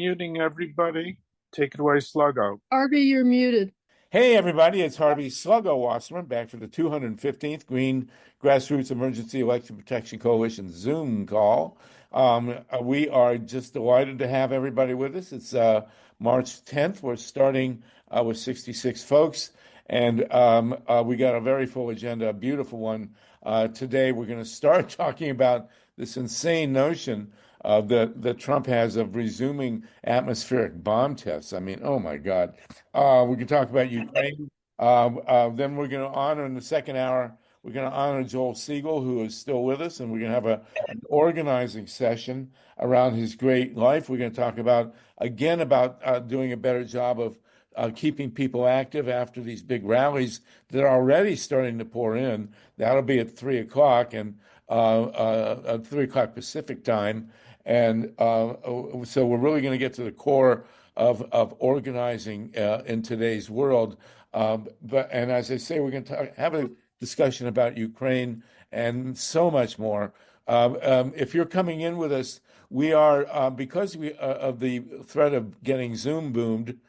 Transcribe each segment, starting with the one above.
unmuting everybody. Take it away, Sluggo. Harvey, you're muted. Hey, everybody, it's Harvey Sluggo Wasserman back for the 215th Green Grassroots Emergency Election Protection Coalition Zoom call. We are just delighted to have everybody with us. It's March 10th. We're starting with 66 folks, and we got a very full agenda, a beautiful one. Today, we're going to start talking about this insane notion that Trump has of resuming atmospheric bomb tests. I mean, oh my God. We can talk about Ukraine. Then we're going to honor in the second hour, we're going to honor Joel Siegel, who is still with us, and we're going to have an organizing session around his great life. We're going to talk about doing a better job of keeping people active after these big rallies that are already starting to pour in. That'll be at 3 o'clock and 3 o'clock Pacific time. And so we're really going to get to the core of organizing in today's world. And as I say, we're going to have a discussion about Ukraine and so much more. If you're coming in with us, we are, because of the threat of getting Zoom bombed,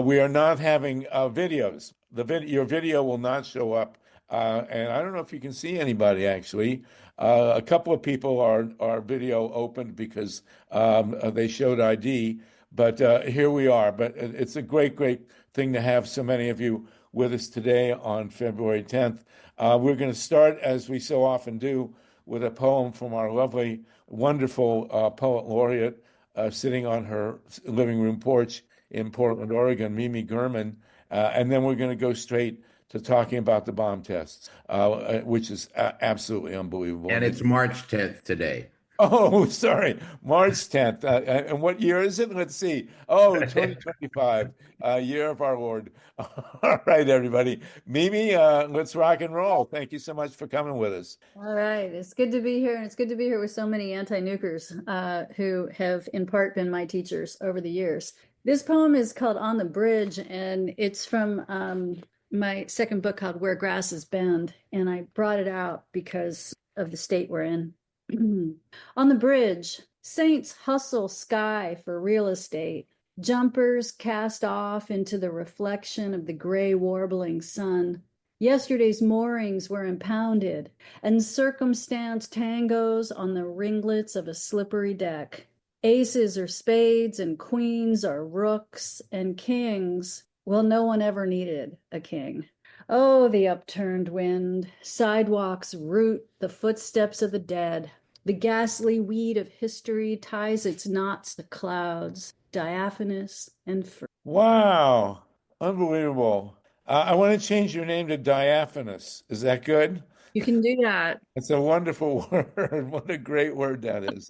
we are not having videos. Your video will not show up. And I don't know if you can see anybody, actually. A couple of people are video opened because they showed ID, but here we are. But it's a great thing to have so many of you with us today on February 10th. We're going to start, as we so often do, with a poem from our lovely, wonderful poet laureate sitting on her living room porch in Portland, Oregon, Mimi German. And then we're going to go straight to talking about the bomb tests, which is absolutely unbelievable. And it's March 10th today. Oh, sorry, March 10th. And what year is it? Let's see. Oh, 2025, year of our Lord. All right, everybody. Mimi, let's rock and roll. Thank you so much for coming with us. All right. It's good to be here. And it's good to be here with so many anti-nukers who have in part been my teachers over the years. This poem is called On the Bridge, and it's from my second book called Where Grasses Bend, and I brought it out because of the state we're in. On the bridge, saints hustle sky for real estate. Jumpers cast off into the reflection of the gray warbling sun. Yesterday's moorings were impounded, and circumstance tangos on the ringlets of a slippery deck. Aces are spades, and queens are rooks, and kings. Well, no one ever needed a king. Oh, the upturned wind. Sidewalks root the footsteps of the dead. The ghastly weed of history ties its knots to clouds, diaphanous and free. Wow, unbelievable. I want to change your name to Diaphanous. Is that good? You can do that. It's a wonderful word. What a great word that is.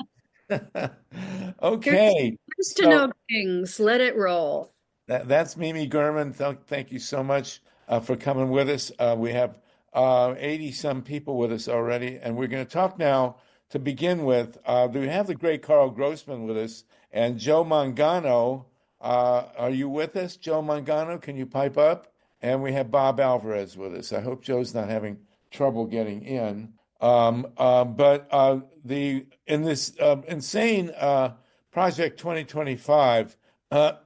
Okay. Here's to know kings. Let it roll. That's Mimi German. Thank you so much for coming with us. We have 80-some people with us already, and we're going to talk now to begin with. We have the great Karl Grossman with us, and Joe Mangano. Are you with us, Joe Mangano? Can you pipe up? And we have Bob Alvarez with us. I hope Joe's not having trouble getting in. But in this insane Project 2025,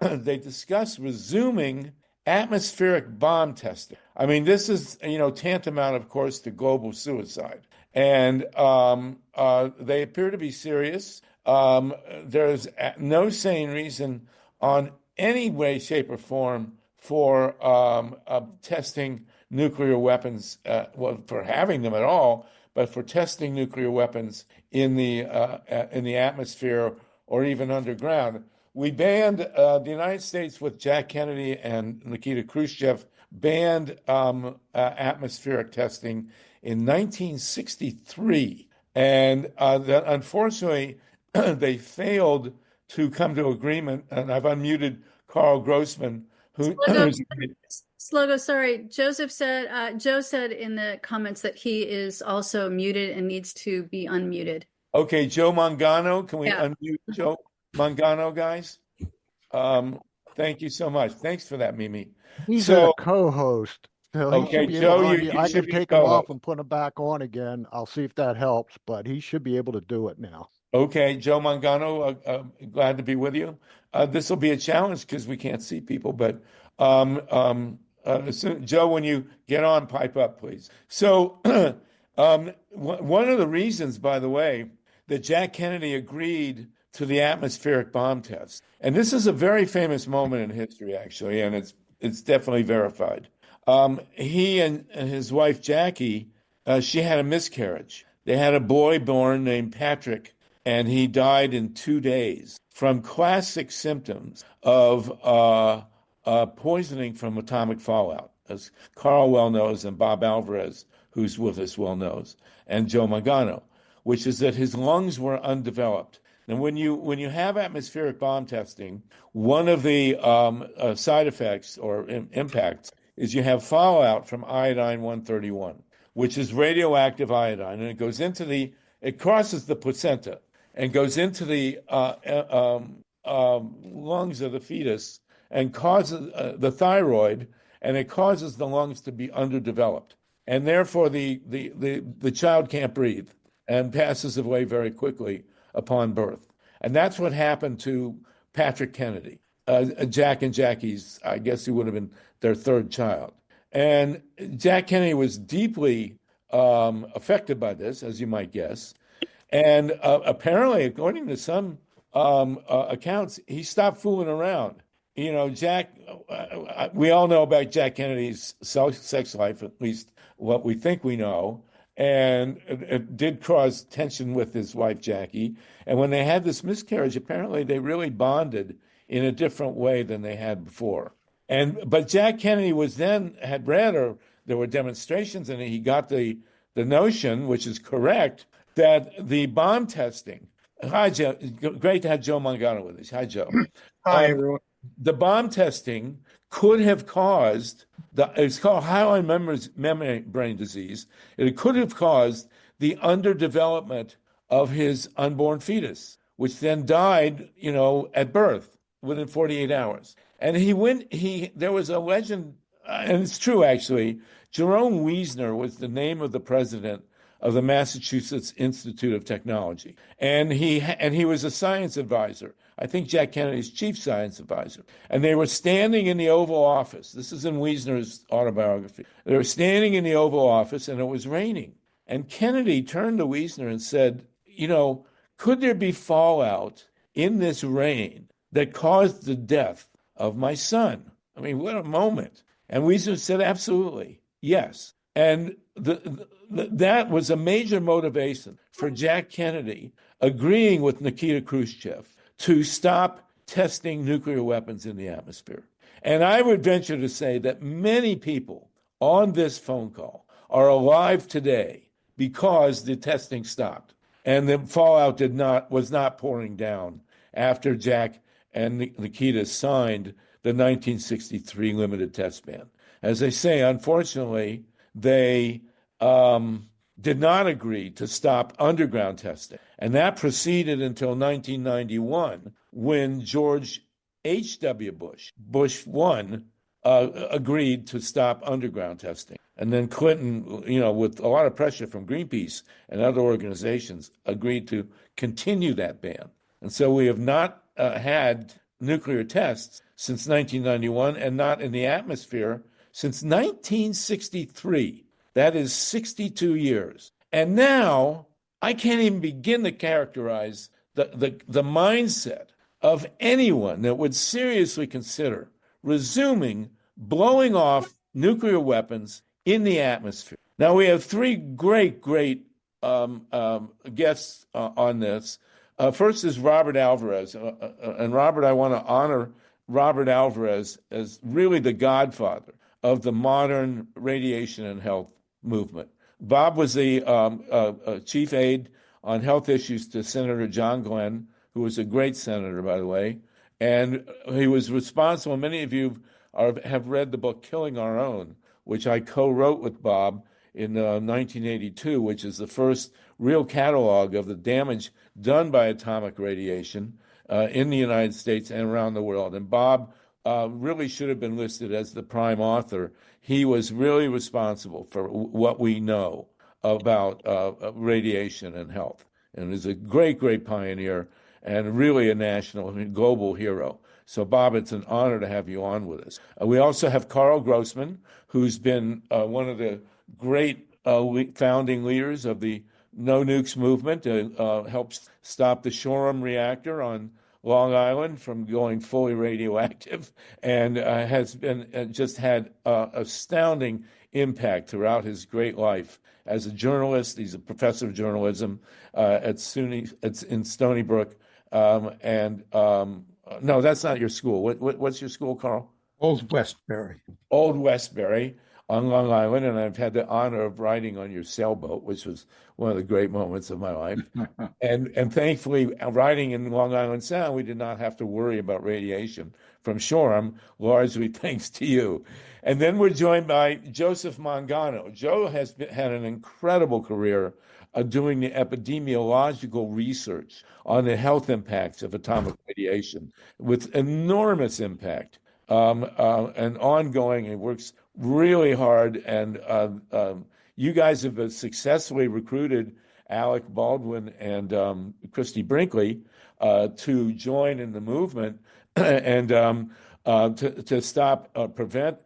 they discuss resuming atmospheric bomb testing. I mean, this is, tantamount, of course, to global suicide. And they appear to be serious. There's no sane reason on any way, shape, or form for testing nuclear weapons, for having them at all, but for testing nuclear weapons in the atmosphere or even underground. We banned the United States with Jack Kennedy and Nikita Khrushchev banned atmospheric testing in 1963. And unfortunately, they failed to come to agreement. And I've unmuted Karl Grossman, who... Slogo, sorry. Joe said in the comments that he is also muted and needs to be unmuted. Okay, Joe Mangano, can we unmute Joe Mangano, guys? Thank you so much. Thanks for that, Mimi. He's a co-host. So okay, Joe, I can take him off and put him back on again. I'll see if that helps, but he should be able to do it now. Okay, Joe Mangano, glad to be with you. This will be a challenge because we can't see people, but Joe, when you get on, pipe up, please. So, one of the reasons, by the way, that Jack Kennedy agreed to the atmospheric bomb test, and this is a very famous moment in history, actually, and it's definitely verified. He and his wife Jackie, she had a miscarriage. They had a boy born named Patrick, and he died in 2 days from classic symptoms of poisoning from atomic fallout, as Carl well knows, and Bob Alvarez, who's with us, well knows, and Joe Mangano, which is that his lungs were undeveloped. And when you have atmospheric bomb testing, one of the side effects or impacts is you have fallout from iodine-131, which is radioactive iodine, and it crosses the placenta and goes into the lungs of the fetus and causes the thyroid, and it causes the lungs to be underdeveloped, and therefore the child can't breathe and passes away very quickly upon birth. And that's what happened to Patrick Kennedy, Jack and Jackie's, I guess he would have been their third child. And Jack Kennedy was deeply affected by this, as you might guess. And apparently, according to some accounts, he stopped fooling around. You know, we all know about Jack Kennedy's sex life, at least what we think we know. And it did cause tension with his wife, Jackie. And when they had this miscarriage, apparently they really bonded in a different way than they had before. But Jack Kennedy had read, or there were demonstrations, and he got the notion, which is correct, that the bomb testing. Hi, Joe. Great to have Joe Mangano with us. Hi, Joe. Hi, everyone. The bomb testing could have caused it's called hyaline membrane disease. It could have caused the underdevelopment of his unborn fetus, which then died, at birth within 48 hours. And there was a legend, and it's true actually. Jerome Wiesner was the name of the president of the Massachusetts Institute of Technology, and he was a science advisor. I think Jack Kennedy's chief science advisor. And they were standing in the Oval Office. This is in Wiesner's autobiography. They were standing in the Oval Office, and it was raining. And Kennedy turned to Wiesner and said, could there be fallout in this rain that caused the death of my son? I mean, what a moment. And Wiesner said, absolutely, yes. And that was a major motivation for Jack Kennedy agreeing with Nikita Khrushchev to stop testing nuclear weapons in the atmosphere. And I would venture to say that many people on this phone call are alive today because the testing stopped and the fallout was not pouring down after Jack and Nikita signed the 1963 limited test ban. As I say, unfortunately, they did not agree to stop underground testing. And that proceeded until 1991, when George H.W. Bush 1, agreed to stop underground testing. And then Clinton, with a lot of pressure from Greenpeace and other organizations, agreed to continue that ban. And so we have not had nuclear tests since 1991, and not in the atmosphere since 1963. That is 62 years. And now I can't even begin to characterize the mindset of anyone that would seriously consider resuming blowing off nuclear weapons in the atmosphere. Now, we have three great guests on this. First is Robert Alvarez. And Robert, I want to honor Robert Alvarez as really the godfather of the modern radiation and health movement. Bob was the chief aide on health issues to Senator John Glenn, who was a great senator, by the way. And he was responsible. Many of you have read the book Killing Our Own, which I co-wrote with Bob in 1982, which is the first real catalog of the damage done by atomic radiation in the United States and around the world. And Bob really should have been listed as the prime author. He was really responsible for what we know about radiation and health. and is a great, great pioneer and really a national and global hero. So, Bob, it's an honor to have you on with us. We also have KARL GROSSMAN, who's been one of the great founding leaders of the No Nukes movement, helped stop the Shoreham reactor on Long Island from going fully radioactive, and has been just had astounding impact throughout his great life as a journalist. He's a professor of journalism at in Stony Brook, no, that's not your school. What's your school, Carl? Old Westbury. Old Westbury on Long Island, and I've had the honor of riding on your sailboat, which was one of the great moments of my life. and thankfully, riding in Long Island Sound, we did not have to worry about radiation from Shoreham, largely thanks to you. And then we're joined by Joseph Mangano. Joe has had an incredible career doing the epidemiological research on the health impacts of atomic radiation with enormous impact and ongoing. It works really hard. And you guys have successfully recruited Alec Baldwin and Christie Brinkley to join in the movement and to stop, prevent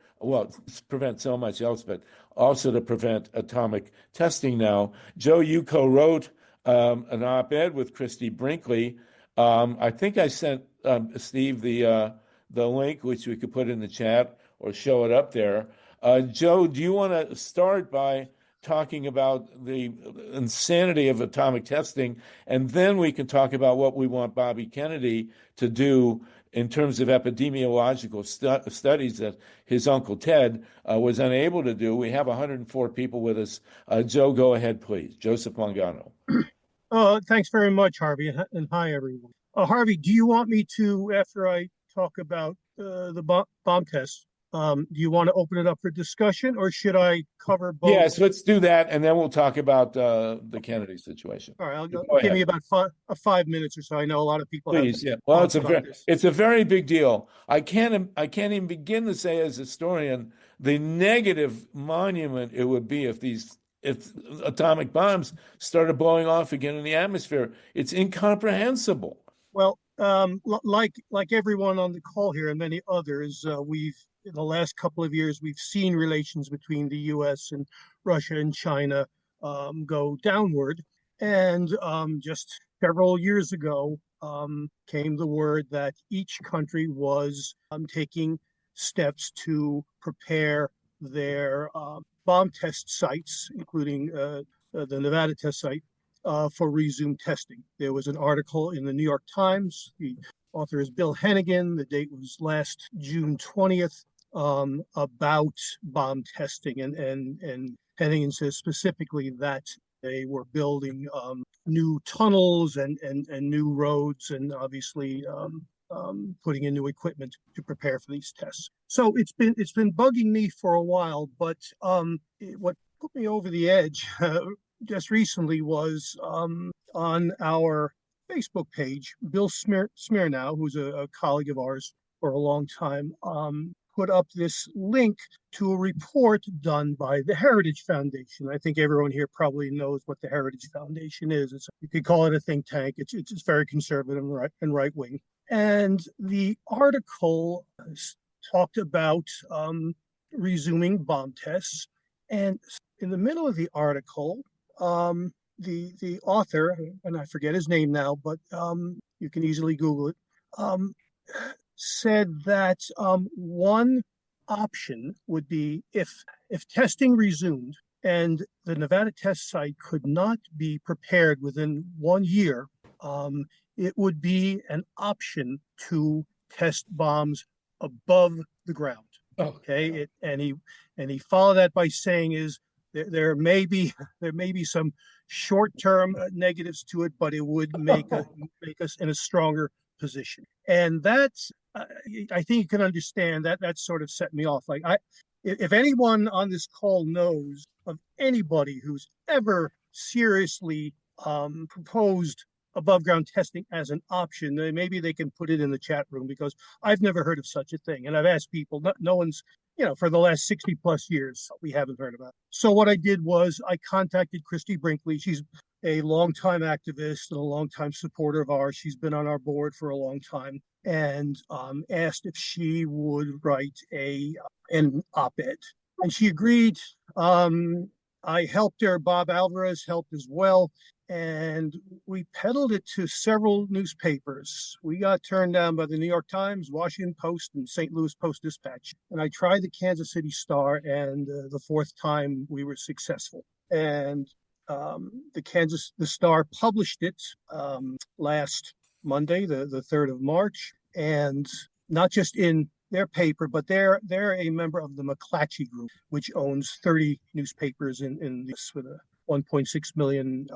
so much else, but also to prevent atomic testing now. Joe, you co-wrote an op-ed with Christie Brinkley. I think I sent Steve the link, which we could put in the chat or show it up there. Joe, do you want to start by talking about the insanity of atomic testing, and then we can talk about what we want Bobby Kennedy to do in terms of epidemiological studies that his uncle Ted was unable to do. We have 104 people with us. Joe, go ahead, please. Joseph Mangano. Thanks very much, Harvey, and hi, everyone. Harvey, do you want me to, after I talk about the bomb tests, do you want to open it up for discussion, or should I cover both? Yes, let's do that, and then we'll talk about the Kennedy situation. All right, give me about 5 minutes or so. I know a lot of people. Please, yeah. Well, it's a very big deal. I can't even begin to say, as a historian, the negative monument it would be if atomic bombs started blowing off again in the atmosphere. It's incomprehensible. Well, like everyone on the call here and many others, in the last couple of years, we've seen relations between the U.S. and Russia and China go downward. And just several years ago came the word that each country was taking steps to prepare their bomb test sites, including the Nevada test site, for resumed testing. There was an article in the New York Times. The author is Bill Hennigan. The date was last June 20th. About bomb testing, and Hennigan says specifically that they were building new tunnels and new roads, and obviously putting in new equipment to prepare for these tests. So it's been bugging me for a while, but what put me over the edge just recently was on our Facebook page, Bill Smirnow, who's a colleague of ours for a long time, put up this link to a report done by the Heritage Foundation. I think everyone here probably knows what the Heritage Foundation is. You could call it a think tank. It's very conservative and right wing. And the article talked about resuming bomb tests. And in the middle of the article, the author, and I forget his name now, but you can easily Google it, said that one option would be if testing resumed and the Nevada test site could not be prepared within 1 year, it would be an option to test bombs above the ground. Okay, and he followed that by saying there may be some short-term negatives to it, but it would make us in a stronger position. And that's I think you can understand that sort of set me off. Like if anyone on this call knows of anybody who's ever seriously proposed above ground testing as an option, then maybe they can put it in the chat room, because I've never heard of such a thing. And I've asked people, no one's, for the last 60 plus years, we haven't heard about it. So what I did was I contacted Christie Brinkley. She's a longtime activist and a longtime supporter of ours. She's been on our board for a long time, and asked if she would write an op-ed, and she agreed. I helped her. Bob Alvarez helped as well, and we peddled it to several newspapers. We got turned down by the New York Times, Washington Post, and St. Louis Post-Dispatch. And I tried the Kansas City Star, and the fourth time we were successful. And the Star published it last Monday, the 3rd of March, and not just in their paper, but they're a member of the McClatchy group, which owns 30 newspapers in this, with a 1.6 million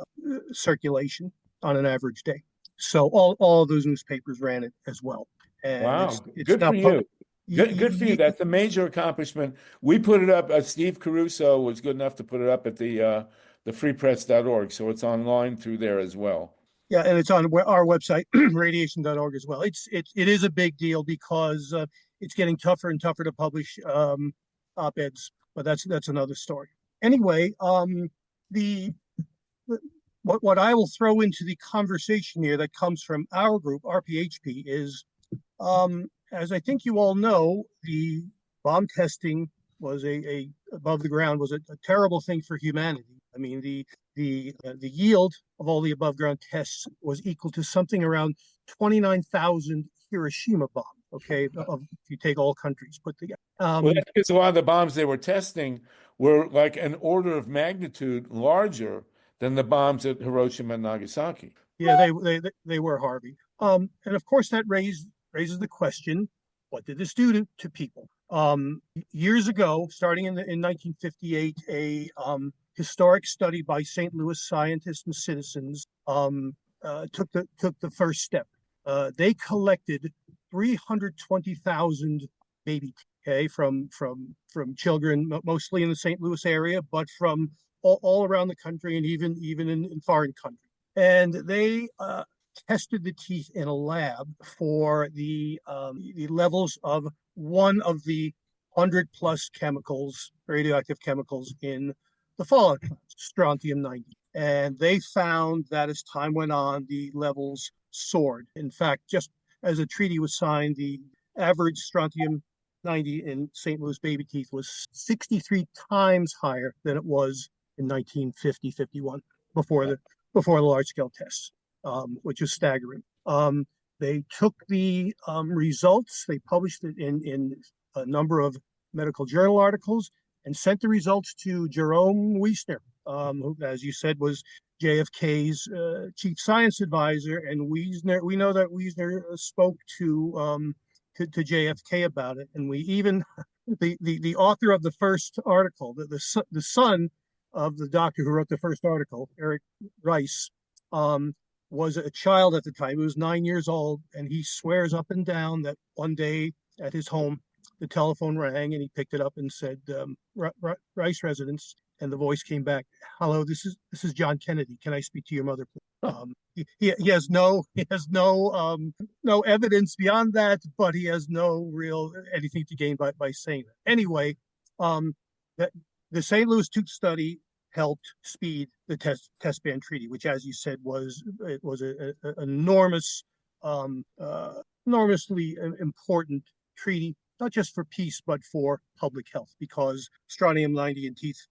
circulation on an average day. So all of those newspapers ran it as well. And wow, it's good now for you. Good for you. That's a major accomplishment. We put it up. Steve Caruso was good enough to put it up at the freepress.org, so it's online through there as well. Yeah, and it's on our website, radiation.org as well. It is a big deal because it's getting tougher and tougher to publish op-eds, but that's another story. Anyway, what I will throw into the conversation here that comes from our group, RPHP, is as I think you all know, the bomb testing was a above the ground was a terrible thing for humanity. I mean, the yield of all the above ground tests was equal to something around 29,000 Hiroshima bombs. Okay, if you take all countries put together. Well, that's because a lot of the bombs they were testing were like an order of magnitude larger than the bombs at Hiroshima and Nagasaki. Yeah, they were, Harvey. And of course that raises the question: what did this do to people? Years ago, starting in 1958, a historic study by St. Louis scientists and citizens took the first step. They collected 320,000 baby teeth, okay, from children, mostly in the St. Louis area, but from all around the country and even in foreign countries. And they tested the teeth in a lab for the levels of one of the 100+ chemicals, radioactive chemicals in the fallout, strontium-90. And they found that as time went on, the levels soared. In fact, just as a treaty was signed, the average strontium-90 in St. Louis baby teeth was 63 times higher than it was in 1950-51, before the large-scale tests, which is staggering. They took the results, they published it in a number of medical journal articles, and sent the results to Jerome Wiesner, who, as you said, was JFK's chief science advisor. And Wiesner, we know that Wiesner spoke to JFK about it. And we even the author of the first article, the son of the doctor who wrote the first article, Eric Rice, was a child at the time. He was 9 years old, and he swears up and down that one day at his home, the telephone rang, and he picked it up and said, "Rice residence," and the voice came back, "Hello, this is John Kennedy. Can I speak to your mother, please?" He has no evidence beyond that, but he has no real anything to gain by saying that. Anyway, the St. Louis tooth study helped speed the test ban treaty, which, as you said, was an enormously important treaty, not just for peace, but for public health, because strontium-90 in teeth,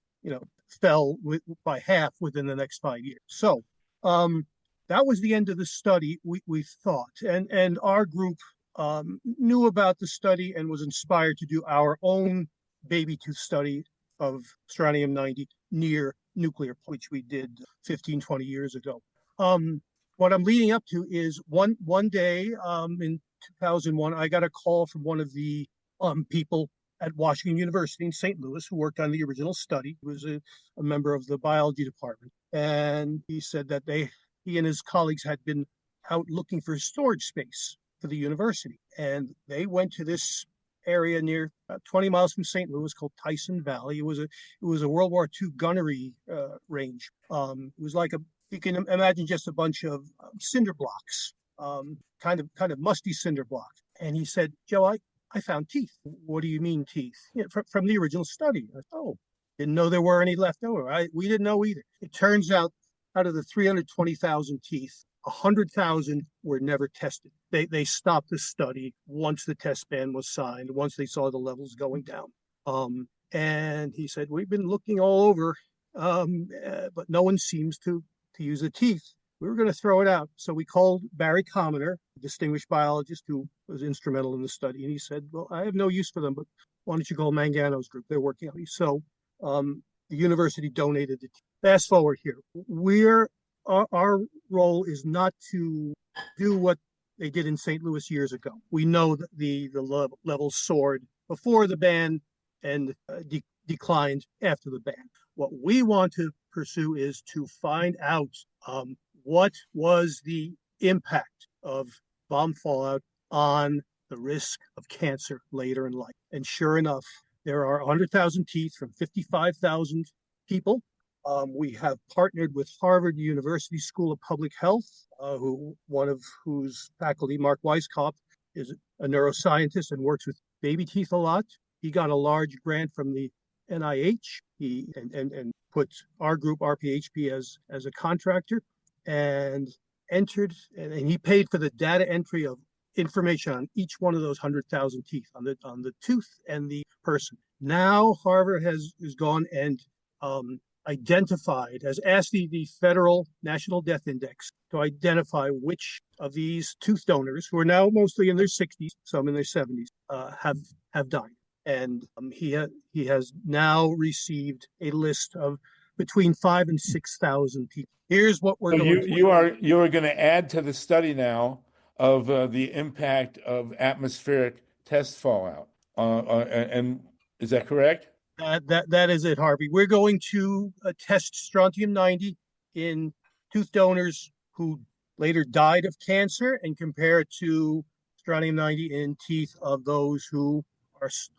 fell by half within the next 5 years. So that was the end of the study, we thought. And our group knew about the study and was inspired to do our own baby tooth study of strontium-90 near nuclear, which we did 15, 20 years ago. What I'm leading up to is one day in 2001, I got a call from one of the people at Washington University in St. Louis who worked on the original study. He was a member of the biology department. And he said that he and his colleagues had been out looking for storage space for the university. And they went to this area near 20 miles from St. Louis called Tyson Valley. It was a World War II gunnery range. It was like you can imagine just a bunch of cinder blocks, kind of musty cinder blocks. And he said, "Joe, I found teeth." "What do you mean teeth?" "Yeah, from the original study." "Oh, didn't know there were any left over." We didn't know either. It turns out out of the 320,000 teeth, 100,000 were never tested. They stopped the study once the test ban was signed, once they saw the levels going down. And he said, we've been looking all over, but no one seems to use the teeth. We were going to throw it out. So we called Barry Commoner, a distinguished biologist who was instrumental in the study. And he said, well, I have no use for them, but why don't you call Mangano's group? They're working on it. So the university donated the teeth. Fast forward here. Our role is not to do what they did in St. Louis years ago. We know that the levels soared before the ban and declined after the ban. What we want to pursue is to find out what was the impact of bomb fallout on the risk of cancer later in life. And sure enough, there are 100,000 teeth from 55,000 people. We have partnered with Harvard University School of Public Health, one of whose faculty, Mark Weiskopf, is a neuroscientist and works with baby teeth a lot. He got a large grant from the NIH and put our group, RPHP, as a contractor, and entered, and he paid for the data entry of information on each one of those 100,000 teeth, on the tooth and the person. Now Harvard has gone and has asked the Federal National Death Index to identify which of these tooth donors, who are now mostly in their 60s, some in their 70s, have died. And he has now received a list of between 5,000 and 6,000 people. Here's what we're going to do. You are going to add to the study now of the impact of atmospheric test fallout. And is that correct? That is it, Harvey. We're going to test strontium-90 in tooth donors who later died of cancer and compare it to strontium-90 in teeth of those who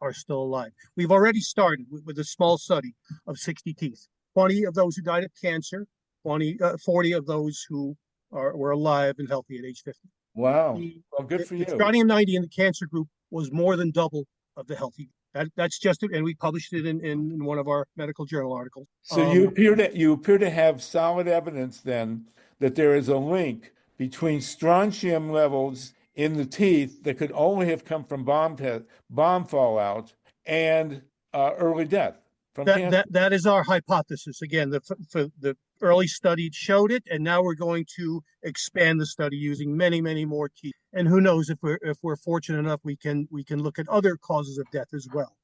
are still alive. We've already started with a small study of 60 teeth. 20 of those who died of cancer, 40 of those who were alive and healthy at age 50. Wow. Well, good for you. Strontium-90 in the cancer group was more than double of the healthy. That's just it, and we published it in one of our medical journal articles. So you appear to have solid evidence then that there is a link between strontium levels in the teeth that could only have come from bomb fallout and early death from cancer. That is our hypothesis. Again, the early study showed it, and now we're going to expand the study using many, many more teeth. And who knows, if we're fortunate enough, we can look at other causes of death as well.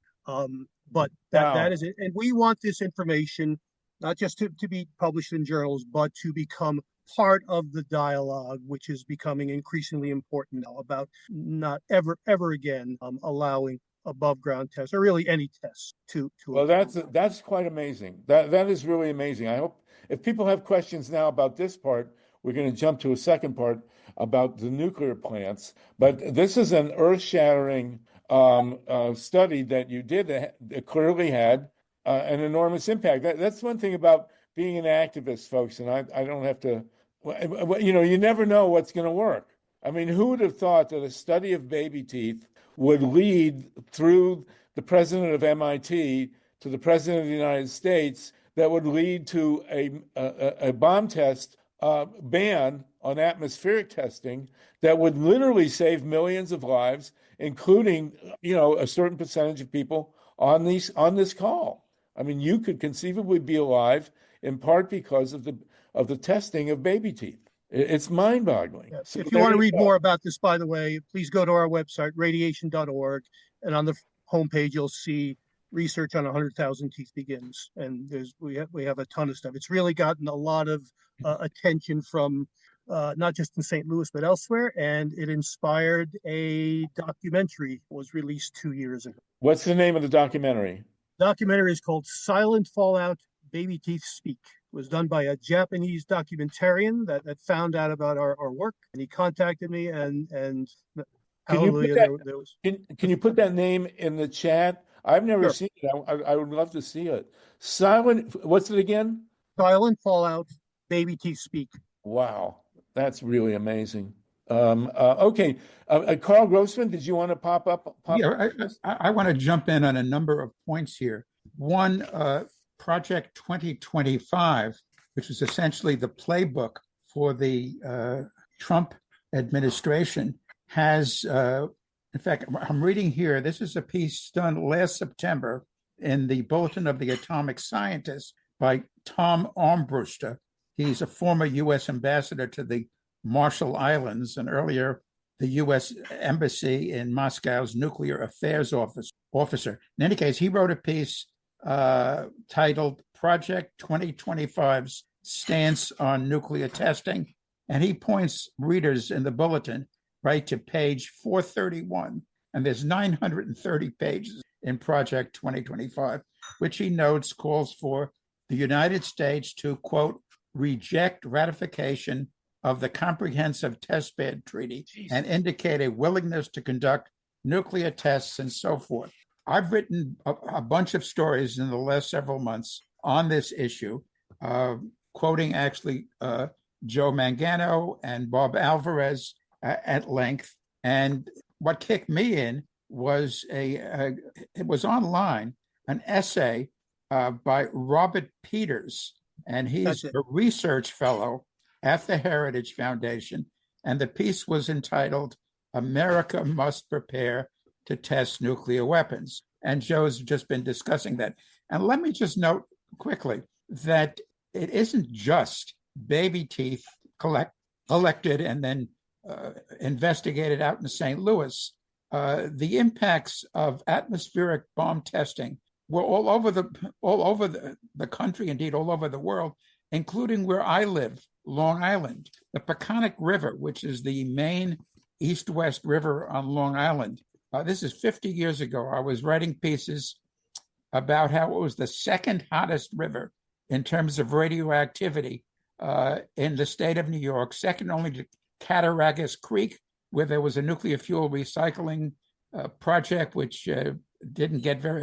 But that is it. And we want this information not just to be published in journals, but to become part of the dialogue, which is becoming increasingly important now, about not ever again allowing above ground tests, or really any tests to well, that's quite amazing. That is really amazing. I hope if people have questions now about this part, we're going to jump to a second part about the nuclear plants. But this is an earth-shattering study that you did that clearly had an enormous impact. That's one thing about being an activist, folks, and I don't have to, you never know what's going to work. I mean, who would have thought that a study of baby teeth would lead through the president of MIT to the president of the United States, that would lead to a bomb test ban on atmospheric testing that would literally save millions of lives, including, a certain percentage of people on this call. I mean, you could conceivably be alive in part because of the testing of baby teeth. It's mind-boggling. Yes. So if you want to read more about this, by the way, please go to our website, radiation.org, and on the homepage you'll see research on 100,000 teeth begins, and we have a ton of stuff. It's really gotten a lot of attention from not just in St. Louis but elsewhere, and it inspired a documentary that was released 2 years ago. What's the name of the documentary? The documentary is called Silent Fallout, Baby Teeth Speak. It was done by a Japanese documentarian that found out about our work, and he contacted me, and hallelujah, there was. Can you put that name in the chat? I've never seen it. I would love to see it. What's it again? Silent Fallout, Baby Teeth Speak. Wow, that's really amazing. Okay, Karl Grossman, did you want to pop up? I want to jump in on a number of points here. One, Project 2025 which was essentially the playbook for the Trump administration, has, in fact, I'm reading here, this is a piece done last September in the Bulletin of the Atomic Scientist by Tom Armbruster. He's a former U.S. ambassador to the Marshall Islands and earlier the U.S. Embassy in Moscow's nuclear affairs officer. In any case, he wrote a piece titled Project 2025's Stance on Nuclear Testing, and he points readers in the bulletin right to page 431, and there's 930 pages in Project 2025, which he notes calls for the United States to, quote, reject ratification of the Comprehensive Testbed Treaty and indicate a willingness to conduct nuclear tests and so forth. I've written a bunch of stories in the last several months on this issue, quoting actually Joe Mangano and Bob Alvarez at length. And what kicked me in was it was online, an essay by Robert Peters, and he's a research fellow at the Heritage Foundation, and the piece was entitled America Must Prepare to Test Nuclear Weapons. And Joe's just been discussing that. And let me just note quickly that it isn't just baby teeth collected and then investigated out in St. Louis. The impacts of atmospheric bomb testing were all over the country, indeed all over the world, including where I live, Long Island. The Peconic River, which is the main east-west river on Long Island. This is 50 years ago. I was writing pieces about how it was the second hottest river in terms of radioactivity in the state of New York, second only to Cattaraugus Creek, where there was a nuclear fuel recycling project, which it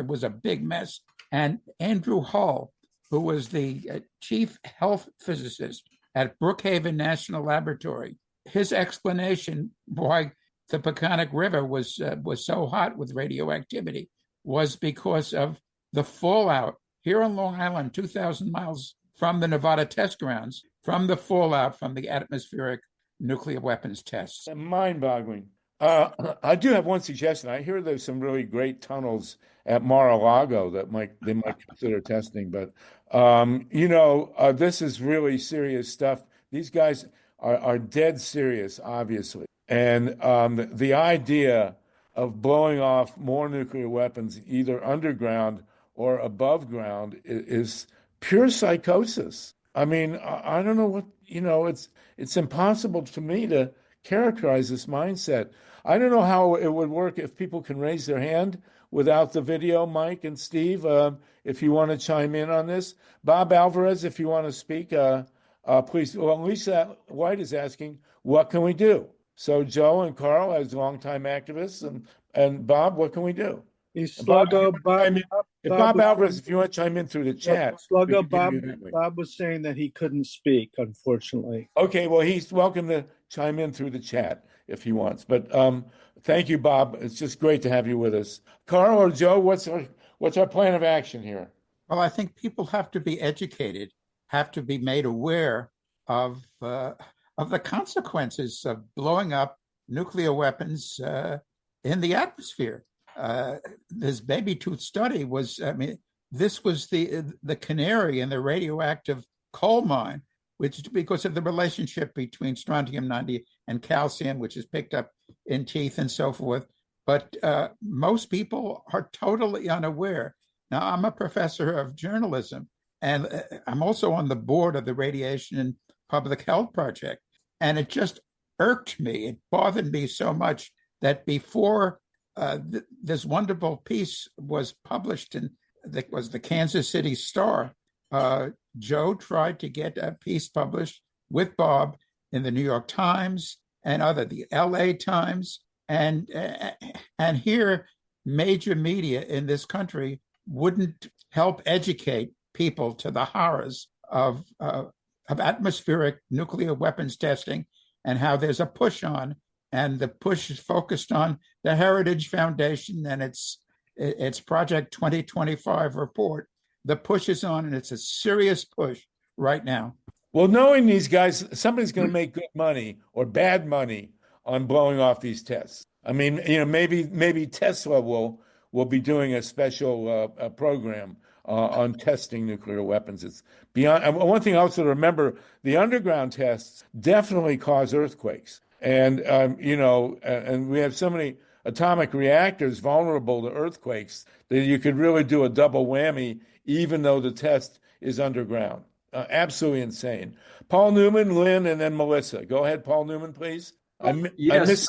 was a big mess. And Andrew Hull, who was the chief health physicist at Brookhaven National Laboratory, his explanation why the Peconic River was so hot with radioactivity was because of the fallout here on Long Island, 2,000 miles from the Nevada test grounds, from the fallout from the atmospheric nuclear weapons tests. Mind-boggling. I do have one suggestion. I hear there's some really great tunnels at Mar-a-Lago that they might consider testing, but this is really serious stuff. These guys are dead serious, obviously, and the idea of blowing off more nuclear weapons, either underground or above ground, is pure psychosis. I mean, I don't know what It's impossible to me to characterize this mindset. I don't know how it would work if people can raise their hand without the video. Mike and Steve, if you want to chime in on this. Bob Alvarez, if you want to speak, please. Well, Lisa White is asking, what can we do? So Joe and Carl, as longtime activists, and Bob, what can we do? Bob Alvarez, if you want to chime in through the chat. Bob was saying that he couldn't speak, unfortunately. Okay, well, he's welcome to chime in through the chat if he wants. But thank you, Bob. It's just great to have you with us. Carl or Joe, what's our plan of action here? Well, I think people have to be educated, have to be made aware of the consequences of blowing up nuclear weapons in the atmosphere. This baby tooth study was, this was the canary in the radioactive coal mine, which because of the relationship between strontium-90 and calcium, which is picked up in teeth and so forth. But most people are totally unaware. Now, I'm a professor of journalism, and I'm also on the board of the Radiation and Public Health Project. And it just irked me. It bothered me so much that before this wonderful piece was published that was the Kansas City Star, Joe tried to get a piece published with Bob in the New York Times and the LA Times, and here major media in this country wouldn't help educate people to the horrors of atmospheric nuclear weapons testing and how there's a push on. And the push is focused on the Heritage Foundation and its Project 2025 report. The push is on, and it's a serious push right now. Well, knowing these guys, somebody's going to make good money or bad money on blowing off these tests. I mean, maybe Tesla will be doing a special program on testing nuclear weapons. It's beyond. And one thing also to remember: the underground tests definitely cause earthquakes, and and we have so many atomic reactors vulnerable to earthquakes that you could really do a double whammy, even though the test is underground. Absolutely insane. Paul Newman, Lynn, and then Melissa. Go ahead, Paul Newman, please. Yes.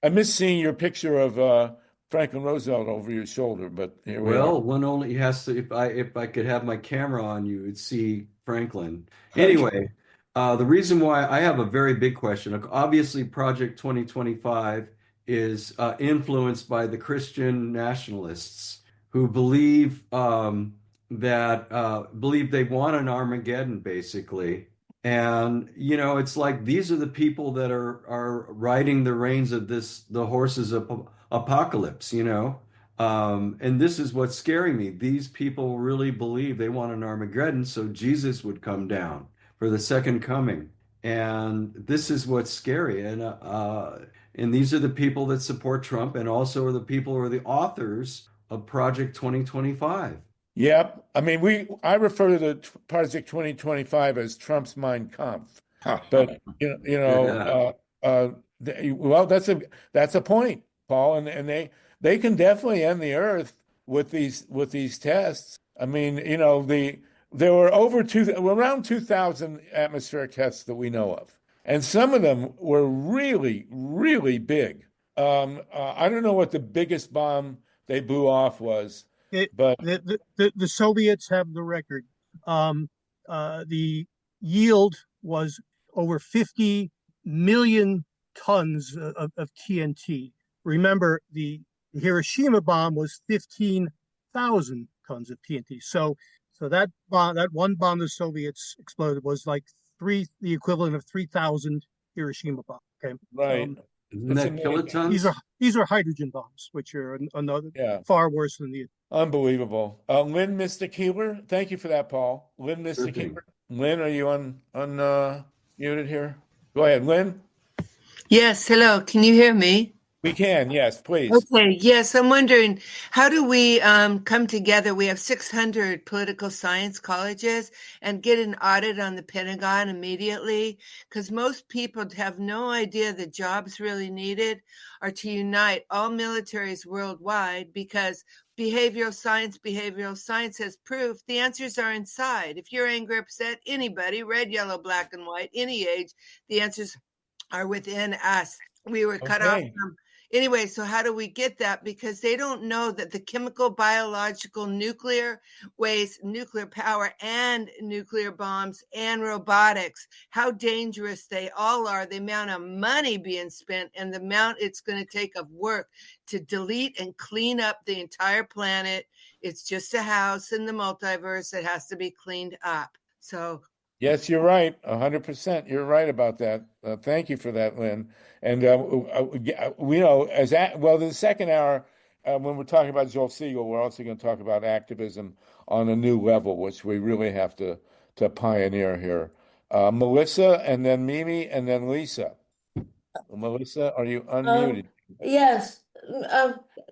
I miss seeing your picture of Franklin Roosevelt over your shoulder, but here we are. Well, one only has to, if I could have my camera on, you would see Franklin. Anyway, the reason why I have a very big question. Obviously, Project 2025 is influenced by the Christian nationalists who believe believe they want an Armageddon, basically. And it's like these are the people that are riding the reins of the horses of apocalypse, and this is what's scaring me. These people really believe they want an Armageddon, so Jesus would come down for the second coming. And this is what's scary. And these are the people that support Trump, and also are the people who are the authors of Project 2025. Yep. I mean, I refer to the Project 2025 as Trump's Mein Kampf. But well, that's a point, Paul, and they can definitely end the Earth with these tests. I mean, there were around 2,000 atmospheric tests that we know of, and some of them were really, really big. I don't know what the biggest bomb they blew off was. But the Soviets have the record. The yield was over 50 million tons of TNT. Remember, the Hiroshima bomb was 15,000 tons of TNT. So that one bomb the Soviets exploded was like the equivalent of 3,000 Hiroshima bombs. Okay, right. Isn't that kilotons? These are hydrogen bombs, which are another far worse than the. Unbelievable. Lynn Mystic Healer, thank you for that, Paul. Lynn Mystic Healer. Lynn, are you on muted here? Go ahead, Lynn. Yes, hello. Can you hear me? We can, yes, please. Okay, yes, I'm wondering, how do we come together? We have 600 political science colleges and get an audit on the Pentagon immediately, because most people have no idea the jobs really needed are to unite all militaries worldwide, because behavioral science has proof the answers are inside. If you're angry, upset, anybody, red, yellow, black, and white, any age, the answers are within us. We were cut off from. Anyway, so how do we get that? Because they don't know that the chemical, biological, nuclear waste, nuclear power, and nuclear bombs and robotics, how dangerous they all are, the amount of money being spent and the amount it's going to take of work to delete and clean up the entire planet. It's just a house in the multiverse that has to be cleaned up. So. Yes, you're right. 100%. You're right about that. Thank you for that, Lynn. And we know the second hour, when we're talking about Joel Siegel, we're also going to talk about activism on a new level, which we really have to pioneer here. Melissa, and then Mimi, and then Lisa. Melissa, are you unmuted? Yes.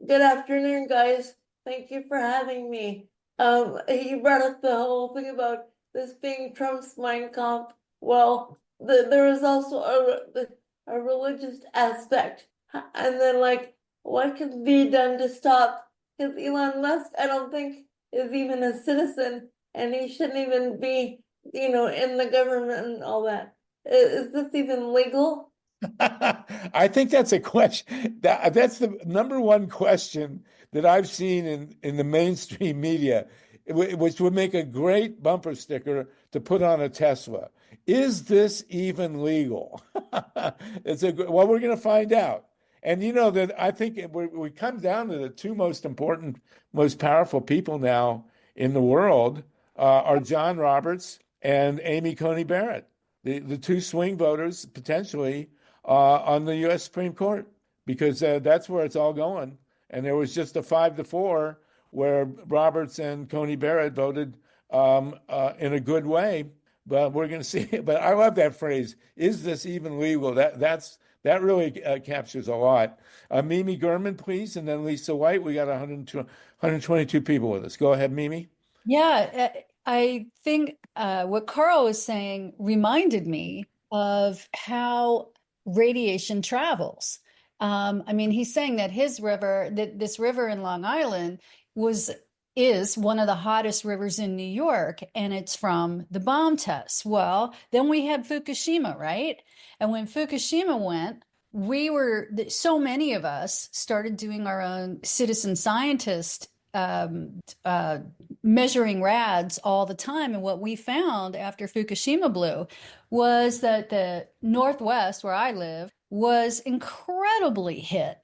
Good afternoon, guys. Thank you for having me. You brought up the whole thing about this being Trump's Mein Kampf. Well, there is also a religious aspect. And then, what can be done to stop? Because Elon Musk, I don't think, is even a citizen, and he shouldn't even be, in the government and all that. Is this even legal? I think that's a question. That's the number one question that I've seen in the mainstream media, which would make a great bumper sticker to put on a Tesla. Is this even legal? Well, we're going to find out. And that I think we come down to the two most important, most powerful people now in the world are John Roberts and Amy Coney Barrett, the two swing voters potentially on the U.S. Supreme Court, because that's where it's all going. And there was just a 5-4 where Roberts and Coney Barrett voted in a good way. But we're going to see. But I love that phrase. Is this even legal? That really captures a lot. Mimi German, please, and then Lisa White. We got 122 people with us. Go ahead, Mimi. Yeah, I think what Carl was saying reminded me of how radiation travels. I mean, he's saying that his river, that this river in Long Island is one of the hottest rivers in New York, and it's from the bomb tests. Well, then we had Fukushima, right? And when Fukushima went, so many of us started doing our own citizen scientist measuring rads all the time. And what we found after Fukushima blew was that the Northwest, where I live, was incredibly hit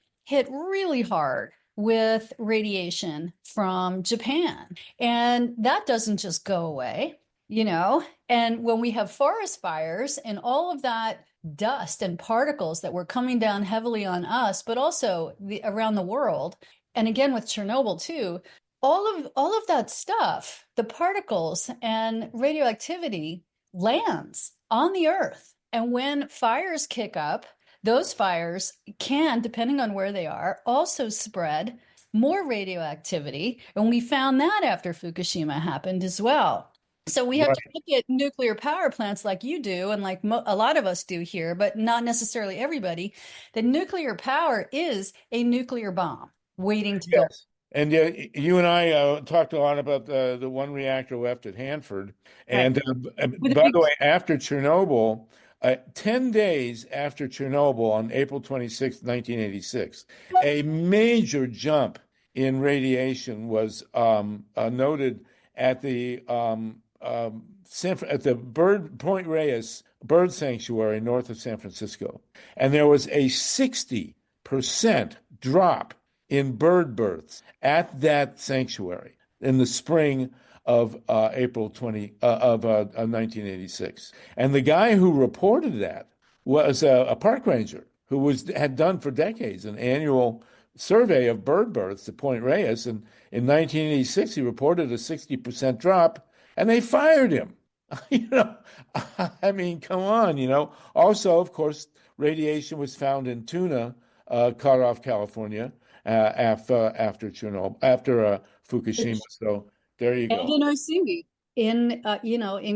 really hard with radiation from Japan. And that doesn't just go away, you know? And when we have forest fires and all of that dust and particles that were coming down heavily on us, but also around the world, and again with Chernobyl too, all of that stuff, the particles and radioactivity lands on the earth. And when fires kick up, those fires can, depending on where they are, also spread more radioactivity. And we found that after Fukushima happened as well. So we have to look at nuclear power plants like you do, and like a lot of us do here, but not necessarily everybody, that nuclear power is a nuclear bomb waiting to go. And you and I talked a lot about the one reactor left at Hanford. And by the way, after Chernobyl, 10 days after Chernobyl, on April 26, 1986, a major jump in radiation was noted at the Point Reyes Bird Sanctuary north of San Francisco. And there was a 60% drop in bird births at that sanctuary in the spring of April 1986. And the guy who reported that was a park ranger who had done for decades an annual survey of bird births at Point Reyes. And in 1986, he reported a 60% drop, and they fired him. You know, I mean, come on, you know. Also, of course, radiation was found in tuna caught off California after Chernobyl, after Fukushima. So there you go. And in our seaweed in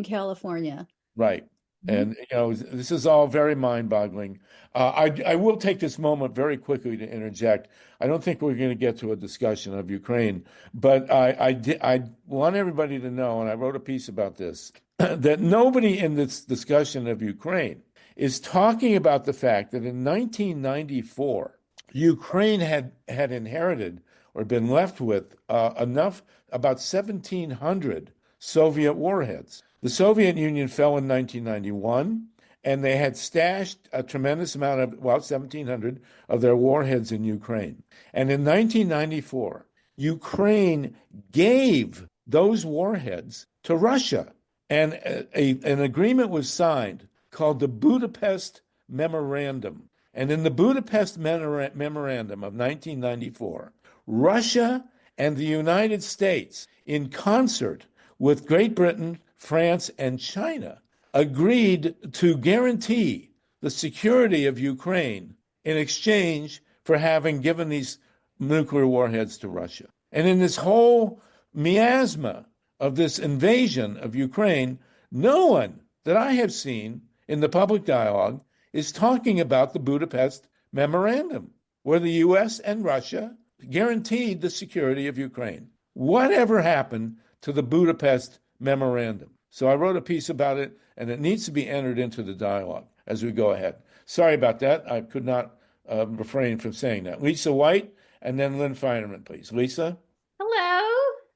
California. Right. And, this is all very mind-boggling. I will take this moment very quickly to interject. I don't think we're going to get to a discussion of Ukraine, but I want everybody to know, and I wrote a piece about this, that nobody in this discussion of Ukraine is talking about the fact that in 1994, Ukraine had inherited or been left with about 1,700 Soviet warheads. The Soviet Union fell in 1991, and they had stashed a tremendous amount of, 1,700 of their warheads in Ukraine. And in 1994, Ukraine gave those warheads to Russia. And an agreement was signed called the Budapest Memorandum. And in the Budapest Memorandum of 1994, Russia and the United States, in concert with Great Britain, France, and China, agreed to guarantee the security of Ukraine in exchange for having given these nuclear warheads to Russia. And in this whole miasma of this invasion of Ukraine, no one that I have seen in the public dialogue is talking about the Budapest Memorandum, where the U.S. and Russia guaranteed the security of Ukraine. Whatever happened to the Budapest Memorandum? So I wrote a piece about it, and it needs to be entered into the dialogue as we go ahead. Sorry about that. I could not refrain from saying that. Lisa White, and then Lynn Feinerman, please. Lisa? Hello.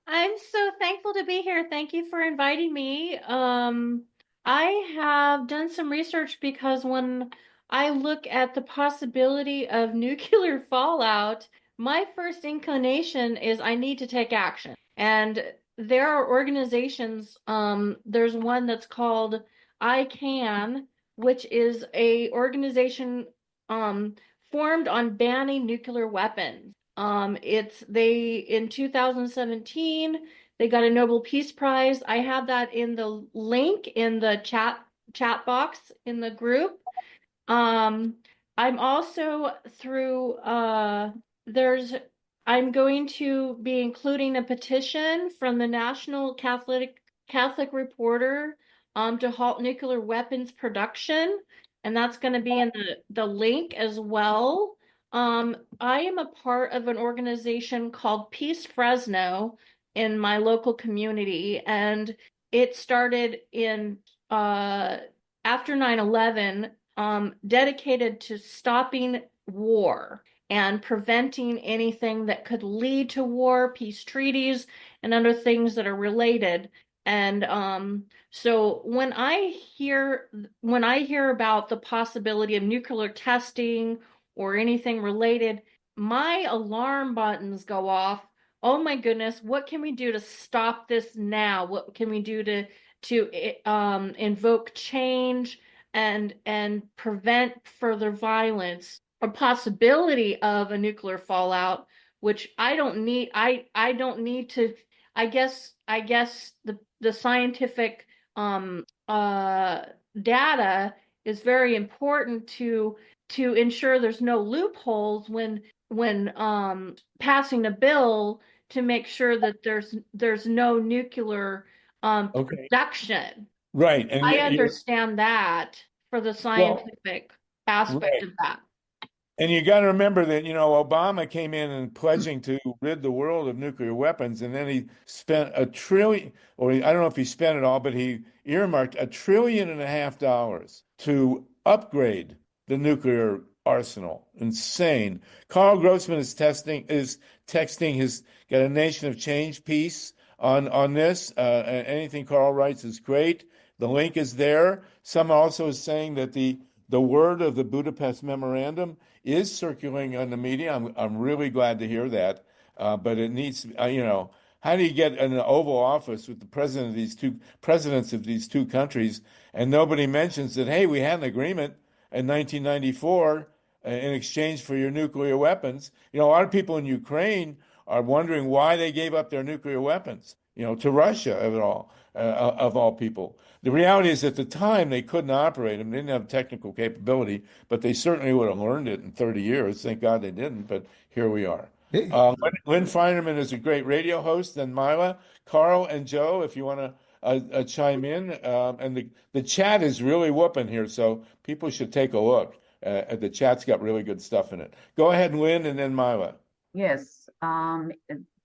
I'm so thankful to be here. Thank you for inviting me. I have done some research because when I look at the possibility of nuclear fallout, my first inclination is I need to take action. And there are organizations, there's one that's called ICAN, which is a organization formed on banning nuclear weapons. In 2017, They got a Nobel Peace Prize. I have that in the link in the chat box in the group. I'm also through I'm going to be including a petition from the National Catholic Reporter to halt nuclear weapons production, and that's going to be in the link as well. I am a part of an organization called Peace Fresno in my local community, and it started in after 9/11, dedicated to stopping war and preventing anything that could lead to war, peace treaties, and other things that are related. And so when I hear about the possibility of nuclear testing or anything related, my alarm buttons go off. Oh my goodness, what can we do to stop this now? What can we do to invoke change and prevent further violence or possibility of a nuclear fallout, which I don't need. I don't need to. I guess the scientific data is very important to ensure there's no loopholes when passing a bill to make sure that there's no nuclear production. Right. And I understand that for the scientific aspect of that. And you got to remember that, Obama came in and pledging to rid the world of nuclear weapons, and then he spent $1 trillion, or I don't know if he spent it all, but he earmarked $1.5 trillion to upgrade the nuclear arsenal. Insane. Karl Grossman is texting his got a Nation of Change piece on this. Anything Karl writes is great. The link is there. Some also is saying that the word of the Budapest Memorandum is circulating on the media. I'm really glad to hear that. But it needs, how do you get in the Oval Office with the presidents of these two countries, and nobody mentions that, hey, we had an agreement in 1994 in exchange for your nuclear weapons. A lot of people in Ukraine are wondering why they gave up their nuclear weapons, to Russia of all people. The reality is at the time they couldn't operate them. They didn't have technical capability, but they certainly would have learned it in 30 years. Thank God they didn't, but here we are. Lynn Feinerman is a great radio host, and Mila, Carl, and Joe, if you want to chime in. And the chat is really whooping here, so people should take a look. The chat's got really good stuff in it. Go ahead, Lynn, and then Mila. Yes,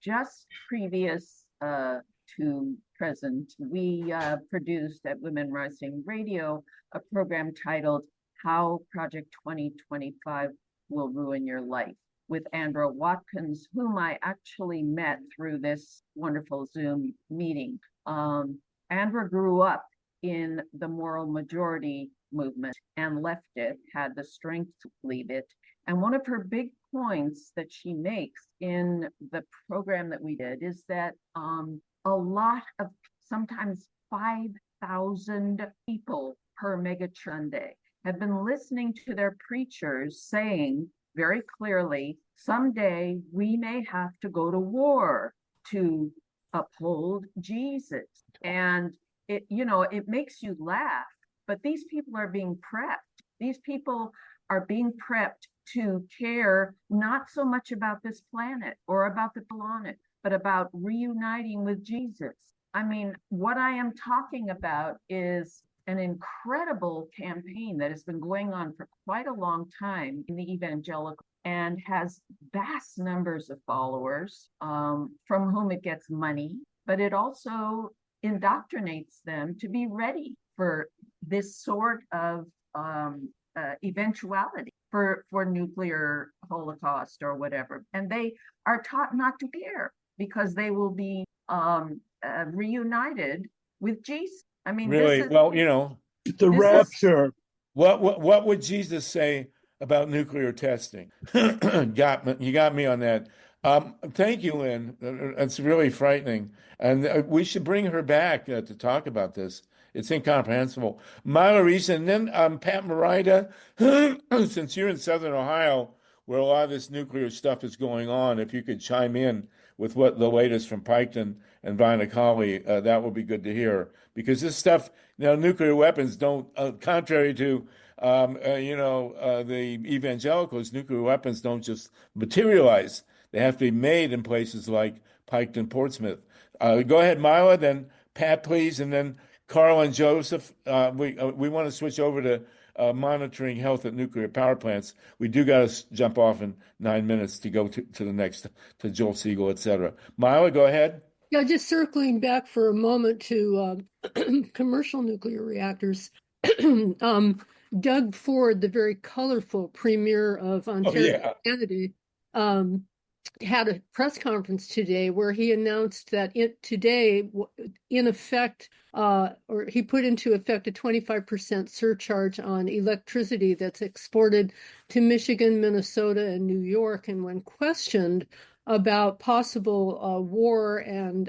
just previous to present, we produced at Women Rising Radio a program titled How Project 2025 Will Ruin Your Life with Andra Watkins, whom I actually met through this wonderful Zoom meeting. Andra grew up in the moral majority movement and left it, had the strength to leave it. And one of her big points that she makes in the program that we did is that a lot of, sometimes 5,000 people per megachurch day have been listening to their preachers saying very clearly, someday we may have to go to war to uphold Jesus. And it makes you laugh, but these people are being prepped. These people are being prepped to care not so much about this planet or about the people on it, but about reuniting with Jesus. I mean, what I am talking about is an incredible campaign that has been going on for quite a long time in the evangelical and has vast numbers of followers from whom it gets money, but it also indoctrinates them to be ready for this sort of eventuality for nuclear holocaust or whatever. And they are taught not to care because they will be reunited with Jesus. I mean, really, the rapture. What would Jesus say about nuclear testing? You got me on that. Thank you, Lynn. It's really frightening, and we should bring her back to talk about this. It's incomprehensible. Mila Reese, and then Pat Morita, since you're in Southern Ohio, where a lot of this nuclear stuff is going on. If you could chime in with what the latest from Piketon and Vinacali, that would be good to hear. Because this stuff, nuclear weapons don't, contrary to the evangelicals, nuclear weapons don't just materialize. They have to be made in places like Piketon, Portsmouth. Go ahead, Mila, then Pat, please, and then Carl and Joseph. We want to switch over to monitoring health at nuclear power plants. We do got to jump off in 9 minutes to go to the next, to Joel Siegel, et cetera. Mila, go ahead. Yeah, just circling back for a moment to commercial nuclear reactors. Doug Ford, the very colorful premier of Ontario, Canada, had a press conference today where he announced that today, in effect, or he put into effect a 25% surcharge on electricity that's exported to Michigan, Minnesota, and New York. And when questioned about possible war and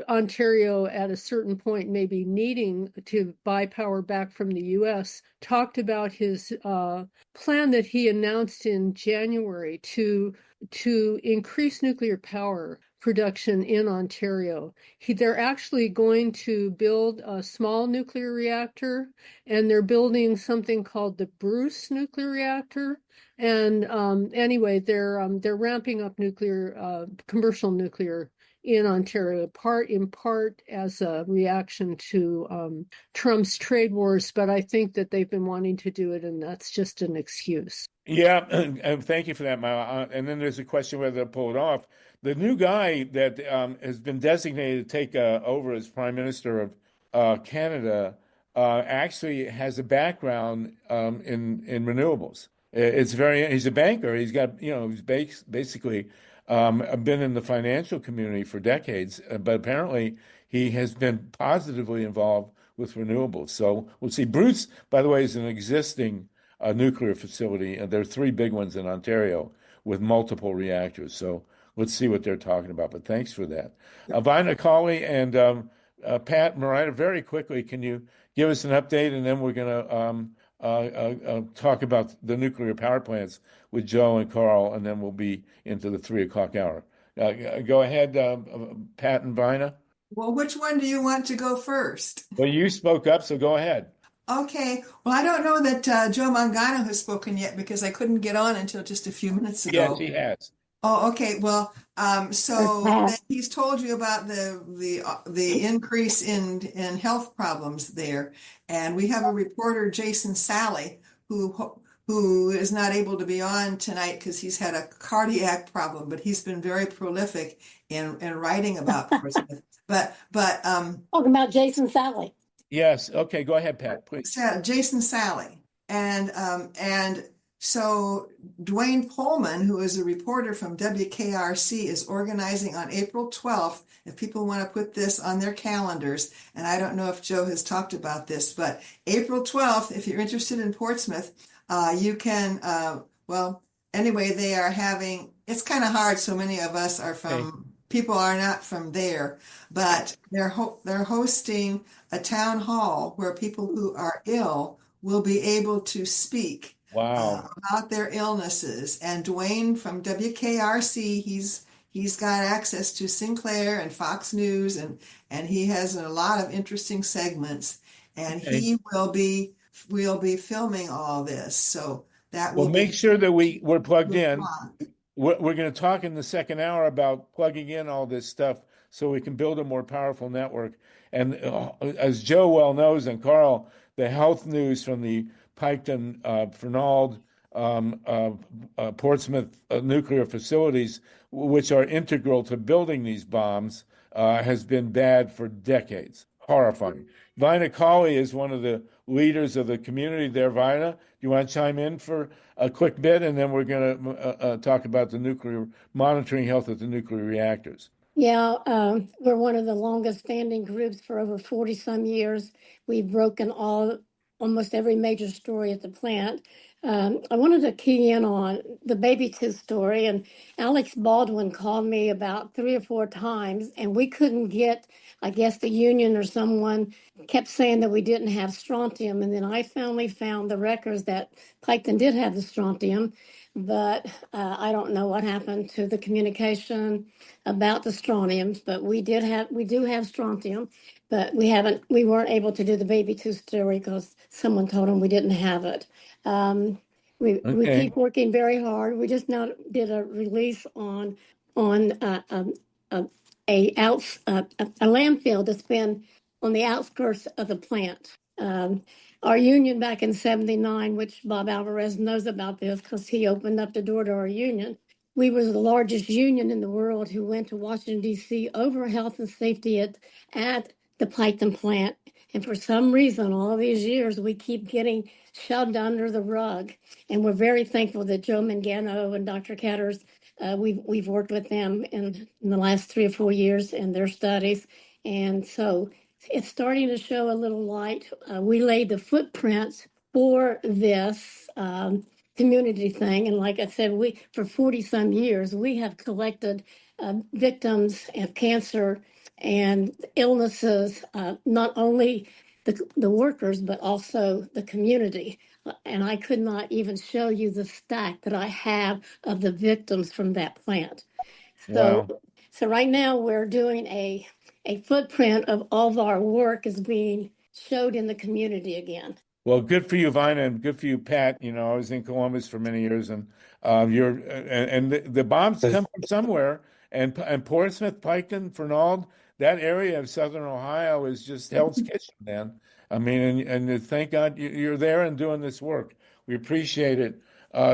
Ontario at a certain point maybe needing to buy power back from the U.S., talked about his plan that he announced in January to increase nuclear power production in Ontario. They're actually going to build a small nuclear reactor, and they're building something called the Bruce nuclear reactor. And anyway, they're ramping up commercial nuclear in Ontario, in part as a reaction to Trump's trade wars, but I think that they've been wanting to do it, and that's just an excuse. Yeah, and thank you for that, Mila. And then there's a question whether they'll pull it off. The new guy that has been designated to take over as Prime Minister of Canada actually has a background in renewables. He's a banker. He's got, he's basically been in the financial community for decades, but apparently he has been positively involved with renewables. So we'll see. Bruce, by the way, is an existing nuclear facility, and there are 3 big ones in Ontario with multiple reactors. So let's see what they're talking about. But thanks for that. Vinacali and Pat, Marina, very quickly, can you give us an update? And then we're going to talk about the nuclear power plants with Joe and Carl, and then we'll be into the 3 o'clock hour. Go ahead, Pat and Vina. Well, which one do you want to go first? Well, you spoke up, so go ahead. Okay. Well, I don't know that Joe Mangano has spoken yet because I couldn't get on until just a few minutes ago. Yes, he has. Oh, okay. Well, so then he's told you about the increase in health problems there, and we have a reporter, Jason Sally, who is not able to be on tonight because he's had a cardiac problem, but he's been very prolific in writing about Portsmouth. But talking about Jason Sally. Yes. Okay. Go ahead, Pat, please. Jason Sally, and so Dwayne Pullman, who is a reporter from WKRC, is organizing on April 12th. If people want to put this on their calendars, and I don't know if Joe has talked about this, but April 12th, if you're interested in Portsmouth, you can. Well, anyway, they are having. It's kind of hard. So many of us are from. People are not from there, but they're hosting a town hall where people who are ill will be able to speak about their illnesses. And Dwayne from WKRC, he's got access to Sinclair and Fox News, and he has a lot of interesting segments. And he will be filming all this, so that will make sure that we're plugged in. We're going to talk in the second hour about plugging in all this stuff so we can build a more powerful network. And as Joe well knows, and Carl, the health news from the Piketon, Fernald, Portsmouth nuclear facilities, which are integral to building these bombs, has been bad for decades. Horrifying. Vinacali is one of the leaders of the community there. Vina, do you want to chime in for a quick bit, and then we're going to talk about the nuclear monitoring health at the nuclear reactors? Yeah, we're one of the longest standing groups for over 40 some years. We've broken almost every major story at the plant. I wanted to key in on the baby tooth story, and Alex Baldwin called me about 3 or 4 times, and we couldn't get, I guess the union or someone kept saying that we didn't have strontium, and then I finally found the records that Plankton did have the strontium, but I don't know what happened to the communication about the strontiums. But we do have strontium, but we weren't able to do the baby tooth story because someone told them we didn't have it. We keep working very hard. We just now did a release on a landfill that's been on the outskirts of the plant. Our union back in '79, which Bob Alvarez knows about this because he opened up the door to our union. We were the largest union in the world who went to Washington, D.C. over health and safety at the Plankton plant. And for some reason, all these years, we keep getting shoved under the rug. And we're very thankful that Joe Mangano and Dr. Catters, we've worked with them in the last 3 or 4 years in their studies. And so it's starting to show a little light. We laid the footprints for this community thing. And like I said, for 40 some years, we have collected victims of cancer and illnesses, not only the workers, but also the community. And I could not even show you the stack that I have of the victims from that plant. So right now we're doing a footprint of all of our work is being showed in the community again. Well, good for you, Vina, and good for you, Pat. You know, I was in Columbus for many years, and the bombs come from somewhere. And Portsmouth, Piketon, Fernald, that area of Southern Ohio is just Hell's Kitchen, man. I mean, and thank God you're there and doing this work. We appreciate it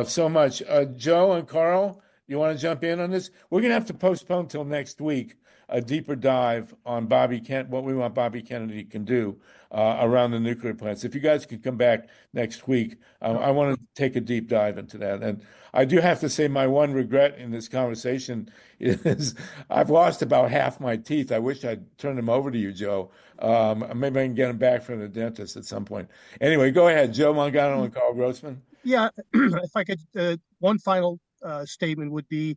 so much. Joe and Carl, you want to jump in on this? We're going to have to postpone till next week a deeper dive on what we want Bobby Kennedy can do around the nuclear plants. If you guys could come back next week, I want to take a deep dive into that. And I do have to say my one regret in this conversation is I've lost about half my teeth. I wish I'd turned them over to you, Joe. Maybe I can get them back from the dentist at some point. Anyway, go ahead, Joe Mangano and Karl Grossman. Yeah, if I could, one final statement would be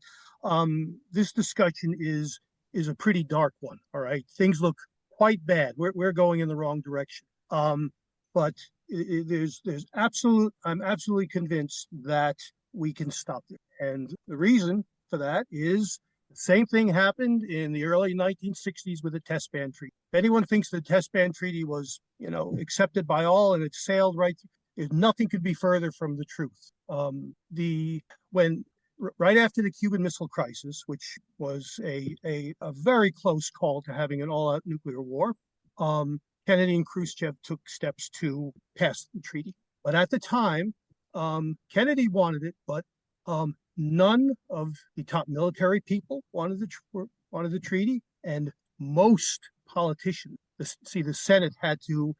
this discussion is a pretty dark one. All right, things look quite bad. We're going in the wrong direction. But I'm absolutely convinced that we can stop it. And the reason for that is the same thing happened in the early 1960s with the Test Ban Treaty. If anyone thinks the Test Ban Treaty was, accepted by all and it sailed right through, nothing could be further from the truth. Right after the Cuban Missile Crisis, which was a very close call to having an all-out nuclear war, Kennedy and Khrushchev took steps to pass the treaty. But at the time, Kennedy wanted it, but none of the top military people wanted the treaty, and most politicians. The Senate had to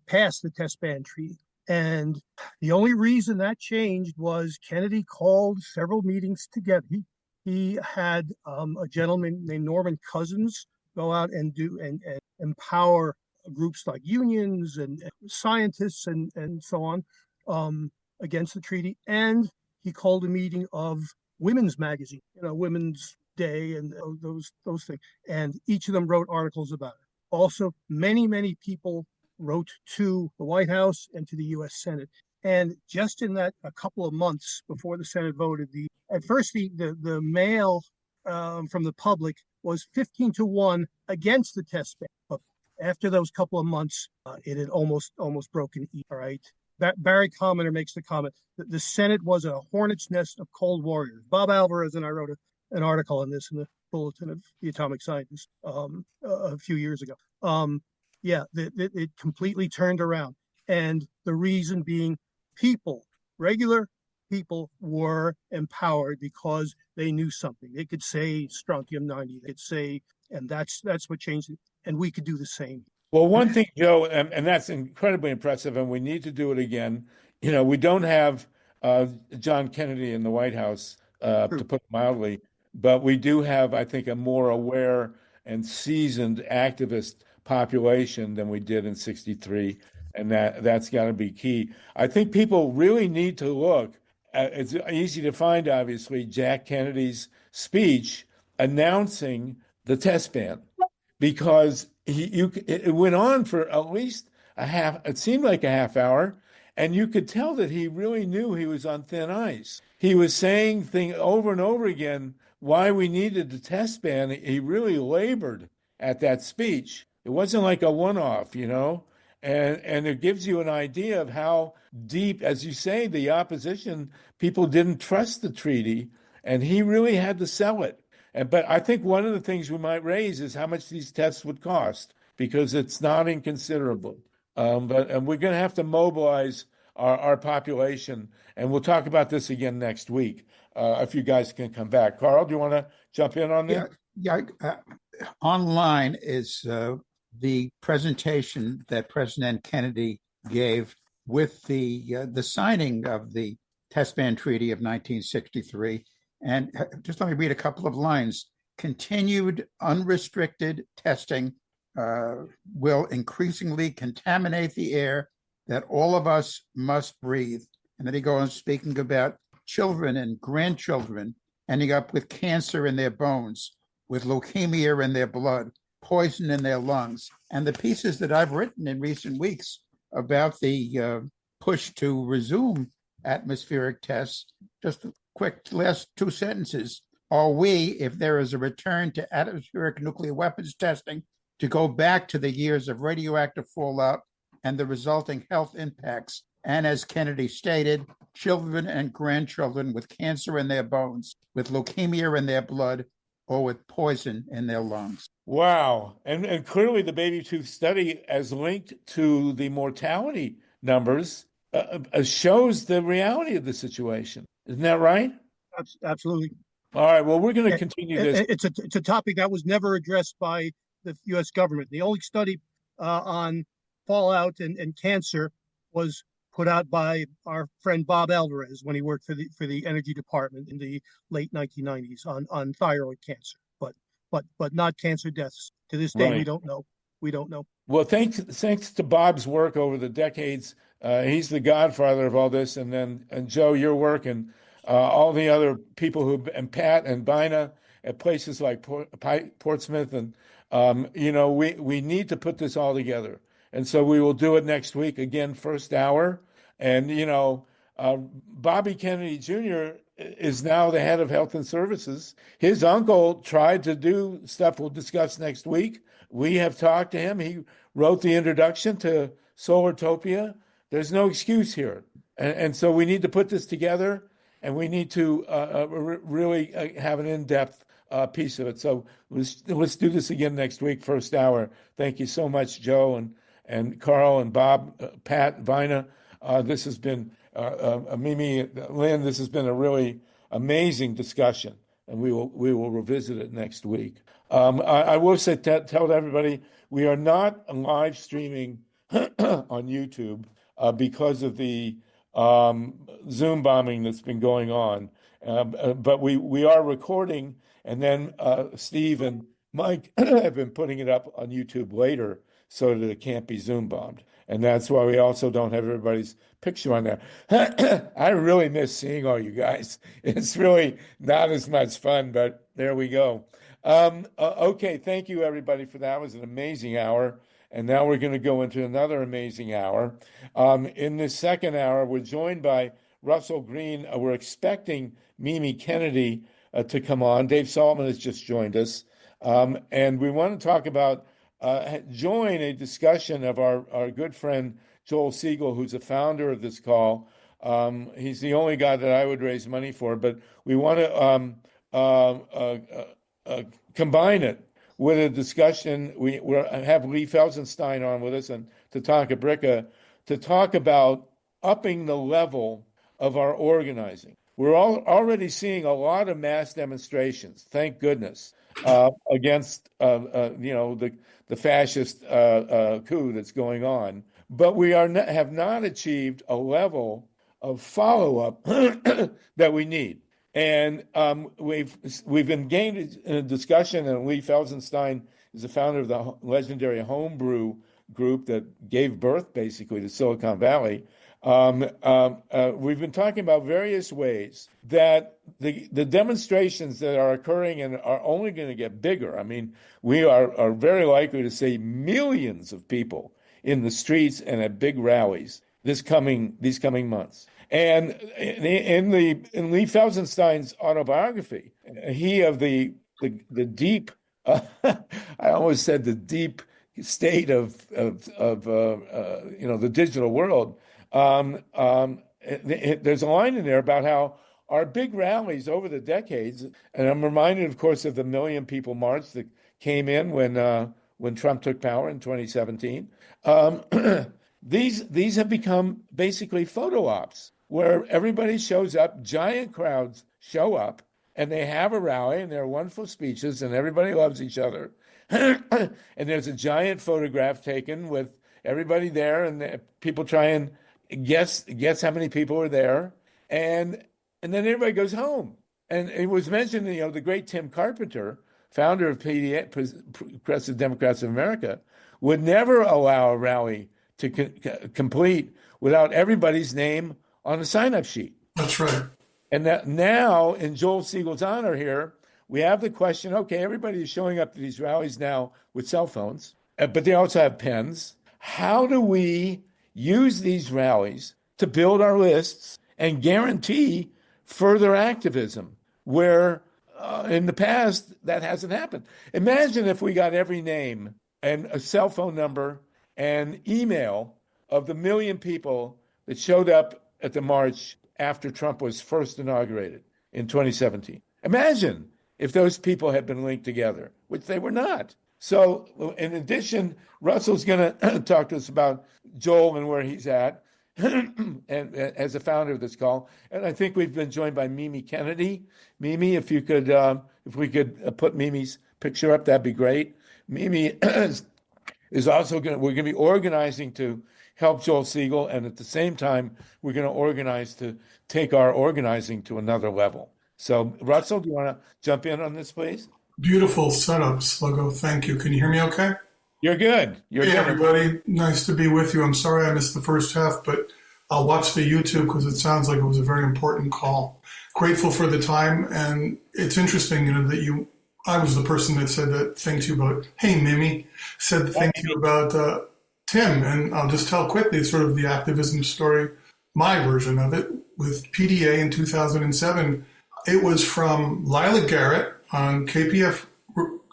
pass the Test Ban Treaty. And the only reason that changed was Kennedy called several meetings together. He had a gentleman named Norman Cousins go out and empower groups like unions and scientists and so on against the treaty. And he called a meeting of women's magazine, Women's Day and those things. And each of them wrote articles about it. Also, many, many people wrote to the White House and to the U.S. Senate. And just in that a couple of months before the Senate voted, at first the mail from the public was 15-1 against the test ban. But after those couple of months, it had almost broken even. All right. Barry Commoner makes the comment that the Senate was a hornet's nest of cold warriors. Bob Alvarez and I wrote an article on this in the Bulletin of the Atomic Scientist a few years ago. It completely turned around. And the reason being regular people were empowered because they knew something. They could say strontium-90, they could say, and that's what changed it. And we could do the same. Well, one thing, Joe, and that's incredibly impressive, and we need to do it again. We don't have John Kennedy in the White House, to put it mildly, but we do have, I think, a more aware and seasoned activist population than we did in '63, and that's got to be key. I think people really need to look at, it's easy to find, obviously, Jack Kennedy's speech announcing the test ban, because it went on for at least it seemed like a half hour, And you could tell that he really knew he was on thin ice. He was saying things over and over again why we needed the test ban. He really labored at that speech. It wasn't like a one-off, you know, and it gives you an idea of how deep, as you say, the opposition people didn't trust the treaty, and he really had to sell it. But I think one of the things we might raise is how much these tests would cost, because it's not inconsiderable. But we're going to have to mobilize our population, and we'll talk about this again next week if you guys can come back. Carl, do you want to jump in on this? Yeah. Online is the presentation that President Kennedy gave with the signing of the Test Ban Treaty of 1963. And just let me read a couple of lines. Continued unrestricted testing will increasingly contaminate the air that all of us must breathe. And then he goes on speaking about children and grandchildren ending up with cancer in their bones, with leukemia in their blood, poison in their lungs. And the pieces that I've written in recent weeks about the push to resume atmospheric tests, just a quick last two sentences. Are we, if there is a return to atmospheric nuclear weapons testing, to go back to the years of radioactive fallout and the resulting health impacts? And as Kennedy stated, children and grandchildren with cancer in their bones, with leukemia in their blood, or with poison in their lungs. Wow. And clearly the baby tooth study, as linked to the mortality numbers, shows the reality of the situation. Isn't that right? Absolutely. All right. Well, we're going to continue this. It's a topic that was never addressed by the U.S. government. The only study on fallout and cancer was put out by our friend Bob Alvarez when he worked for the Energy Department in the late 1990s on thyroid cancer, but not cancer deaths. To this day, we don't know. We don't know. Well, thanks to Bob's work over the decades, he's the godfather of all this, and Joe, your work, and all the other people and Pat and Bina at places like Portsmouth, and we need to put this all together. And so we will do it next week again, first hour. And Bobby Kennedy Jr. is now the head of Health and Services. His uncle tried to do stuff we'll discuss next week. We have talked to him. He wrote the introduction to Solartopia. There's no excuse here. And so we need to put this together, and we need to really have an in-depth piece of it. So let's do this again next week, first hour. Thank you so much, Joe and Carl and Bob, Pat, Vina. This has been Mimi, Lynn. This has been a really amazing discussion, and we will revisit it next week. I will say, tell everybody, we are not live streaming on YouTube because of the Zoom bombing that's been going on, but we are recording, and then Steve and Mike have been putting it up on YouTube later so that it can't be Zoom bombed. And that's why we also don't have everybody's picture on there. I really miss seeing all you guys. It's really not as much fun, but there we go. Okay, thank you, everybody, for that. It was an amazing hour. And now we're going to go into another amazing hour. In this second hour, we're joined by Russell Green. We're expecting Mimi Kennedy to come on. Dave Saltman has just joined us. And we want to talk about join a discussion of our good friend Joel Siegel, who's a founder of this call. He's the only guy that I would raise money for, but we want to combine it with a discussion. We have Lee Felsenstein on with us, and Tatanka Bricka, to talk about upping the level of our organizing. We're already seeing a lot of mass demonstrations, thank goodness, against the fascist coup that's going on. But we have not achieved a level of follow-up that we need. And we've engaged in a discussion, and Lee Felsenstein is the founder of the legendary homebrew group that gave birth basically to Silicon Valley. We've been talking about various ways that the demonstrations that are occurring and are only going to get bigger. I mean, we are very likely to see millions of people in the streets and at big rallies. these coming months. And in Lee Felsenstein's autobiography, he of the deep, I almost said the deep state of the digital world. There's a line in there about how our big rallies over the decades, and I'm reminded, of course, of the 1 million people march that came in when Trump took power in 2017. These have become basically photo ops where everybody shows up, giant crowds show up, and they have a rally, and there are wonderful speeches, and everybody loves each other. And there's a giant photograph taken with everybody there, and people try and guess how many people are there, and then everybody goes home. And it was mentioned, the great Tim Carpenter, founder of PDA, Progressive Democrats of America, would never allow a rally to complete without everybody's name on a sign-up sheet. That's right. And that now, in Joel Siegel's honor here, we have the question, okay, everybody is showing up to these rallies now with cell phones, but they also have pens. How do we use these rallies to build our lists and guarantee further activism where in the past that hasn't happened? Imagine if we got every name and a cell phone number and email of the 1 million people that showed up at the march after Trump was first inaugurated in 2017. Imagine if those people had been linked together, which they were not. So in addition, Russell's going to talk to us about Joel and where he's at and as a founder of this call. And I think we've been joined by Mimi Kennedy. Mimi, if we could put Mimi's picture up, that'd be great. Mimi is also we're going to be organizing to help Joel Siegel, and at the same time, we're going to organize to take our organizing to another level. So, Russell, do you want to jump in on this, please? Beautiful setup, Sluggo. Thank you. Can you hear me okay? You're good. Hey, everybody. Nice to be with you. I'm sorry I missed the first half, but I'll watch the YouTube because it sounds like it was a very important call. Grateful for the time, and it's interesting, that I was the person that said that thing to you about, hey, Mimi, said the thing to you about Tim, and I'll just tell quickly sort of the activism story, my version of it, with PDA in 2007. It was from Lila Garrett on KPFK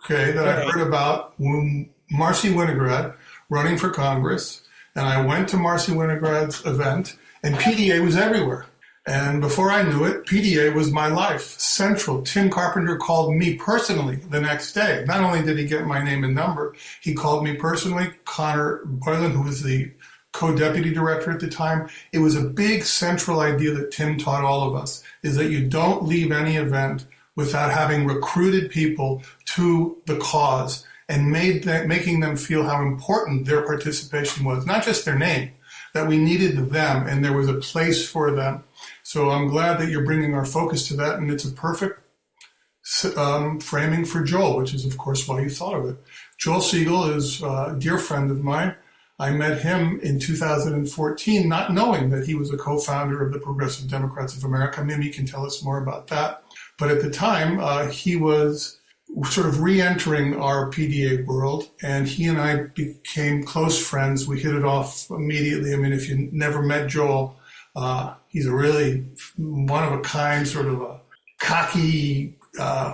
that I heard about when Marcy Winograd running for Congress, and I went to Marcy Winograd's event, and PDA was everywhere. And before I knew it, PDA was my life, central. Tim Carpenter called me personally the next day. Not only did he get my name and number, he called me personally. Connor Boylan, who was the co-deputy director at the time. It was a big central idea that Tim taught all of us, is that you don't leave any event without having recruited people to the cause and making them feel how important their participation was, not just their name, that we needed them and there was a place for them. So I'm glad that you're bringing our focus to that, and it's a perfect framing for Joel, which is, of course, why you thought of it. Joel Siegel is a dear friend of mine. I met him in 2014, not knowing that he was a co-founder of the Progressive Democrats of America. Mimi can tell us more about that. But at the time, he was sort of re-entering our PDA world, and he and I became close friends. We hit it off immediately. I mean, if you never met Joel, he's a really one-of-a-kind, sort of a cocky,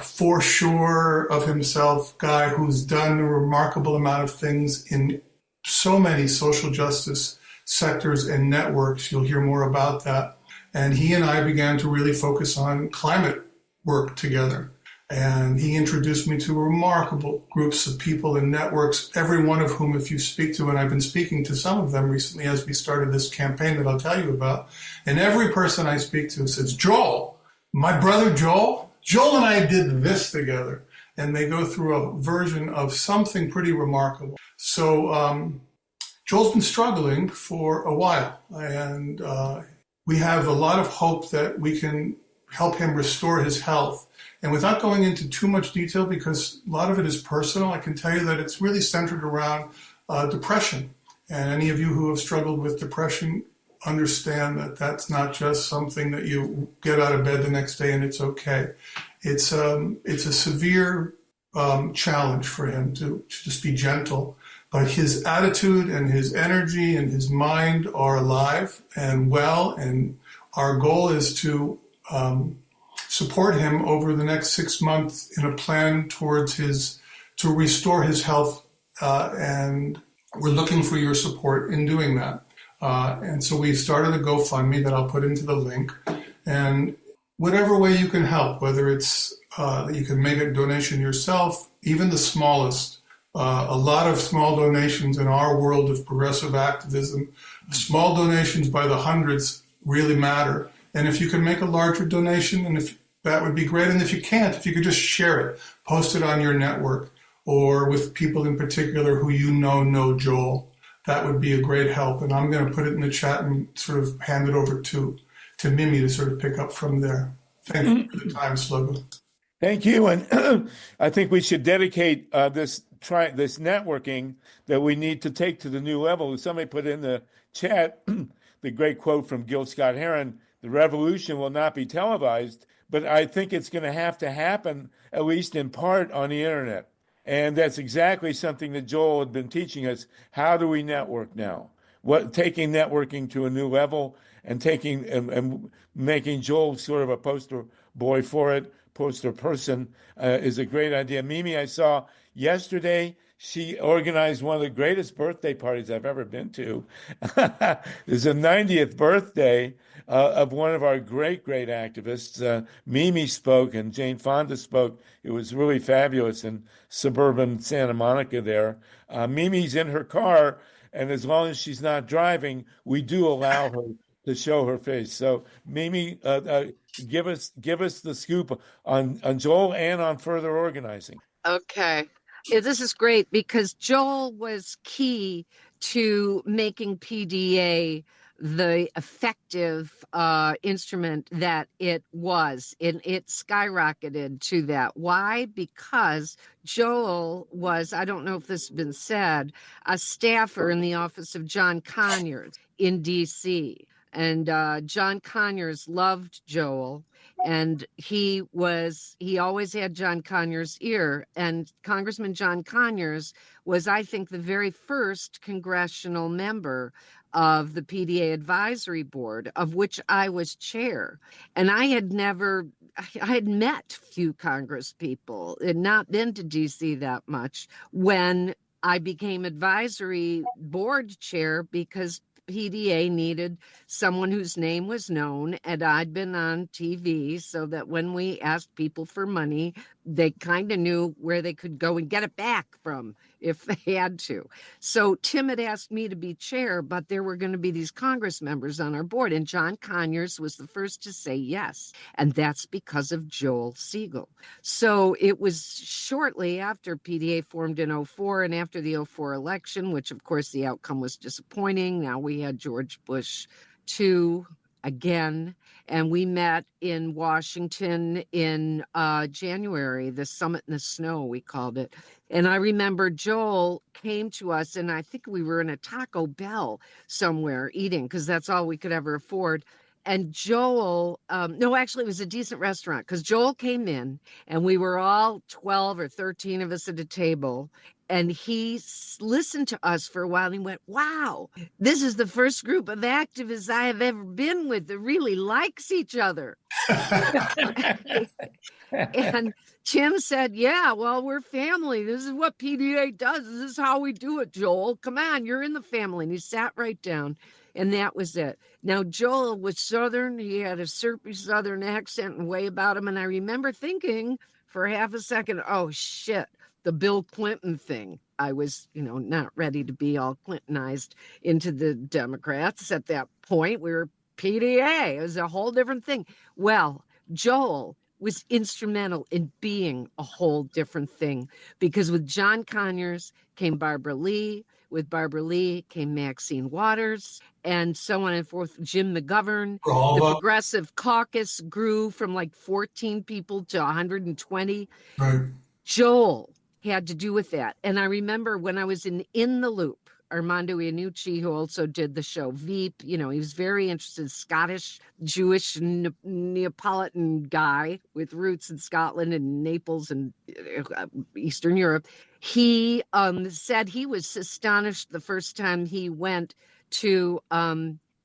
for-sure of himself guy who's done a remarkable amount of things in so many social justice sectors and networks. You'll hear more about that. And he and I began to really focus on climate work together. And he introduced me to remarkable groups of people and networks, every one of whom, if you speak to, and I've been speaking to some of them recently as we started this campaign that I'll tell you about, and every person I speak to says, Joel, my brother Joel and I did this together. And they go through a version of something pretty remarkable. So Joel's been struggling for a while, and we have a lot of hope that we can help him restore his health. And without going into too much detail, because a lot of it is personal, I can tell you that it's really centered around depression. And any of you who have struggled with depression understand that that's not just something that you get out of bed the next day and it's okay. It's a severe challenge for him to just be gentle. but his attitude and his energy and his mind are alive and well. And our goal is to support him over the next 6 months in a plan towards to restore his health. And we're looking for your support in doing that. And so we've started a GoFundMe that I'll put into the link. And whatever way you can help, whether it's you can make a donation yourself, even the smallest. A lot of small donations in our world of progressive activism, small donations by the hundreds really matter. And if you can make a larger donation, and if that would be great. And if you can't, if you could just share it, post it on your network or with people in particular who you know Joel, that would be a great help. And I'm going to put it in the chat and sort of hand it over to Mimi to sort of pick up from there. Thank you for the time, Sluggo. Thank you. And I think we should dedicate this networking that we need to take to the new level. Somebody put in the chat the great quote from Gil Scott-Heron, the revolution will not be televised, but I think it's going to happen, at least in part, on the internet. And that's exactly something that Joel had been teaching us. How do we network now? Taking networking to a new level and taking and making Joel sort of a poster boy for it, poster person, is a great idea. Mimi, I saw yesterday, she organized one of the greatest birthday parties I've ever been to. It's the 90th birthday of one of our great activists. Mimi spoke and Jane Fonda spoke. It was really fabulous in suburban Santa Monica there. Mimi's in her car, and as long as she's not driving, we do allow her to show her face. So Mimi, give us the scoop on Joel and on further organizing. Okay. Yeah, this is great because Joel was key to making PDA the effective instrument that it was. It skyrocketed to that. Why? Because Joel was, I don't know if this has been said, a staffer in the office of John Conyers in D.C. And John Conyers loved Joel. And he always had John Conyers' ear. And Congressman John Conyers was, I think, the very first congressional member of the PDA Advisory Board, of which I was chair. And I had met few Congress people, and not been to DC that much when I became advisory board chair because PDA needed someone whose name was known, and I'd been on TV so that when we asked people for money, they kind of knew where they could go and get it back from if they had to. So Tim had asked me to be chair, but there were going to be these Congress members on our board, and John Conyers was the first to say yes, and that's because of Joel Siegel. So it was shortly after PDA formed in 2004 and after the 2004 election, which of course the outcome was disappointing. Now we had George Bush II again, and we met in Washington in January, the Summit in the Snow, we called it. And I remember Joel came to us, and I think we were in a Taco Bell somewhere eating, because that's all we could ever afford. And Joel, no, actually it was a decent restaurant, because Joel came in and we were all 12 or 13 of us at a table. And he listened to us for a while and he went, wow, this is the first group of activists I have ever been with that really likes each other. And Tim said, yeah, well, we're family. This is what PDA does. This is how we do it, Joel. Come on, you're in the family. And he sat right down. And that was it. Now, Joel was Southern. He had a syrupy Southern accent and way about him. And I remember thinking for half a second, oh, shit, the Bill Clinton thing. I was, not ready to be all Clintonized into the Democrats at that point. We were PDA. It was a whole different thing. Well, Joel was instrumental in being a whole different thing, because with John Conyers came Barbara Lee. With Barbara Lee came Maxine Waters, and so on and forth. Jim McGovern. The Progressive Caucus grew from like 14 people to 120. Right. Joel had to do with that. And I remember when I was in the loop, Armando Iannucci, who also did the show Veep. You know, he was very interested, Scottish, Jewish, Neapolitan guy with roots in Scotland and Naples and Eastern Europe. He said he was astonished the first time he went to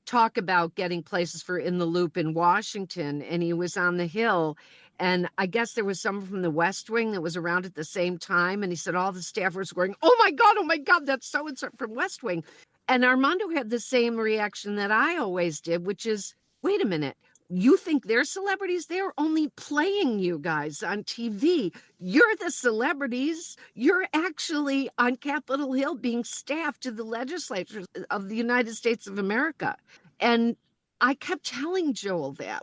talk about getting places for In the Loop in Washington, and he was on the Hill. And I guess there was someone from the West Wing that was around at the same time. And he said all the staffers were going, oh my God, that's so-and-so from West Wing. And Armando had the same reaction that I always did, which is, wait a minute, you think they're celebrities? They're only playing you guys on TV. You're the celebrities. You're actually on Capitol Hill being staffed to the legislature of the United States of America. And I kept telling Joel that,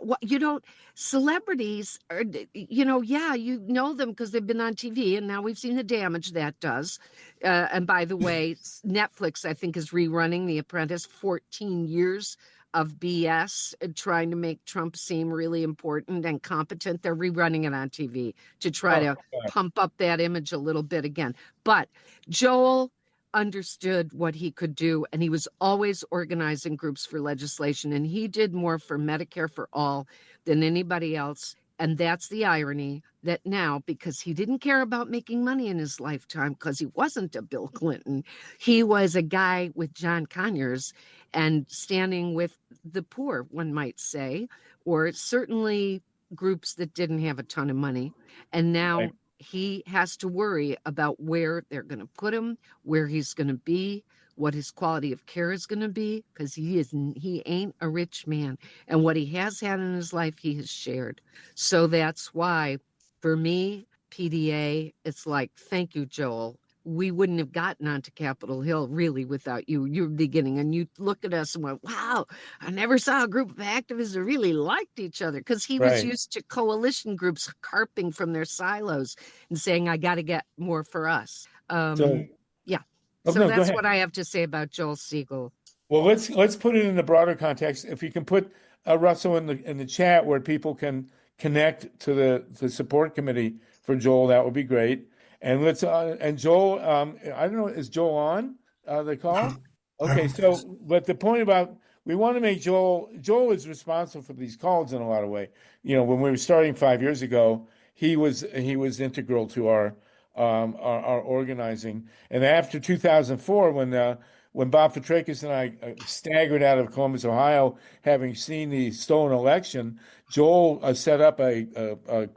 celebrities are, you know them because they've been on TV, and now we've seen the damage that does. And by the way, Netflix, I think, is rerunning The Apprentice, 14 years of BS, trying to make Trump seem really important and competent. They're rerunning it on TV to try to pump up that image a little bit again. But Joel understood what he could do, and he was always organizing groups for legislation, and he did more for Medicare for all than anybody else. And that's the irony, that now, because he didn't care about making money in his lifetime, because he wasn't a Bill Clinton, he was a guy with John Conyers and standing with the poor, one might say, or certainly groups that didn't have a ton of money. And now he has to worry about where they're going to put him, where he's going to be, what his quality of care is going to be, because he ain't a rich man. And what he has had in his life, he has shared. So that's why, for me, PDA, it's like, thank you, Joel. We wouldn't have gotten onto Capitol Hill really without you. You're beginning, and you look at us and went, wow, I never saw a group of activists that really liked each other, because he was used to coalition groups carping from their silos and saying, I got to get more for us. So that's what I have to say about Joel Siegel. Well, let's put it in the broader context. If you can put Russell in the chat where people can connect to the support committee for Joel, that would be great. And let's and Joel, I don't know, is Joel on the call? Okay, so but the point about, we want to make Joel is responsible for these calls in a lot of ways. You know, when we were starting 5 years ago, he was integral to our organizing. And after 2004, when Bob Petrakis and I staggered out of Columbus, Ohio, having seen the stolen election, Joel set up a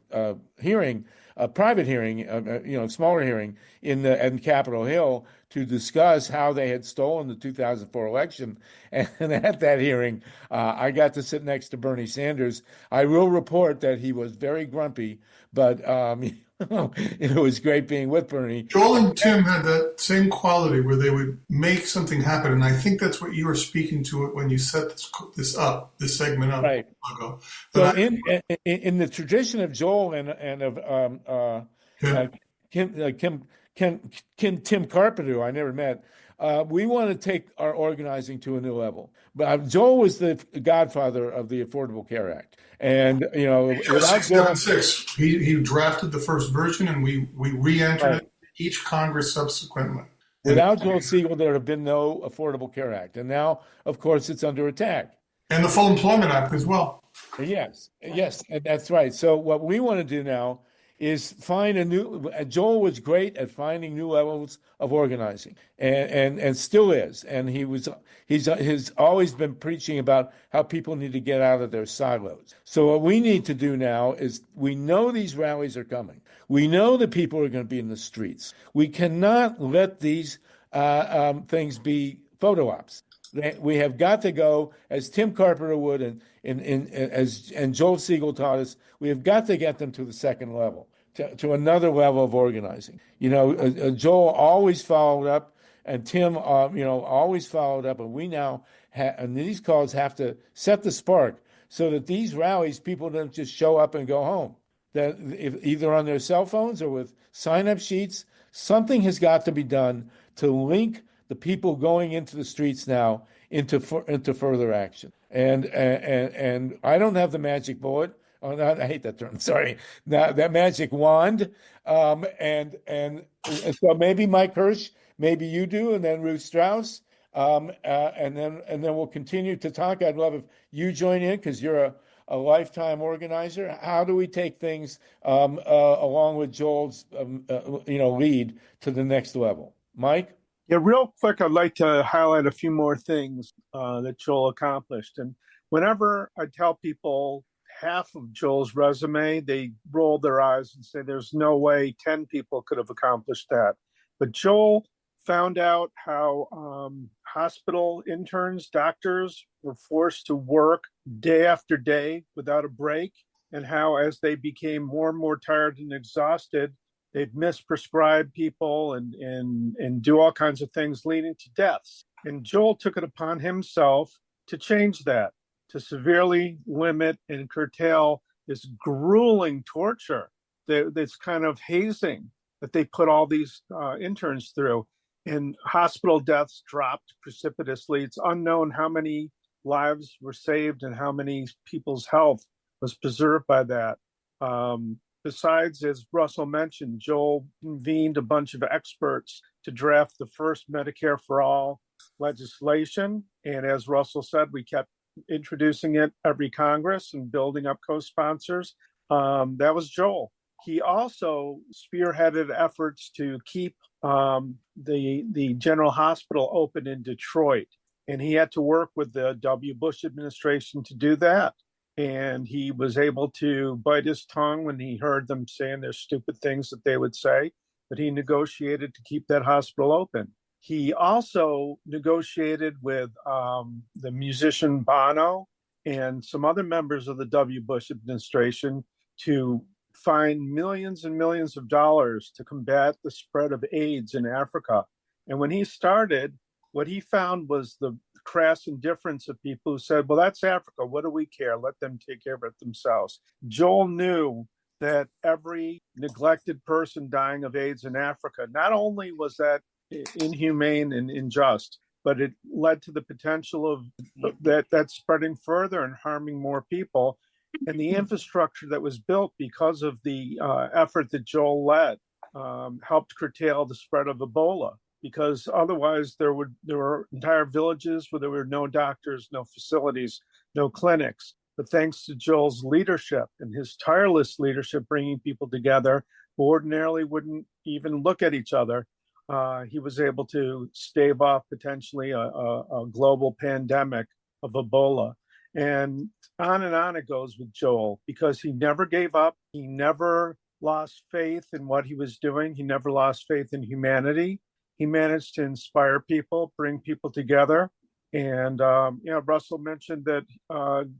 hearing, a private hearing, smaller hearing in Capitol Hill to discuss how they had stolen the 2004 election. And at that hearing, I got to sit next to Bernie Sanders. I will report that he was very grumpy, but it was great being with Bernie. Joel and Tim had that same quality where they would make something happen, and I think that's what you were speaking to it when you set this segment up. Right. So in the tradition of Joel and of Tim Carpenter, who I never met, we want to take our organizing to a new level. But Joel was the godfather of the Affordable Care Act. And, without 676, he drafted the first version, and we re-entered it each Congress subsequently. Without Joel Siegel, there would have been no Affordable Care Act. And now, of course, it's under attack. And the Full Employment Act as well. Yes, that's right. So what we want to do now is find Joel was great at finding new levels of organizing, and still is. And he's always been preaching about how people need to get out of their silos. So what we need to do now is, we know these rallies are coming. We know that people are going to be in the streets. We cannot let these things be photo ops. We have got to go, as Tim Carpenter would, and Joel Siegel taught us, we have got to get them to the second level, to another level of organizing. Joel always followed up, and Tim, always followed up, and we now and these calls have to set the spark so that these rallies, people don't just show up and go home. That either on their cell phones or with sign-up sheets, something has got to be done to link the people going into the streets now into further action. And I don't have the magic bullet. Oh, no, I hate that term. Sorry, that magic wand. And so maybe Mike Hirsch, maybe you do, and then Ruth Strauss, and then we'll continue to talk. I'd love if you join in because you're a lifetime organizer. How do we take things along with Joel's lead to the next level? Mike? Yeah, real quick, I'd like to highlight a few more things that Joel accomplished. And whenever I tell people half of Joel's resume, they roll their eyes and say, there's no way 10 people could have accomplished that. But Joel found out how hospital interns, doctors were forced to work day after day without a break, and how as they became more and more tired and exhausted, they'd misprescribe people and do all kinds of things leading to deaths. And Joel took it upon himself to change that, to severely limit and curtail this grueling torture, this kind of hazing that they put all these interns through. And hospital deaths dropped precipitously. It's unknown how many lives were saved and how many people's health was preserved by that. Besides, as Russell mentioned, Joel convened a bunch of experts to draft the first Medicare for All legislation. And as Russell said, we kept introducing it every Congress and building up co-sponsors. That was Joel. He also spearheaded efforts to keep the General Hospital open in Detroit. And he had to work with the W. Bush administration to do that. And he was able to bite his tongue when he heard them saying their stupid things that they would say, but he negotiated to keep that hospital open. He also negotiated with the musician Bono and some other members of the W. Bush administration to find millions and millions of dollars to combat the spread of AIDS in Africa. And when he started, what he found was the crass indifference of people who said, well, that's Africa. What do we care? Let them take care of it themselves. Joel knew that every neglected person dying of AIDS in Africa, not only was that inhumane and unjust, but it led to the potential of that spreading further and harming more people. And the infrastructure that was built because of the effort that Joel led helped curtail the spread of Ebola, because otherwise there were entire villages where there were no doctors, no facilities, no clinics. But thanks to Joel's leadership and his tireless leadership, bringing people together who ordinarily wouldn't even look at each other, he was able to stave off potentially a global pandemic of Ebola. And on it goes with Joel, because he never gave up. He never lost faith in what he was doing. He never lost faith in humanity. He managed to inspire people, bring people together. And, Russell mentioned that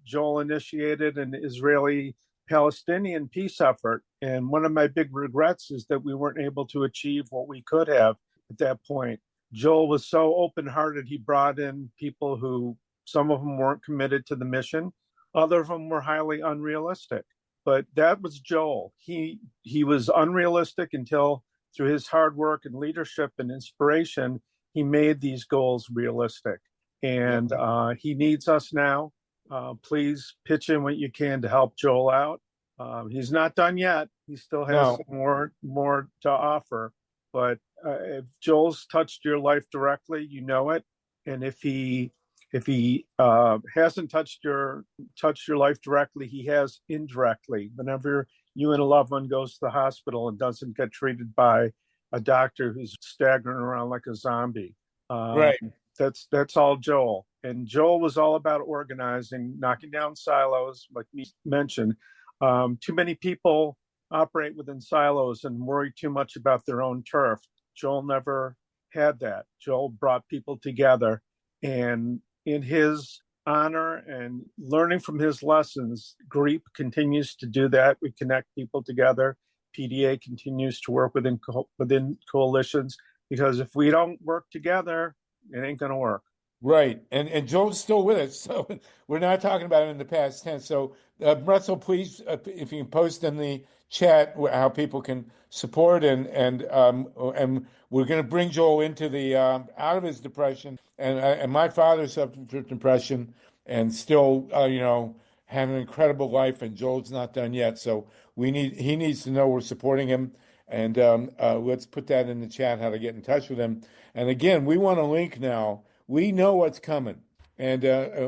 Joel initiated an Israeli-Palestinian peace effort. And one of my big regrets is that we weren't able to achieve what we could have at that point. Joel was so open-hearted. He brought in people who, some of them weren't committed to the mission. Other of them were highly unrealistic. But that was Joel. He was unrealistic until, through his hard work and leadership and inspiration, he made these goals realistic. And he needs us now. Please pitch in what you can to help Joel out. He's not done yet. He still has more to offer. But if Joel's touched your life directly, you know it. And if he hasn't touched your life directly, he has indirectly. Whenever you and a loved one goes to the hospital and doesn't get treated by a doctor who's staggering around like a zombie, right? That's all Joel. And Joel was all about organizing, knocking down silos, like you mentioned. Too many people operate within silos and worry too much about their own turf. Joel never had that. Joel brought people together, and in his honor and learning from his lessons, GREEP continues to do that. We connect people together. PDA continues to work within coalitions, because if we don't work together, it ain't going to work. Right. And Joel's still with us, so we're not talking about it in the past tense. So, Russell, please, if you can post in the chat how people can support, and we're going to bring Joel into the out of his depression. And my father suffered from depression and still, had an incredible life, and Joel's not done yet. So he needs to know we're supporting him. And let's put that in the chat, how to get in touch with him. And again, we want a link now. We know what's coming. And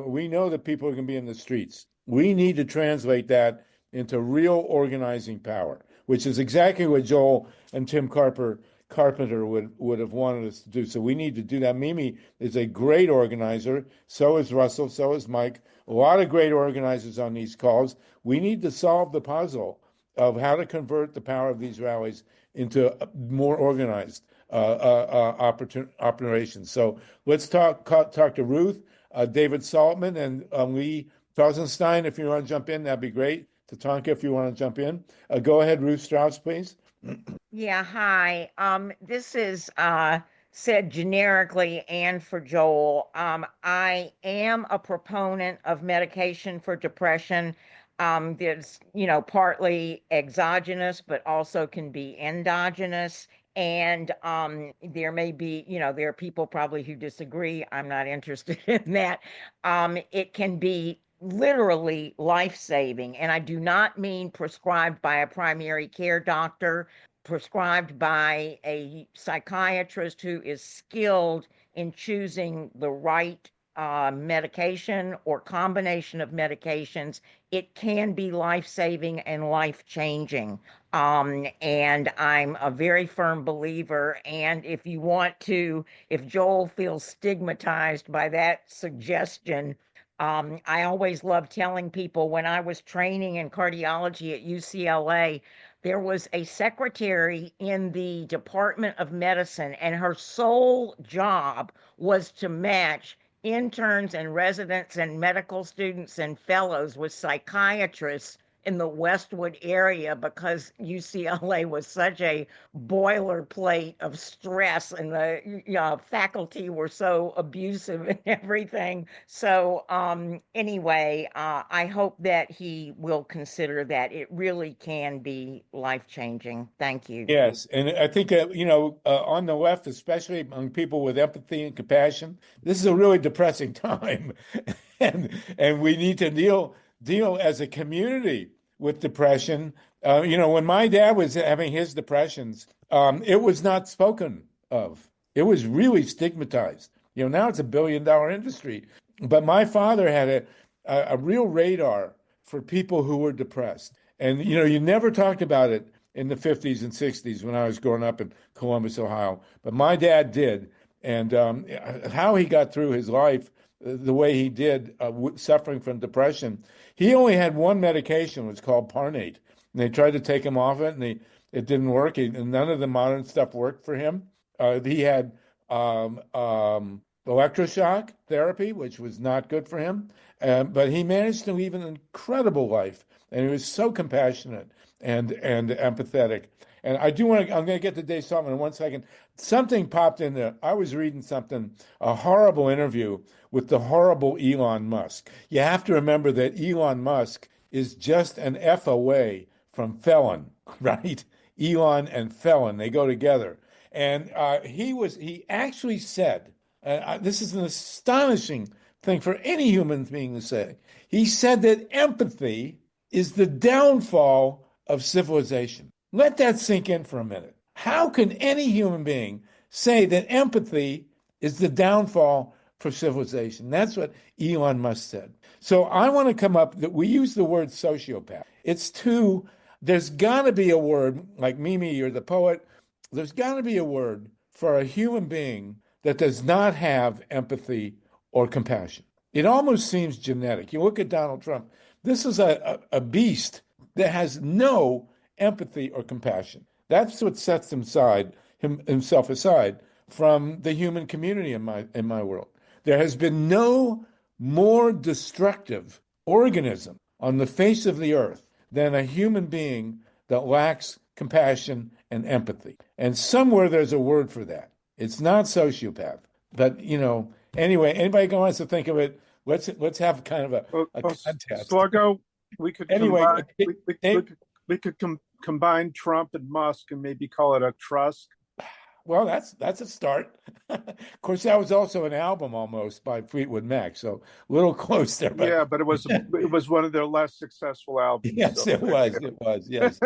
we know that people are going to be in the streets. We need to translate that into real organizing power, which is exactly what Joel and Tim Carpenter would have wanted us to do. So we need to do that. Mimi is a great organizer. So is Russell. So is Mike. A lot of great organizers on these calls. We need to solve the puzzle of how to convert the power of these rallies into more organized operations. So let's talk to Ruth, David Saltman, and Lee Felsenstein. If you want to jump in, that'd be great. Tatanka, if you want to jump in. Go ahead, Ruth Strauss, please. Yeah, hi. This is said generically and for Joel. I am a proponent of medication for depression. There's, partly exogenous, but also can be endogenous. And there may be, there are people probably who disagree. I'm not interested in that. It can be literally life-saving. And I do not mean prescribed by a primary care doctor, prescribed by a psychiatrist who is skilled in choosing the right medication or combination of medications. It can be life-saving and life-changing. And I'm a very firm believer. And if Joel feels stigmatized by that suggestion, I always love telling people when I was training in cardiology at UCLA, there was a secretary in the Department of Medicine, and her sole job was to match interns and residents and medical students and fellows with psychiatrists in the Westwood area, because UCLA was such a boilerplate of stress, and the faculty were so abusive and everything. So anyway, I hope that he will consider that. It really can be life-changing. Thank you. Yes, and I think on the left, especially among people with empathy and compassion, this is a really depressing time, and we need to deal as a community with depression. When my dad was having his depressions, it was not spoken of. It was really stigmatized. Now it's $1 billion industry, but my father had a real radar for people who were depressed, and you never talked about it in the 50s and 60s when I was growing up in Columbus, Ohio. But my dad did. And how he got through his life the way he did, suffering from depression, he only had one medication. It was called Parnate. And they tried to take him off it, and it didn't work. And none of the modern stuff worked for him. He had electroshock therapy, which was not good for him. But he managed to live an incredible life. And he was so compassionate and empathetic. And I'm going to get to Dave Saltman in 1 second. Something popped in there. I was reading a horrible interview with the horrible Elon Musk. You have to remember that Elon Musk is just an F away from felon, right? Elon and felon, they go together. And he actually said, this is an astonishing thing for any human being to say. He said that empathy is the downfall of civilization. Let that sink in for a minute. How can any human being say that empathy is the downfall for civilization? That's what Elon Musk said. So I want to come up that we use the word sociopath. There's got to be a word, like Mimi, you're the poet, there's got to be a word for a human being that does not have empathy or compassion. It almost seems genetic. You look at Donald Trump. This is a beast that has no empathy or compassion. That's what sets himself aside from the human community in my world. There has been no more destructive organism on the face of the earth than a human being that lacks compassion and empathy. And somewhere there's a word for that. It's not sociopath. But, anyway, anybody wants to think of it, let's have kind of a contest. Sluggo, we could anyway, combine Trump and Musk and maybe call it a trust. Well, that's a start. Of course, that was also an album almost by Fleetwood Mac, so a little close there. But Yeah, but it was one of their less successful albums. yes, so. it was. It was. Yes.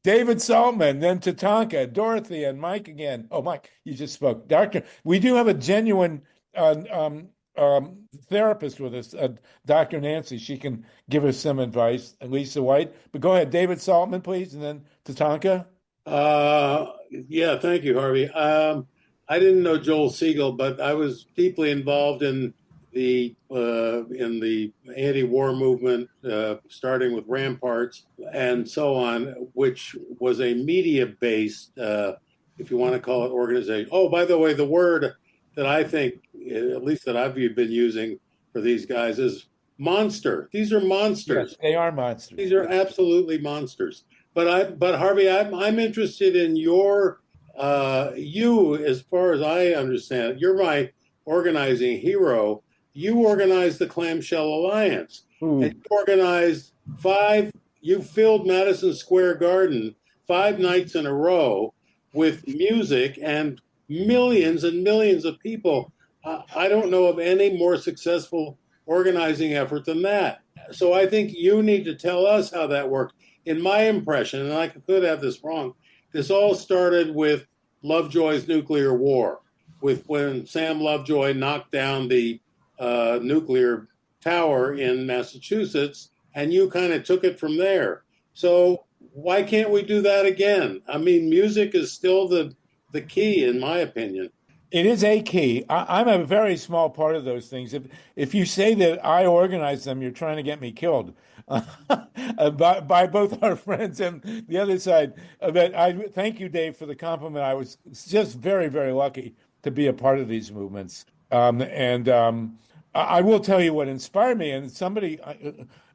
David Saltman, then Tatanka, Dorothy, and Mike again. Oh, Mike, you just spoke. Doctor, we do have a genuine therapist with us, Dr. Nancy. She can give us some advice, and Lisa White. But go ahead, David Saltman, please, and then Tatanka. Yeah, thank you, Harvey. I didn't know Joel Siegel, but I was deeply involved in the anti-war movement, starting with Ramparts and so on, which was a media-based, if you want to call it, organization. Oh, by the way, the word that I think, at least that I've been using for these guys, is monster. These are monsters. Yes, they are monsters. These are absolutely monsters. But Harvey, I'm interested in you, as far as I understand it. You're my organizing hero. You organized the Clamshell Alliance. Ooh. And you organized you filled Madison Square Garden 5 nights in a row with music and millions of people. I don't know of any more successful organizing effort than that. So I think you need to tell us how that worked. In my impression, and I could have this wrong, this all started with Lovejoy's nuclear war, with when Sam Lovejoy knocked down the nuclear tower in Massachusetts, and you kind of took it from there. So why can't we do that again? I mean, music is still the key, in my opinion. It is a key. I'm a very small part of those things. If you say that I organize them, you're trying to get me killed by both our friends and the other side. But I thank you, Dave, for the compliment. I was just very, very lucky to be a part of these movements. I will tell you what inspired me. And somebody,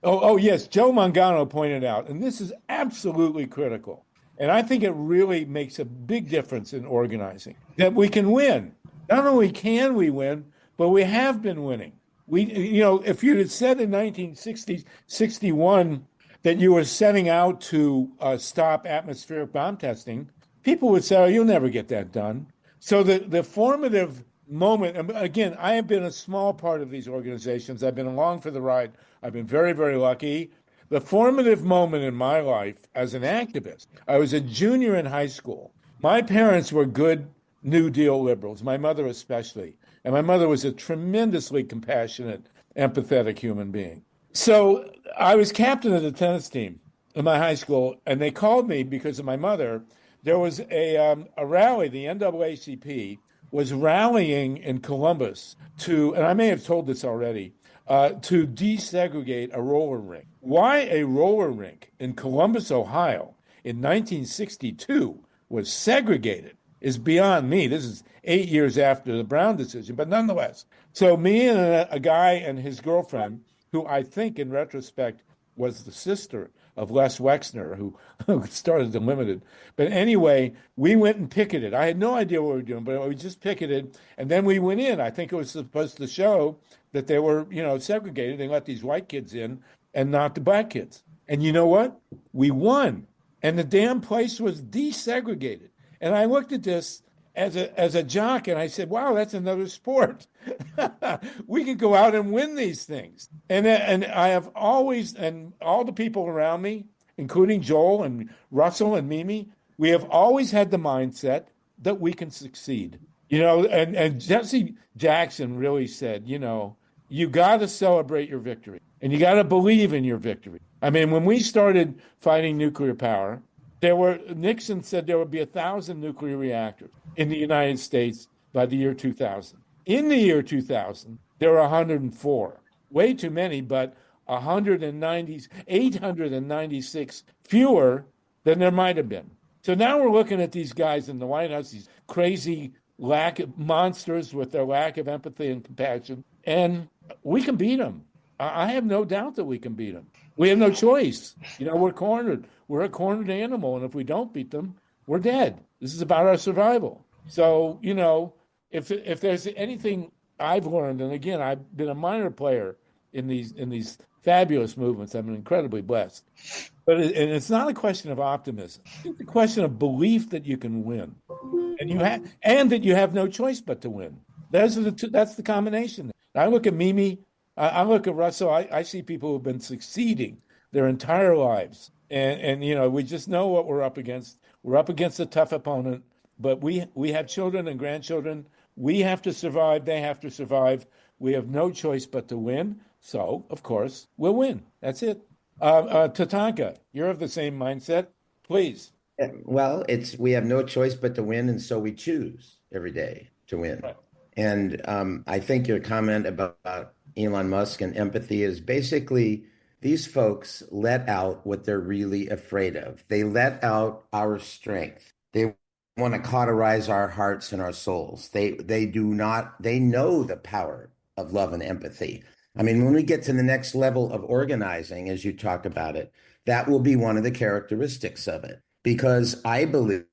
yes, Joe Mangano pointed out, and this is absolutely critical. And I think it really makes a big difference in organizing, that we can win. Not only can we win, but we have been winning. If you had said in 1961 that you were setting out to stop atmospheric bomb testing, people would say, oh, you'll never get that done. So the formative moment, and again, I have been a small part of these organizations. I've been along for the ride. I've been very, very lucky. The formative moment in my life as an activist, I was a junior in high school. My parents were good New Deal liberals, my mother especially. And my mother was a tremendously compassionate, empathetic human being. So I was captain of the tennis team in my high school, and they called me because of my mother. There was a rally, the NAACP was rallying in Columbus to, and I may have told this already, to desegregate a roller rink. Why a roller rink in Columbus, Ohio, in 1962 was segregated is beyond me. This is 8 years after the Brown decision, but nonetheless. So me and a guy and his girlfriend, who I think in retrospect was the sister of Les Wexner, who started the Limited. But anyway, we went and picketed. I had no idea what we were doing, but we just picketed, and then we went in. I think it was supposed to show that they were, segregated. They let these white kids in and not the black kids. And you know what? We won, and the damn place was desegregated. And I looked at this as a jock, and I said, wow, that's another sport. We could go out and win these things. And I have always, and all the people around me, including Joel and Russell and Mimi, we have always had the mindset that we can succeed. And Jesse Jackson really said, you got to celebrate your victory, and you got to believe in your victory. I mean, when we started fighting nuclear power, Nixon said there would be 1,000 nuclear reactors in the United States by the year 2000. In the year 2000, there were 104. Way too many, but 896 fewer than there might have been. So now we're looking at these guys in the White House, these crazy monsters with their lack of empathy and compassion, and we can beat them. I have no doubt that we can beat them. We have no choice. We're cornered. We're a cornered animal, and if we don't beat them, we're dead. This is about our survival. So, if there's anything I've learned, and again, I've been a minor player in these fabulous movements. I've been incredibly blessed. But and it's not a question of optimism. It's a question of belief that you can win, and that you have no choice but to win. Those are the two. That's the combination. I look at Mimi. I look at Russell. I see people who've been succeeding their entire lives, and we just know what we're up against. We're up against a tough opponent, but we have children and grandchildren. We have to survive. They have to survive. We have no choice but to win. So, of course, we'll win. That's it. Tatanka, you're of the same mindset. Please. Well, we have no choice but to win, and so we choose every day to win. Right. And I think your comment about Elon Musk and empathy is basically these folks let out what they're really afraid of. They let out our strength. They want to cauterize our hearts and our souls. They know the power of love and empathy. I mean, when we get to the next level of organizing, as you talk about it, that will be one of the characteristics of it. Because I believe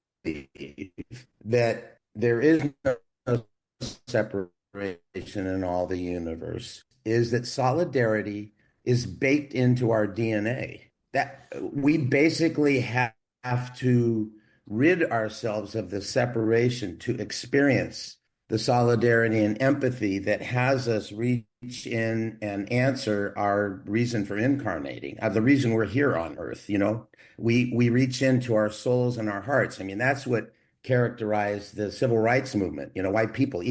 that there is no separation in all the universe, is that solidarity is baked into our DNA. That we basically have to rid ourselves of the separation to experience the solidarity and empathy that has us reach in and answer our reason for incarnating, the reason we're here on Earth. We reach into our souls and our hearts. I mean, that's what characterized the civil rights movement. White people,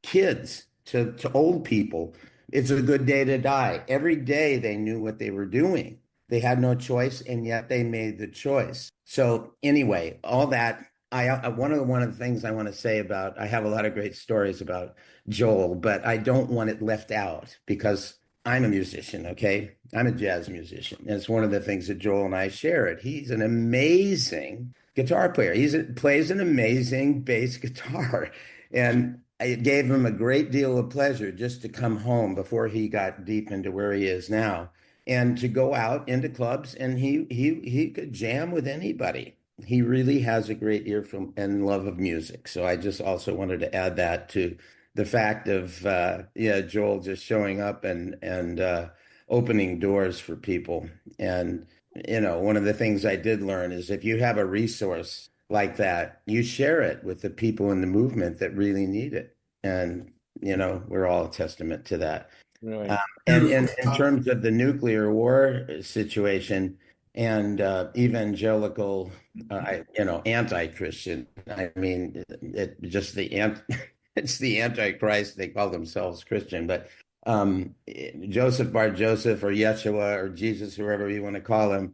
kids to old people, it's a good day to die. Every day they knew what they were doing. They had no choice, and yet they made the choice. So anyway, all that. One of the things I want to say I have a lot of great stories about Joel, but I don't want it left out because I'm a musician, okay? I'm a jazz musician. And it's one of the things that Joel and I share it. He's an amazing guitar player. He plays an amazing bass guitar. And it gave him a great deal of pleasure just to come home before he got deep into where he is now and to go out into clubs, and he could jam with anybody. He really has a great ear and love of music. So I just also wanted to add that to the fact of Joel just showing up and opening doors for people. And one of the things I did learn is if you have a resource like that, you share it with the people in the movement that really need it. And we're all a testament to that. Right. And in terms of the nuclear war situation and evangelical, anti-Christian. I mean, it's the Antichrist. They call themselves Christian, but Joseph Bar Joseph or Yeshua or Jesus, whoever you want to call him,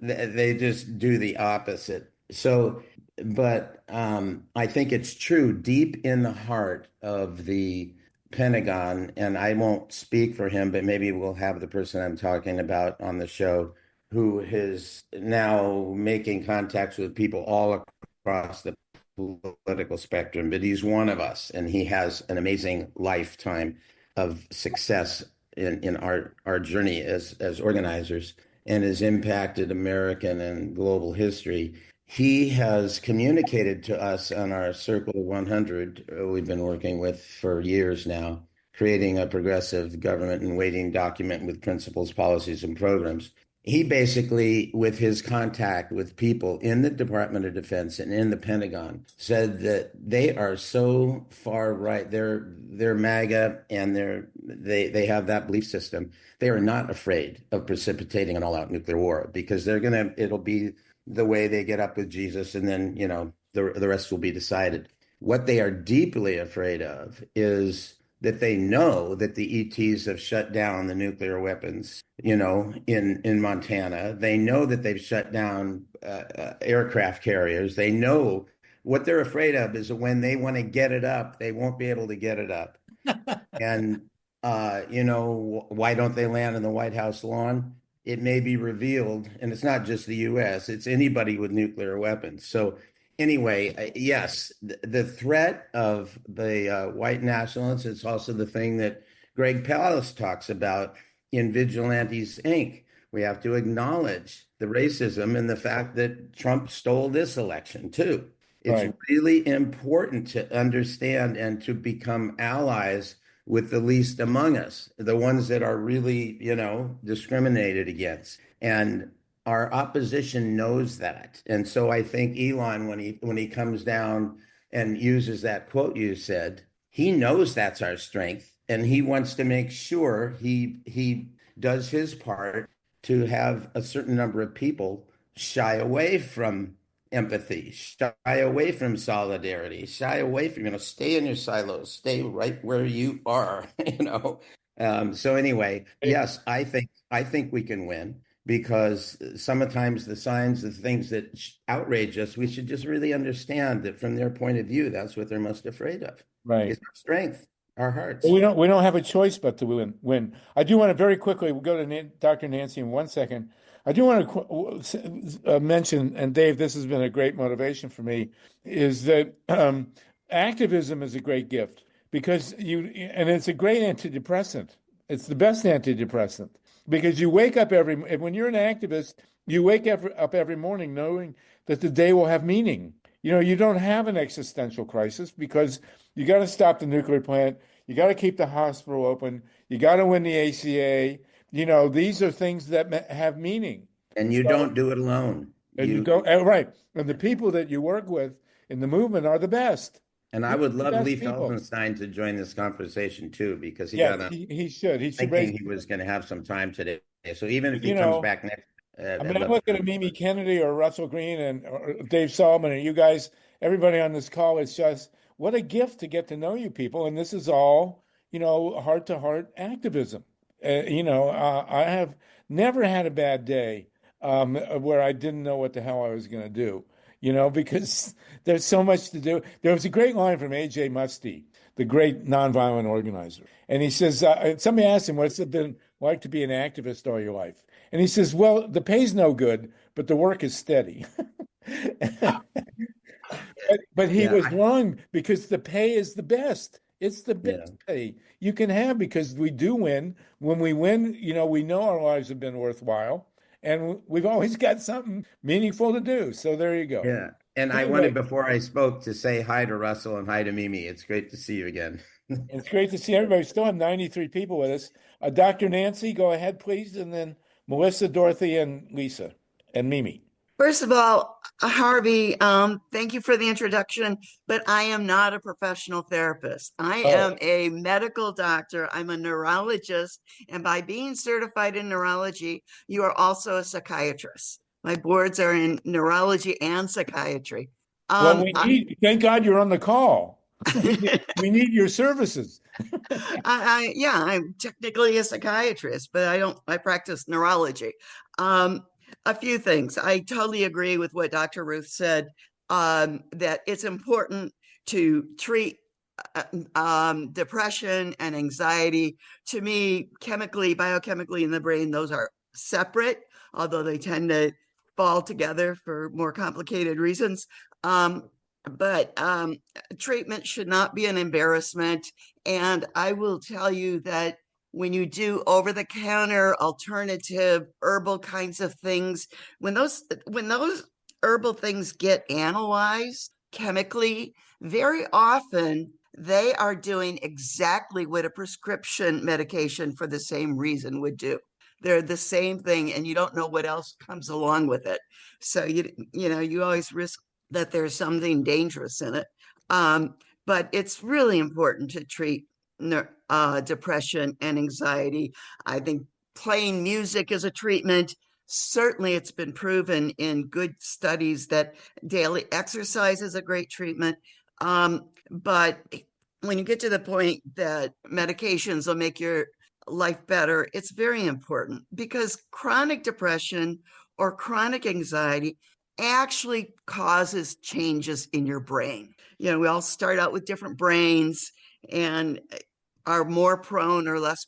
they just do the opposite. So, but I think it's true deep in the heart of the Pentagon, and I won't speak for him, but maybe we'll have the person I'm talking about on the show who is now making contacts with people all across the political spectrum, but he's one of us, and he has an amazing lifetime of success in our journey as organizers, and has impacted American and global history. He has communicated to us on our Circle of 100 we've been working with for years now, creating a progressive government and waiting document with principles, policies, and programs. He basically, with his contact with people in the Department of Defense and in the Pentagon, said that they are so far right. They're MAGA, and they have that belief system. They are not afraid of precipitating an all-out nuclear war because it'll be the way they get up with Jesus, and then the rest will be decided. What they are deeply afraid of is that they know that the ETs have shut down the nuclear weapons, in Montana. They know that they've shut down aircraft carriers. They know what they're afraid of is that when they want to get it up, they won't be able to get it up. And, why don't they land on the White House lawn? It may be revealed, and it's not just the U.S., it's anybody with nuclear weapons. So anyway, yes, the threat of the white nationalists is also the thing that Greg Palast talks about in Vigilantes, Inc. We have to acknowledge the racism and the fact that Trump stole this election, too. It's really important to understand and to become allies with the least among us, the ones that are really, discriminated against. And our opposition knows that. And so I think Elon, when he comes down and uses that quote you said, he knows that's our strength, and he wants to make sure he does his part to have a certain number of people shy away from empathy, shy away from solidarity, shy away from, stay in your silos, stay right where you are, So anyway, yes, I think we can win, because sometimes the signs of things that outrage us, we should just really understand that from their point of view, that's what they're most afraid of. Right. It's our strength, our hearts. Well, we don't have a choice but to win. I do want to very quickly, we'll go to Dr. Nancy in 1 second. I do want to mention, and Dave, this has been a great motivation for me, is that activism is a great gift, because and it's a great antidepressant. It's the best antidepressant, because you wake up when you're an activist, you wake up every morning knowing that the day will have meaning. You don't have an existential crisis, because you got to stop the nuclear plant. You got to keep the hospital open. You got to win the ACA. These are things that have meaning. And you don't do it alone. And you don't, right. And the people that you work with in the movement are the best. And I would love Lee Felsenstein to join this conversation too, because he should. He should. He was going to have some time today. So even if he comes back next, I'm looking at Mimi Kennedy or Russell Green or Dave Solomon and you guys, everybody on this call. It's just what a gift to get to know you people. And this is all, heart to heart activism. I have never had a bad day where I didn't know what the hell I was going to do. Because there's so much to do. There was a great line from A.J. Musty, the great nonviolent organizer. And he says, somebody asked him, what's it been like to be an activist all your life? And he says, well, the pay's no good, but the work is steady. but he was wrong, because the pay is the best. It's the best pay you can have, because we do win. When we win, we know our lives have been worthwhile. And we've always got something meaningful to do. So there you go. Yeah. And I wanted, before I spoke, to say hi to Russell and hi to Mimi. It's great to see you again. It's great to see everybody. We still have 93 people with us. Dr. Nancy, go ahead, please. And then Melissa, Dorothy, and Lisa, and Mimi. First of all, Harvey, thank you for the introduction, but I am not a professional therapist. I am a medical doctor. I'm a neurologist. And by being certified in neurology, you are also a psychiatrist. My boards are in neurology and psychiatry. Thank God you're on the call. We need your services. I'm technically a psychiatrist, but I practice neurology. A few things. I totally agree with what Dr. Ruth said, that it's important to treat depression and anxiety. To me, biochemically in the brain, those are separate, although they tend to fall together for more complicated reasons. But treatment should not be an embarrassment. And I will tell you that when you do over-the-counter alternative herbal kinds of things, when those herbal things get analyzed chemically, very often they are doing exactly what a prescription medication for the same reason would do. They're the same thing, and you don't know what else comes along with it. So you always risk that there's something dangerous in it. But it's really important to treat depression and anxiety. I think playing music is a treatment. Certainly, it's been proven in good studies that daily exercise is a great treatment. But when you get to the point that medications will make your life better, it's very important, because chronic depression or chronic anxiety actually causes changes in your brain. We all start out with different brains and are more prone or less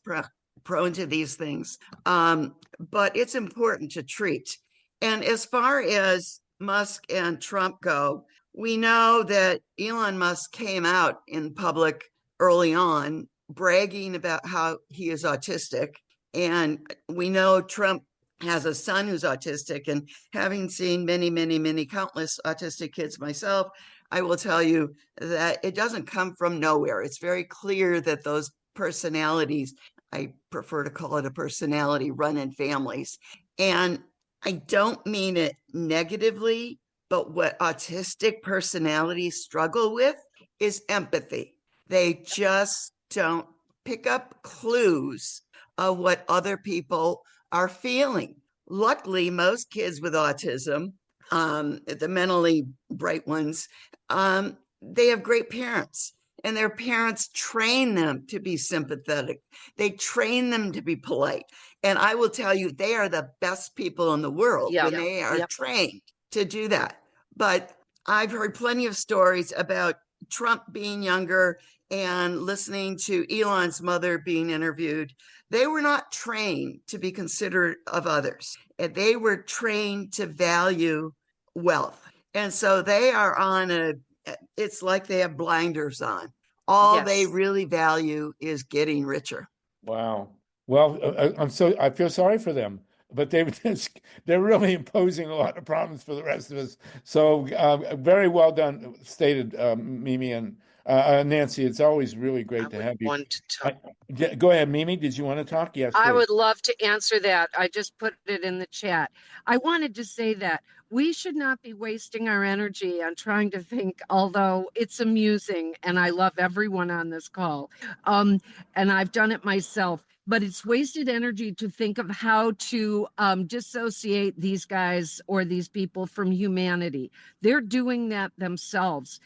prone to these things. But it's important to treat. And as far as Musk and Trump go, we know that Elon Musk came out in public early on bragging about how he is autistic. And we know Trump has a son who's autistic. And having seen many countless autistic kids myself, I will tell you that it doesn't come from nowhere. It's very clear that those personalities, I prefer to call it a personality, run in families. And I don't mean it negatively, but what autistic personalities struggle with is empathy. They just don't pick up clues of what other people are feeling. Luckily, most kids with autism, the mentally bright ones, they have great parents. And their parents train them to be sympathetic. They train them to be polite. And I will tell you, they are the best people in the world when they are trained to do that. But I've heard plenty of stories about Trump being younger and listening to Elon's mother being interviewed. They were not trained to be considerate of others. They were trained to value wealth. And so they are on it's like they have blinders on. All they really value is getting richer. Wow. Well, I feel sorry for them, but they're really imposing a lot of problems for the rest of us. So very well done, stated, Mimi and Nancy. It's always really great to have you. Go ahead, Mimi. Did you want to talk? Yes, please. I would love to answer that. I just put it in the chat. I wanted to say that we should not be wasting our energy on trying to think, although it's amusing and I love everyone on this call. And I've done it myself, but it's wasted energy to think of how to dissociate these guys or these people from humanity. They're doing that themselves.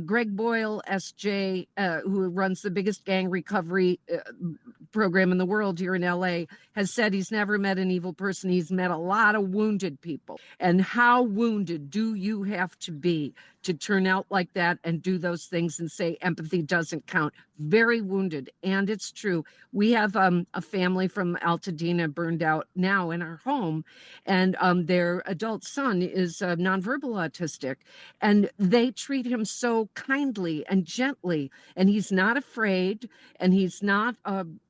Greg Boyle, SJ, who runs the biggest gang recovery program in the world here in LA, has said he's never met an evil person. He's met a lot of wounded people. And how wounded do you have to be to turn out like that and do those things and say empathy doesn't count? Very wounded. And it's true. We have a family from Altadena burned out now in our home, and their adult son is nonverbal autistic, and they treat him so kindly and gently, and he's not afraid, and he's not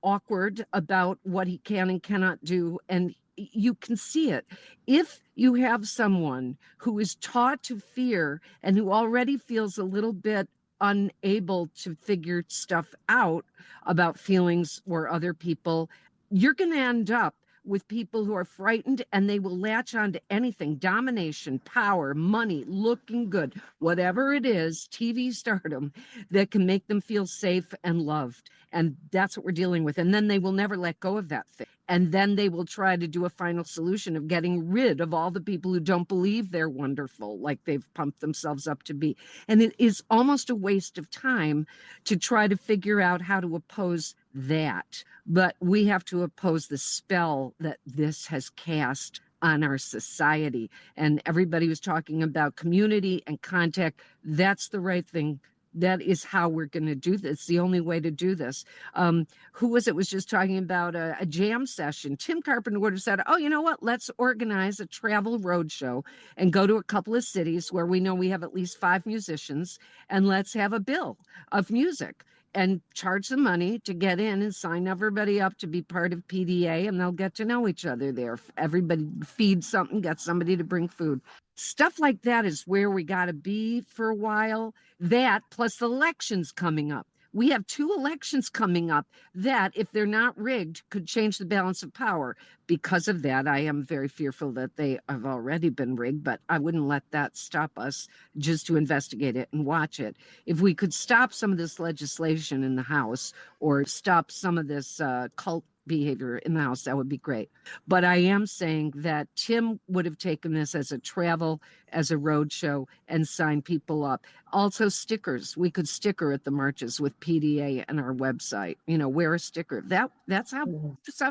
awkward about what he can and cannot do, and you can see it. If you have someone who is taught to fear and who already feels a little bit unable to figure stuff out about feelings or other people, you're going to end up with people who are frightened, and they will latch on to anything: domination, power, money, looking good, whatever it is, TV stardom, that can make them feel safe and loved. And that's what we're dealing with. And then they will never let go of that thing. And then they will try to do a final solution of getting rid of all the people who don't believe they're wonderful, like they've pumped themselves up to be. And it is almost a waste of time to try to figure out how to oppose that. But we have to oppose the spell that this has cast on our society. And everybody was talking about community and contact. That's the right thing. That is how we're going to do this. The only way to do this. Who was just talking about a jam session? Tim Carpenter would have said, oh, you know what? Let's organize a travel road show and go to a couple of cities where we know we have at least 5 musicians, and let's have a bill of music and charge the money to get in and sign everybody up to be part of PDA, and they'll get to know each other there. Everybody feeds something, get somebody to bring food. Stuff like that is where we got to be for a while. That plus elections coming up. We have 2 elections coming up that, if they're not rigged, could change the balance of power. Because of that, I am very fearful that they have already been rigged, but I wouldn't let that stop us just to investigate it and watch it. If we could stop some of this legislation in the House, or stop some of this cult behavior in the House, that would be great. But I am saying that Tim would have taken this as a travel, as a road show, and sign people up. Also stickers. We could sticker at the marches with PDA and our website. Wear a sticker. That's how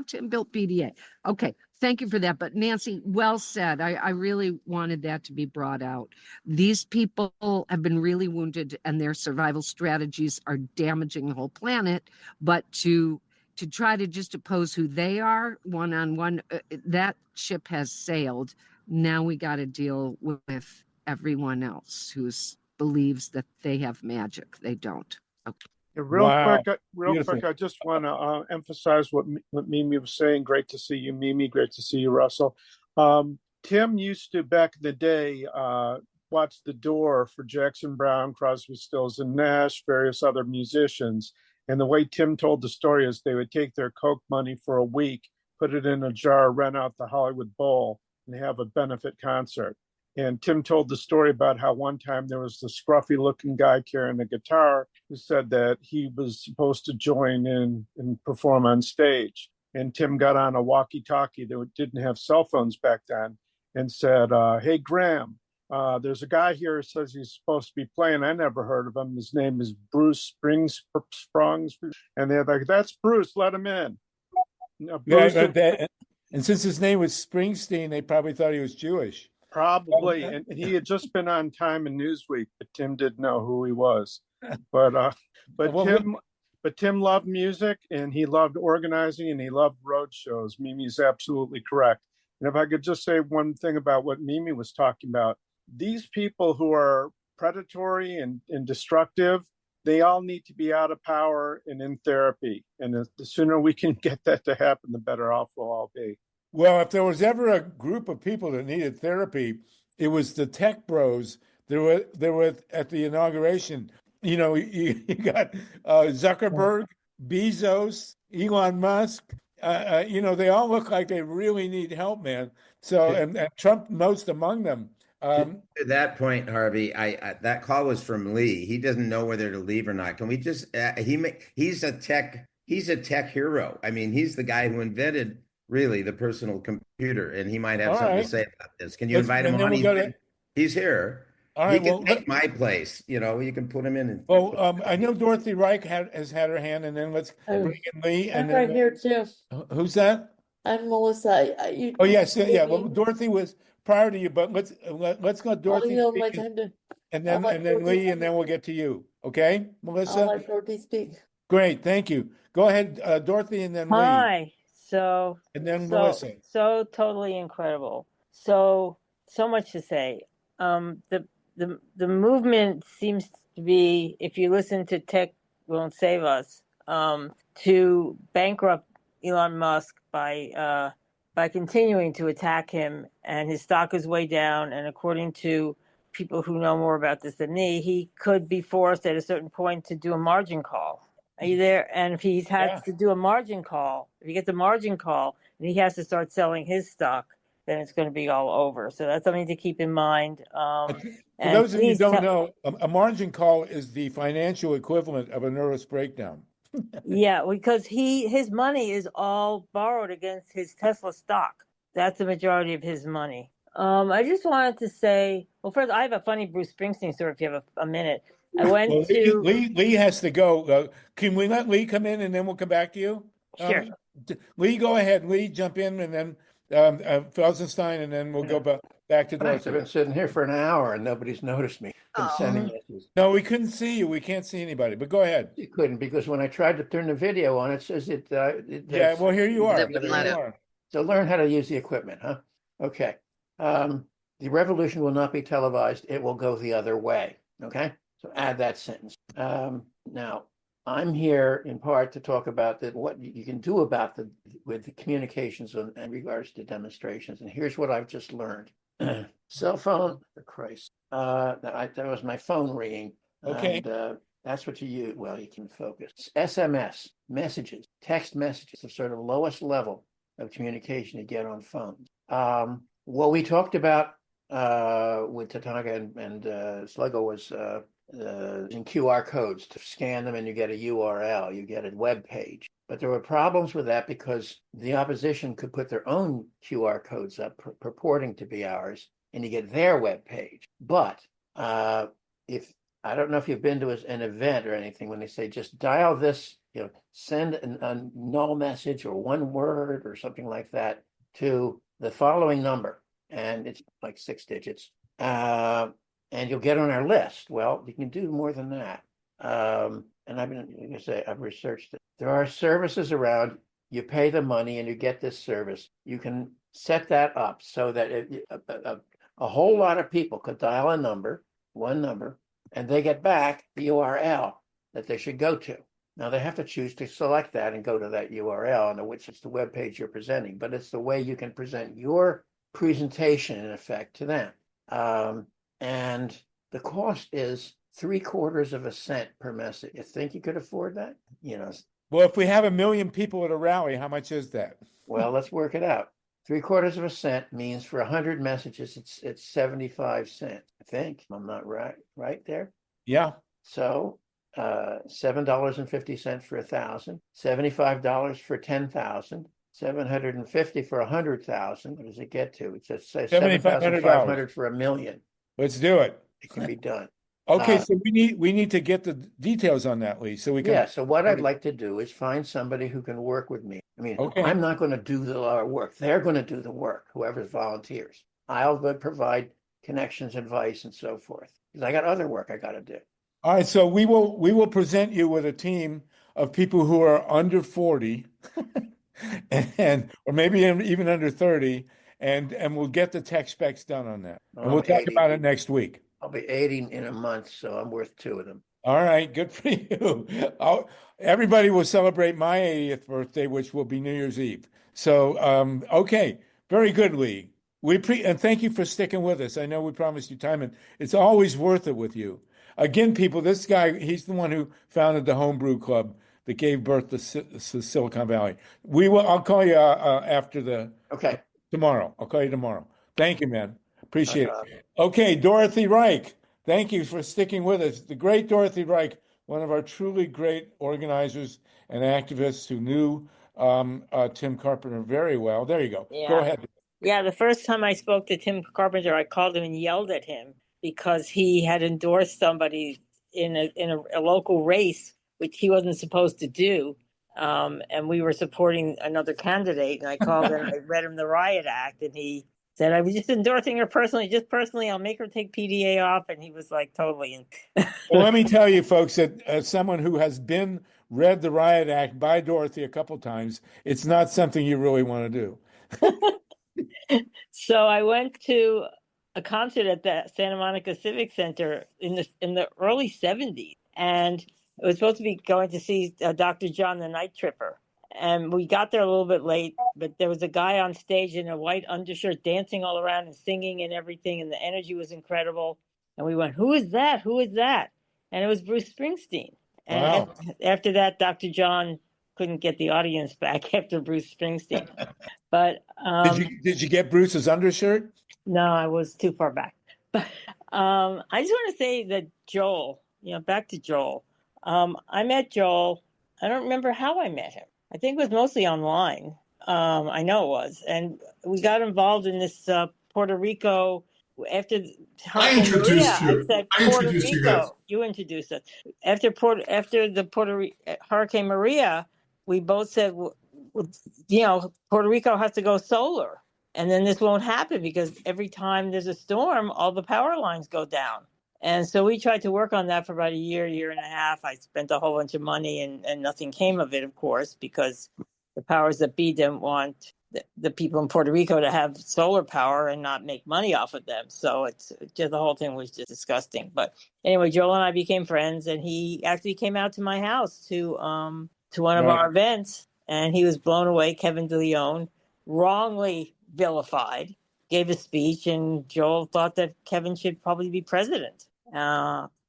Tim built PDA. Okay, thank you for that. But Nancy, well said. I really wanted that to be brought out. These people have been really wounded, and their survival strategies are damaging the whole planet. But to try to just oppose who they are one-on-one, that ship has sailed. Now we got to deal with everyone else who believes that they have magic. They don't. Okay. Real quick, I just want to emphasize what Mimi was saying. Great to see you, Mimi. Great to see you, Russell. Tim used to, back in the day, watch The Door for Jackson Browne, Crosby, Stills, and Nash, various other musicians. And the way Tim told the story is they would take their Coke money for a week, put it in a jar, rent out the Hollywood Bowl, and have a benefit concert. And Tim told the story about how one time there was this scruffy looking guy carrying a guitar who said that he was supposed to join in and perform on stage. And Tim got on a walkie-talkie that didn't have cell phones back then and said, hey, Graham, there's a guy here who says he's supposed to be playing. I never heard of him. His name is Bruce Sprongs. And they're like, that's Bruce, let him in. Bruce, and since his name was Springsteen, they probably thought he was Jewish. Probably, and he had just been on Time and Newsweek, but Tim didn't know who he was. But Tim loved music, and he loved organizing, and he loved road shows. Mimi's absolutely correct. And if I could just say one thing about what Mimi was talking about, these people who are predatory and destructive, they all need to be out of power and in therapy. And the sooner we can get that to happen, the better off we'll all be. Well, if there was ever a group of people that needed therapy, it was the tech bros. They were at the inauguration. You know, you got Zuckerberg, Bezos, Elon Musk. You know, they all look like they really need help, man. So, and Trump most among them. To that point, Harvey, I that call was from Lee. He doesn't know whether to leave or not. Can we just? He's a tech hero. I mean, he's the guy who invented really the personal computer, and he might have something to say about this. Can you invite him on? He's here. All right, he can take my place. You know, you can put him in. Well, I know Dorothy Reich has had her hand, and then let's bring in Lee. I'm right here too. Who's that? I'm Melissa. Oh yes, yeah. Well, Dorothy was prior to you, but let's go Dorothy. I'll my time to, and then Lee, and then we'll get to you. Okay, Melissa. I'll let Dorothy speak. Great, thank you. Go ahead, Dorothy, and then Lee. Hi. So and then Melissa. So totally incredible. So much to say. The movement seems to be, if you listen to Tech Won't Save Us, to bankrupt Elon Musk by continuing to attack him, and his stock is way down. And according to people who know more about this than me, he could be forced at a certain point to do a margin call. Are you there? And if he's had to do a margin call, if he gets a margin call and he has to start selling his stock, then it's going to be all over. So that's something to keep in mind. For those of you who don't know, a margin call is the financial equivalent of a nervous breakdown. Yeah, because his money is all borrowed against his Tesla stock. That's the majority of his money. I just wanted to say, well, first, I have a funny Bruce Springsteen story if you have a minute. I went to... Lee has to go. Can we let Lee come in and then we'll come back to you? Sure. Lee, go ahead. Lee, jump in, and then Felsenstein, and then we'll go back to Dorothy. I've been sitting here for an hour and nobody's noticed me. Been sending messages. No, we couldn't see you. We can't see anybody, but go ahead. You couldn't, because when I tried to turn the video on, it says it. Yeah, well, here you are. So learn how to use the equipment, huh? Okay. The revolution will not be televised. It will go the other way. Okay. So add that sentence. Now, I'm here in part to talk about what you can do about with the communications in regards to demonstrations. And here's what I've just learned. Cell phone, for Christ. That was my phone ringing. Okay. And, that's what you use. Well, you can focus. SMS, messages, text messages, the sort of lowest level of communication you get on phones. What we talked about with Tatanka and Sligo was in QR codes to scan them, and you get a URL, you get a web page. But there were problems with that because the opposition could put their own QR codes up purporting to be ours, and you get their web page. But if I don't know if you've been to an event or anything, when they say just dial this, send a null message or one word or something like that to the following number, and it's like 6 digits. And you'll get on our list. Well, you can do more than that. And I've researched it. There are services around. You pay the money and you get this service. You can set that up so that a whole lot of people could dial one number, and they get back the URL that they should go to. Now they have to choose to select that and go to that URL, and which is the web page you're presenting. But it's the way you can present your presentation in effect to them. And the cost is 0.75 cents per message. You think you could afford that? Well, if we have 1 million people at a rally, how much is that? Well, let's work it out. 3/4 of a cent means for 100 messages, it's 75 cents. I think I'm not right there. Yeah. So $7.50 for 1,000, $75 for 10,000, 750 for 100,000. What does it get to? It says $7,500 for 1,000,000. Let's do it. It can be done. Okay, so we need to get the details on that, Lee, so we can. Yeah. So what I'd like to do is find somebody who can work with me. I mean, I'm not going to do the work. They're going to do the work. Whoever volunteers, I'll provide connections, advice, and so forth. Because I got other work I got to do. All right, so we will present you with a team of people who are under 40, or maybe even under 30, and we'll get the tech specs done on that. And we'll talk about it next week. I'll be 80 in a month, so I'm worth 2 of them. All right, good for you. Everybody will celebrate my 80th birthday, which will be New Year's Eve. So, okay, very good, Lee. And thank you for sticking with us. I know we promised you time, and it's always worth it with you. Again, people, this guy, he's the one who founded the Homebrew Club that gave birth to Silicon Valley. I'll call you after tomorrow. I'll call you tomorrow. Thank you, man. Appreciate it. Okay, Dorothy Reich, thank you for sticking with us. The great Dorothy Reich, one of our truly great organizers and activists who knew Tim Carpenter very well. There you go. Yeah. Go ahead. Yeah, the first time I spoke to Tim Carpenter, I called him and yelled at him because he had endorsed somebody in a local race, which he wasn't supposed to do. And we were supporting another candidate. And I called and I read him the Riot Act, and he said, I was just endorsing her personally, I'll make her take PDA off. And he was like, totally in. Well, let me tell you, folks, that as someone who has read the Riot Act by Dorothy a couple times, it's not something you really want to do. So I went to a concert at the Santa Monica Civic Center in the early 70s. And it was supposed to be going to see Dr. John the Night Tripper. And we got there a little bit late, but there was a guy on stage in a white undershirt dancing all around and singing and everything, and the energy was incredible. And we went, who is that? Who is that? And it was Bruce Springsteen. And after that, Dr. John couldn't get the audience back after Bruce Springsteen. But did you get Bruce's undershirt? No, I was too far back. But I just want to say that Joel, back to Joel. I met Joel. I don't remember how I met him. I think it was mostly online. I know it was. And we got involved in this Puerto Rico after I introduced you. I introduced you guys. You introduced us. After the Hurricane Maria, we both said, Puerto Rico has to go solar. And then this won't happen because every time there's a storm, all the power lines go down. And so we tried to work on that for about a year and a half. I spent a whole bunch of money and nothing came of it, of course, because the powers that be didn't want the people in Puerto Rico to have solar power and not make money off of them. So it's just the whole thing was just disgusting. But anyway, Joel and I became friends, and he actually came out to my house to one of our events, and he was blown away. Kevin DeLeon, wrongly vilified, gave a speech, and Joel thought that Kevin should probably be president.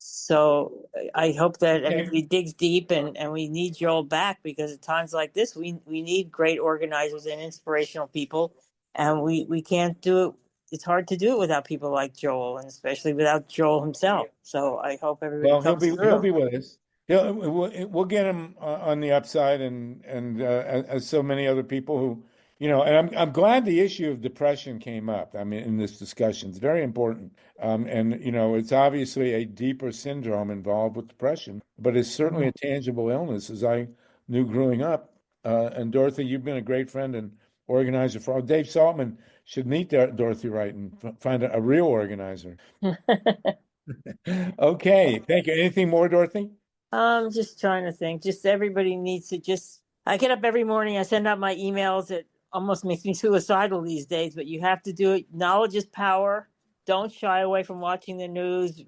So I hope that everybody digs deep, and we need Joel back, because at times like this, we need great organizers and inspirational people, and we can't do it. It's hard to do it without people like Joel, and especially without Joel himself. So I hope everybody comes through. He'll be with us. We'll get him on the upside, and as so many other people who, and I'm glad the issue of depression came up. I mean, in this discussion, it's very important. And it's obviously a deeper syndrome involved with depression, but it's certainly a tangible illness, as I knew growing up. And Dorothy, you've been a great friend and organizer for. Dave Saltman should meet Dorothy Wright and find a real organizer. Okay, thank you. Anything more, Dorothy? I'm just trying to think. Just everybody needs to I get up every morning, I send out my emails. It almost makes me suicidal these days, but you have to do it. Knowledge is power. Don't shy away from watching the news.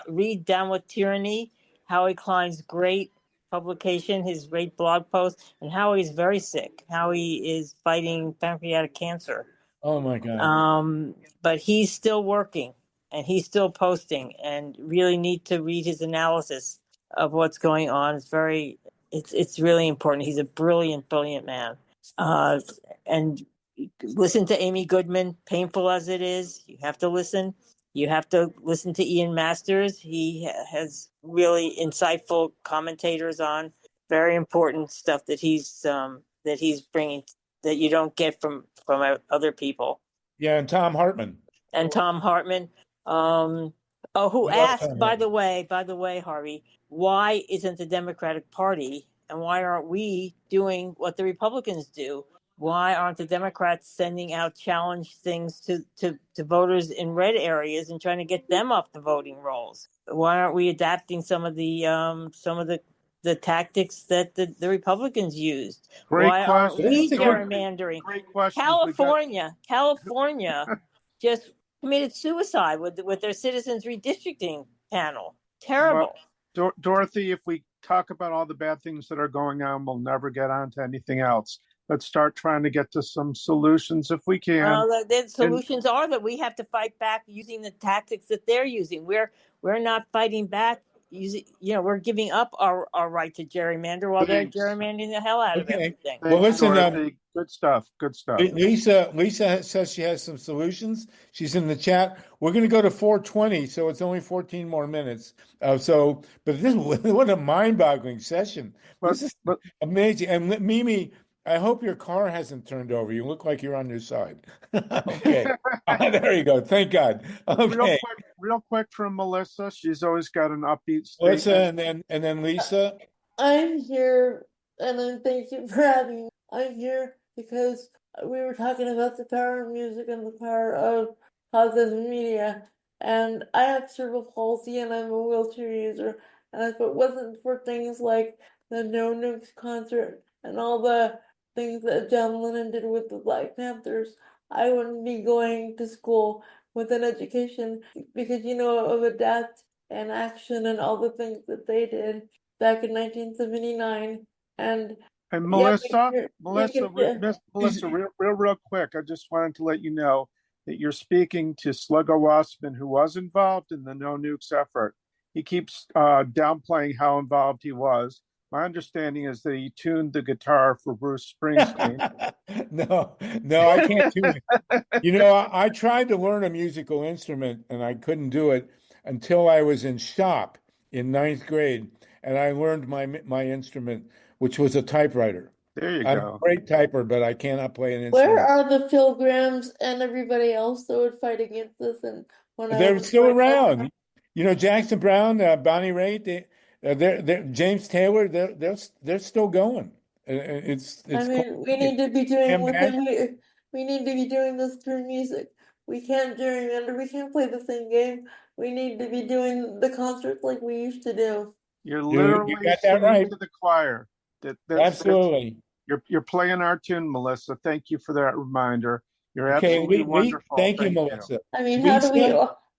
Read Down with Tyranny, Howie Klein's great publication, his great blog post, and Howie's very sick. Howie is fighting pancreatic cancer. Oh my God. But he's still working, and he's still posting, and really need to read his analysis of what's going on. It's really important. He's a brilliant man. And listen to Amy Goodman, painful as it is. You have to listen. You have to listen to Ian Masters. He has really insightful commentators on very important stuff that he's bringing that you don't get from other people. Yeah, and Tom Hartman. And Tom Hartman. Who asked, by the way, Harvey, why isn't the Democratic Party and why aren't we doing what the Republicans do? Why aren't the Democrats sending out challenge things to voters in red areas and trying to get them off the voting rolls? Why aren't we adapting some of the tactics that the Republicans used? Why aren't we gerrymandering? Great question. California just committed suicide with their citizens redistricting panel. Terrible. Well, Dorothy, if we talk about all the bad things that are going on, we'll never get on to anything else. Let's start trying to get to some solutions if we can. The solutions are that we have to fight back using the tactics that they're using. We're not fighting back using, we're giving up our right to gerrymander while they're gerrymandering the hell out of everything. Well, listen, good stuff. Lisa says she has some solutions. She's in the chat. We're going to go to 4:20, so it's only 14 more minutes. But this what a mind-boggling session. This is amazing. And Mimi, I hope your car hasn't turned over. You look like you're on your side. Okay. There you go. Thank God. Okay. Real quick from Melissa. She's always got an upbeat statement. Melissa and then Lisa. I'm here, and thank you for having me. I'm here because we were talking about the power of music and the power of positive media. And I have cerebral palsy and I'm a wheelchair user. And if it wasn't for things like the No Nukes concert and all the things that John Lennon did with the Black Panthers, I wouldn't be going to school with an education because, of adapt and action and all the things that they did back in 1979. And Melissa, real quick, I just wanted to let you know that you're speaking to Sluggo Wassman, who was involved in the No Nukes effort. He keeps downplaying how involved he was. My understanding is that he tuned the guitar for Bruce Springsteen. No, I can't tune it. I tried to learn a musical instrument and I couldn't do it until I was in shop in 9th grade, and I learned my instrument, which was a typewriter. There you I'm go. a great typer, but I cannot play an instrument. Where are the Phil Grahams and everybody else that would fight against this? And they're still around. Jackson Brown, Bonnie Raitt, James Taylor, they're still going. It's we need to be doing we need to be doing this through music. We can't gerrymander. We can't play the same game. We need to be doing the concerts like we used to do. You're literally singing to the choir. Absolutely. You're playing our tune, Melissa. Thank you for that reminder. You're absolutely wonderful. Thank you, Melissa.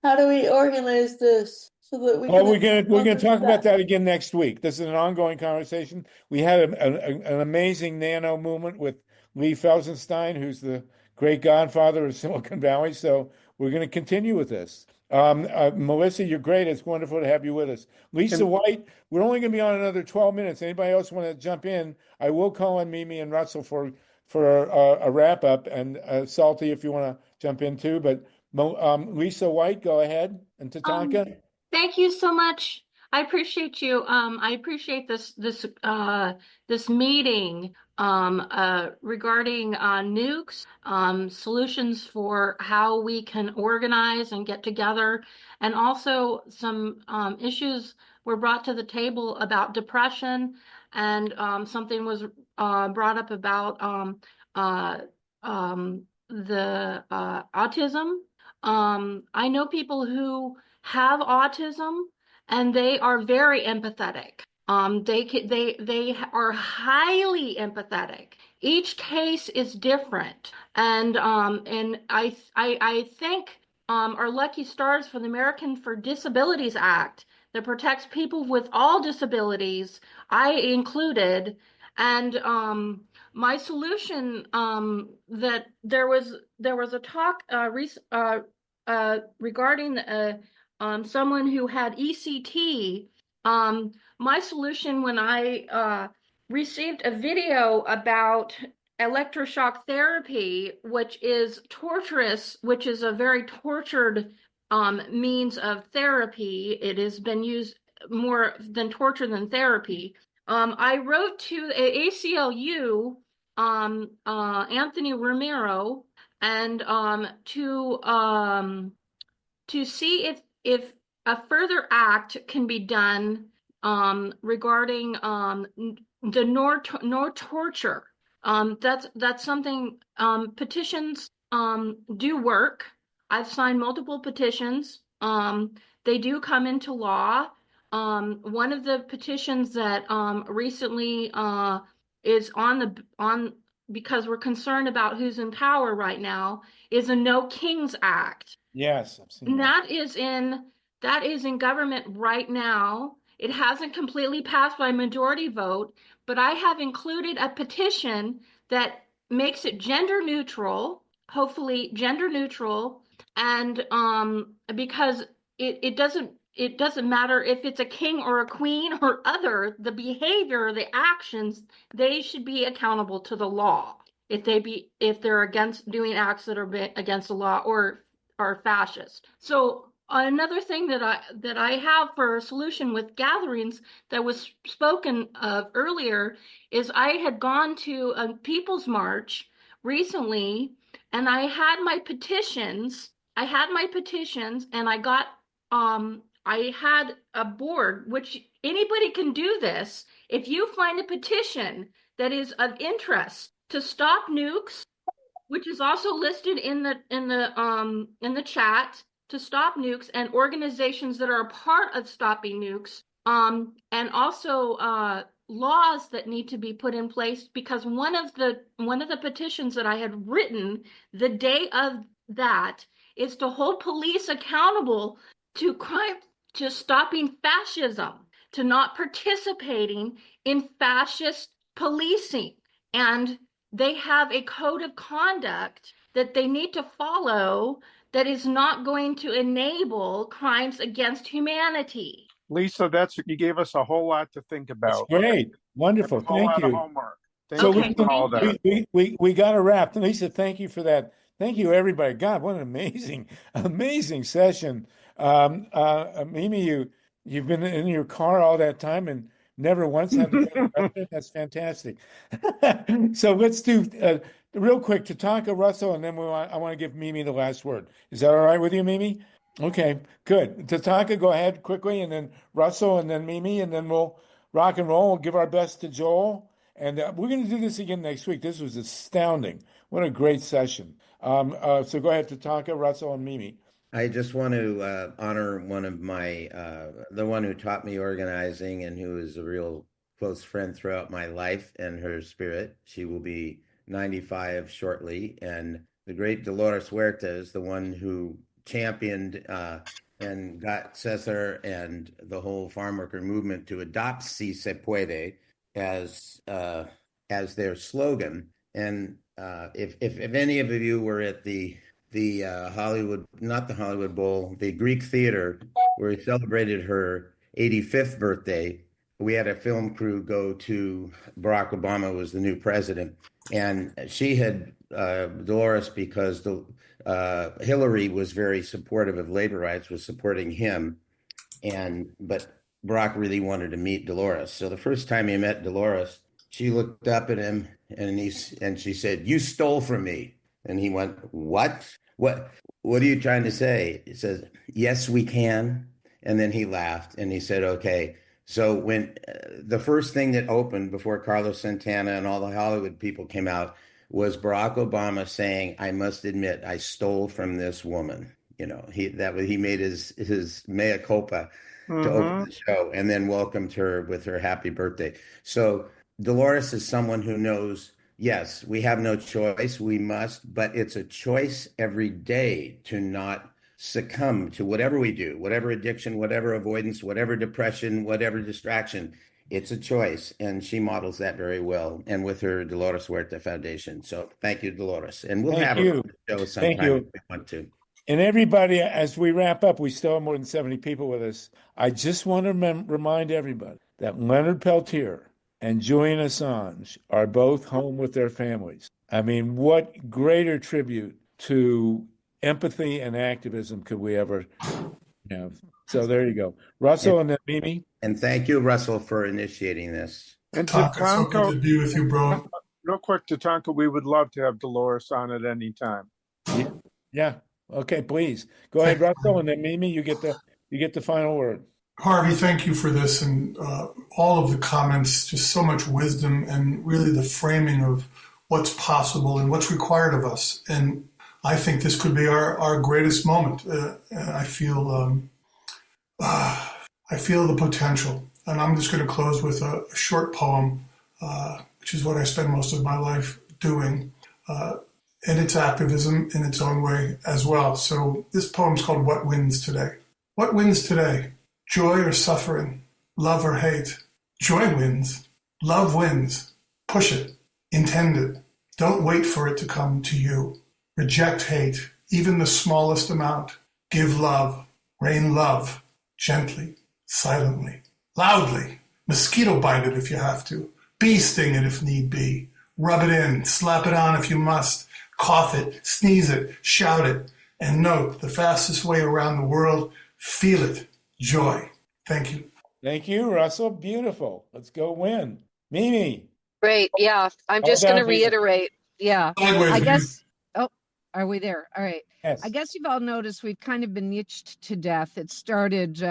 How do we organize this so that we? Well, we're gonna talk about that again next week. This is an ongoing conversation. We had an amazing nano movement with Lee Felsenstein, who's the great godfather of Silicon Valley. So we're going to continue with this. Melissa, you're great. It's wonderful to have you with us. Lisa White, we're only going to be on another 12 minutes. Anybody else want to jump in? I will call on Mimi and Russell for a wrap up, and Salty if you want to jump in too. But Lisa White, go ahead, and Tatanka. Thank you so much. I appreciate you. I appreciate this meeting regarding nukes, solutions for how we can organize and get together, and also some issues were brought to the table about depression, and something was brought up about the autism. I know people who have autism, and they are very empathetic. They are highly empathetic. Each case is different, and I think our lucky stars for the American for Disabilities Act that protects people with all disabilities, I included, and my solution that there was a talk regarding someone who had ECT. My solution when I received a video about electroshock therapy, which is torturous, which is a very tortured means of therapy. It has been used more than torture than therapy. I wrote to ACLU, Anthony Romero, and to see if a further act can be done regarding the no torture. That's something, petitions do work. I've signed multiple petitions. They do come into law. One of the petitions that recently is on because we're concerned about who's in power right now is a No Kings Act. Yes, I've seen that. That is in government right now. It hasn't completely passed by majority vote, but I have included a petition that makes it gender neutral, hopefully gender neutral, and because it doesn't matter if it's a king or a queen or other, the behavior, the actions, they should be accountable to the law if they're against doing acts that are against the law or are fascist. So another thing that I have for a solution with gatherings that was spoken of earlier is I had gone to a People's March recently, and I had my petitions. And I got I had a board, which anybody can do this. If you find a petition that is of interest to stop nukes, which is also listed in the chat, to stop nukes, and organizations that are a part of stopping nukes, and also laws that need to be put in place, because one of the petitions that I had written the day of that is to hold police accountable to crime, to stopping fascism, to not participating in fascist policing. And they have a code of conduct that they need to follow that is not going to enable crimes against humanity. Lisa, you gave us a whole lot to think about. That's great. Wonderful. That's a whole Thank lot you. of homework. So Thank you for all that. we got to wrap. Lisa, thank you for that. Thank you, everybody. God, what an amazing session. Mimi, you've been in your car all that time and never once had to go to the restroom. That's fantastic. So let's do real quick, Tatanka, Russell, and then I want to give Mimi the last word. Is that all right with you, Mimi? Okay, good. Tatanka, go ahead quickly, and then Russell, and then Mimi, and then we'll rock and roll. We'll give our best to Joel. And we're going to do this again next week. This was astounding. What a great session. So go ahead, Tatanka, Russell, and Mimi. I just want to honor one of my, the one who taught me organizing and who is a real close friend throughout my life, and her spirit. She will be 95 shortly. And the great Dolores Huerta is the one who championed and got Cesar and the whole farm worker movement to adopt Si Se Puede as their slogan. And if any of you were at the Hollywood, not the Hollywood Bowl, the Greek Theater, where we celebrated her 85th birthday, we had a film crew go to Barack Obama was the new president, and she had Dolores, because Hillary was very supportive of labor rights, was supporting him, but Barack really wanted to meet Dolores. So the first time he met Dolores, she looked up at him and she said, "You stole from me." And he went, "What? What are you trying to say?" He says, "Yes, we can." And then he laughed and he said, "Okay." So when the first thing that opened before Carlos Santana and all the Hollywood people came out was Barack Obama saying, "I must admit, I stole from this woman." You know, he made his mea culpa to open the show, and then welcomed her with her happy birthday. So Dolores is someone who knows, yes, we have no choice, we must, but it's a choice every day to not succumb to whatever we do, whatever addiction, whatever avoidance, whatever depression, whatever distraction. It's a choice, and she models that very well, and with her Dolores Huerta Foundation. So thank you, Dolores. And we'll have her on the show sometime if we want to. And everybody, as we wrap up, we still have more than 70 people with us. I just want to remind everybody that Leonard Peltier and Julian Assange are both home with their families. I mean, what greater tribute to empathy and activism could we ever have? So there you go. Russell and then Mimi. And thank you, Russell, for initiating this. And Tonka, so good to be with you, bro. Real quick, Tatanka, we would love to have Dolores on at any time. Yeah. Okay, please. Go ahead, Russell, and then Mimi, you get the final word. Harvey, thank you for this and all of the comments, just so much wisdom and really the framing of what's possible and what's required of us. And I think this could be our greatest moment. I feel the potential. And I'm just going to close with a short poem, which is what I spend most of my life doing. And it's activism in its own way as well. So this poem's called What Wins Today? What wins today? Joy or suffering? Love or hate? Joy wins. Love wins. Push it. Intend it. Don't wait for it to come to you. Reject hate, even the smallest amount. Give love. Rain love. Gently. Silently. Loudly. Mosquito bite it if you have to. Bee sting it if need be. Rub it in. Slap it on if you must. Cough it. Sneeze it. Shout it. And note, the fastest way around the world, feel it. Joy. Thank you. Thank you, Russell. Beautiful. Let's go win. Mimi. Great. Yeah. I'm just going to reiterate. Yeah. I guess. Oh, are we there? All right. Yes. I guess you've all noticed we've kind of been niched to death. It started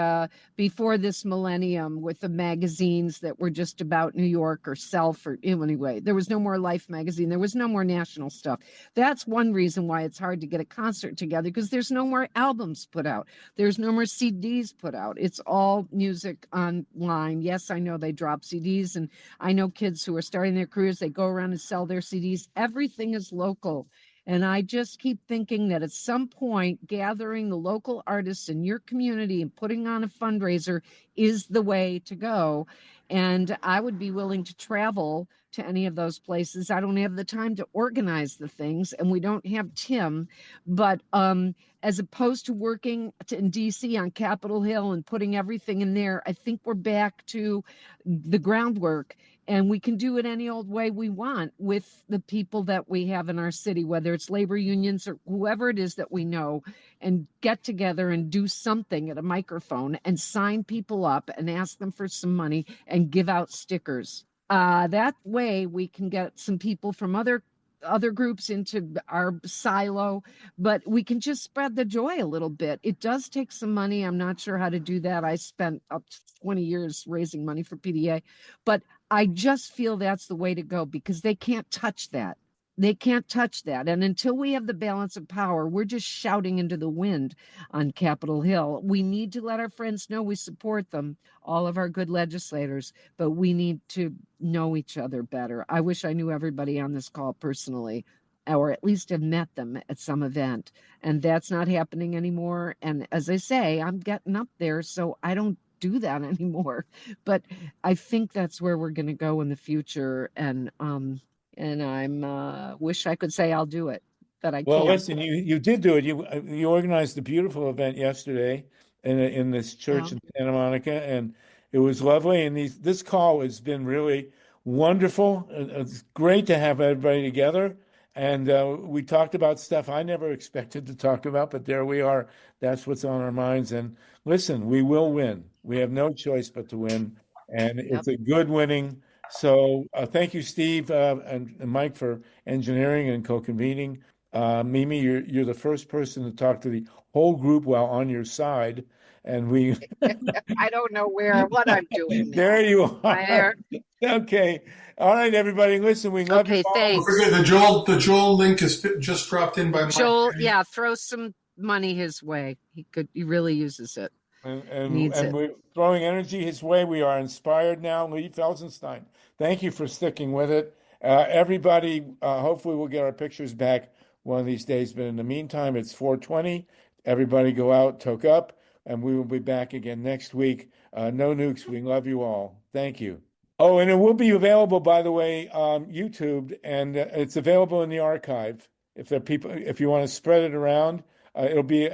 before this millennium with the magazines that were just about New York or Self or anyway. There was no more Life magazine. There was no more national stuff. That's one reason why it's hard to get a concert together, because there's no more albums put out. There's no more CDs put out. It's all music online. Yes, I know they drop CDs, and I know kids who are starting their careers, they go around and sell their CDs. Everything is local. And I just keep thinking that at some point, gathering the local artists in your community and putting on a fundraiser is the way to go. And I would be willing to travel to any of those places. I don't have the time to organize the things, and we don't have Tim. But as opposed to working in DC on Capitol Hill and putting everything in there, I think we're back to the groundwork. And we can do it any old way we want with the people that we have in our city, whether it's labor unions or whoever it is that we know, and get together and do something at a microphone and sign people up and ask them for some money and give out stickers. That way we can get some people from other groups into our silo, but we can just spread the joy a little bit. It does take some money. I'm not sure how to do that. I spent up to 20 years raising money for PDA, but I just feel that's the way to go, because they can't touch that. They can't touch that. And until we have the balance of power, we're just shouting into the wind on Capitol Hill. We need to let our friends know we support them, all of our good legislators, but we need to know each other better. I wish I knew everybody on this call personally, or at least have met them at some event. And that's not happening anymore. And as I say, I'm getting up there, so I don't do that anymore. But I think that's where we're going to go in the future. And I'm wish I could say I'll do it, but I Well, can't. listen, you did do it. You organized a beautiful event yesterday in this church in Santa Monica, and it was lovely. And this call has been really wonderful. It's great to have everybody together. And we talked about stuff I never expected to talk about, but there we are. That's what's on our minds. And listen, we will win. We have no choice but to win. And it's a good winning. So thank you, Steve and Mike, for engineering and co-convening. Mimi, you're the first person to talk to the whole group while on your side. And we I don't know what I'm doing. There you are. There. Okay. All right, everybody. Listen, we love you all. Don't forget the Joel link is just dropped in by Mike. Joel, yeah, throw some money his way. He really uses it. And we're throwing energy his way. We are inspired now. Lee Felsenstein, thank you for sticking with it. Everybody, hopefully we'll get our pictures back one of these days. But in the meantime, it's 4:20. Everybody go out, toke up, and we will be back again next week. No nukes. We love you all. Thank you. Oh, and it will be available, by the way, YouTube, and it's available in the archive. If you want to spread it around, it'll be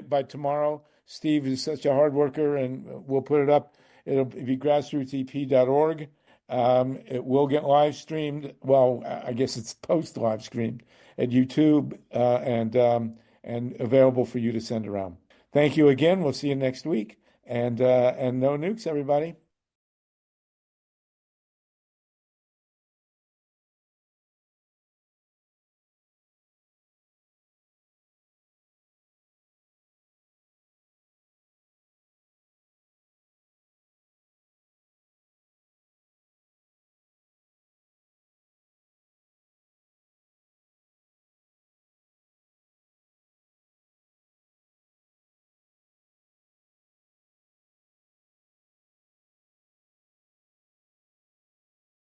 by tomorrow. Steve is such a hard worker, and we'll put it up. It'll be grassrootsep.org. It will get live streamed. Well, I guess it's post live streamed at YouTube and available for you to send around. Thank you again. We'll see you next week. And no nukes, everybody.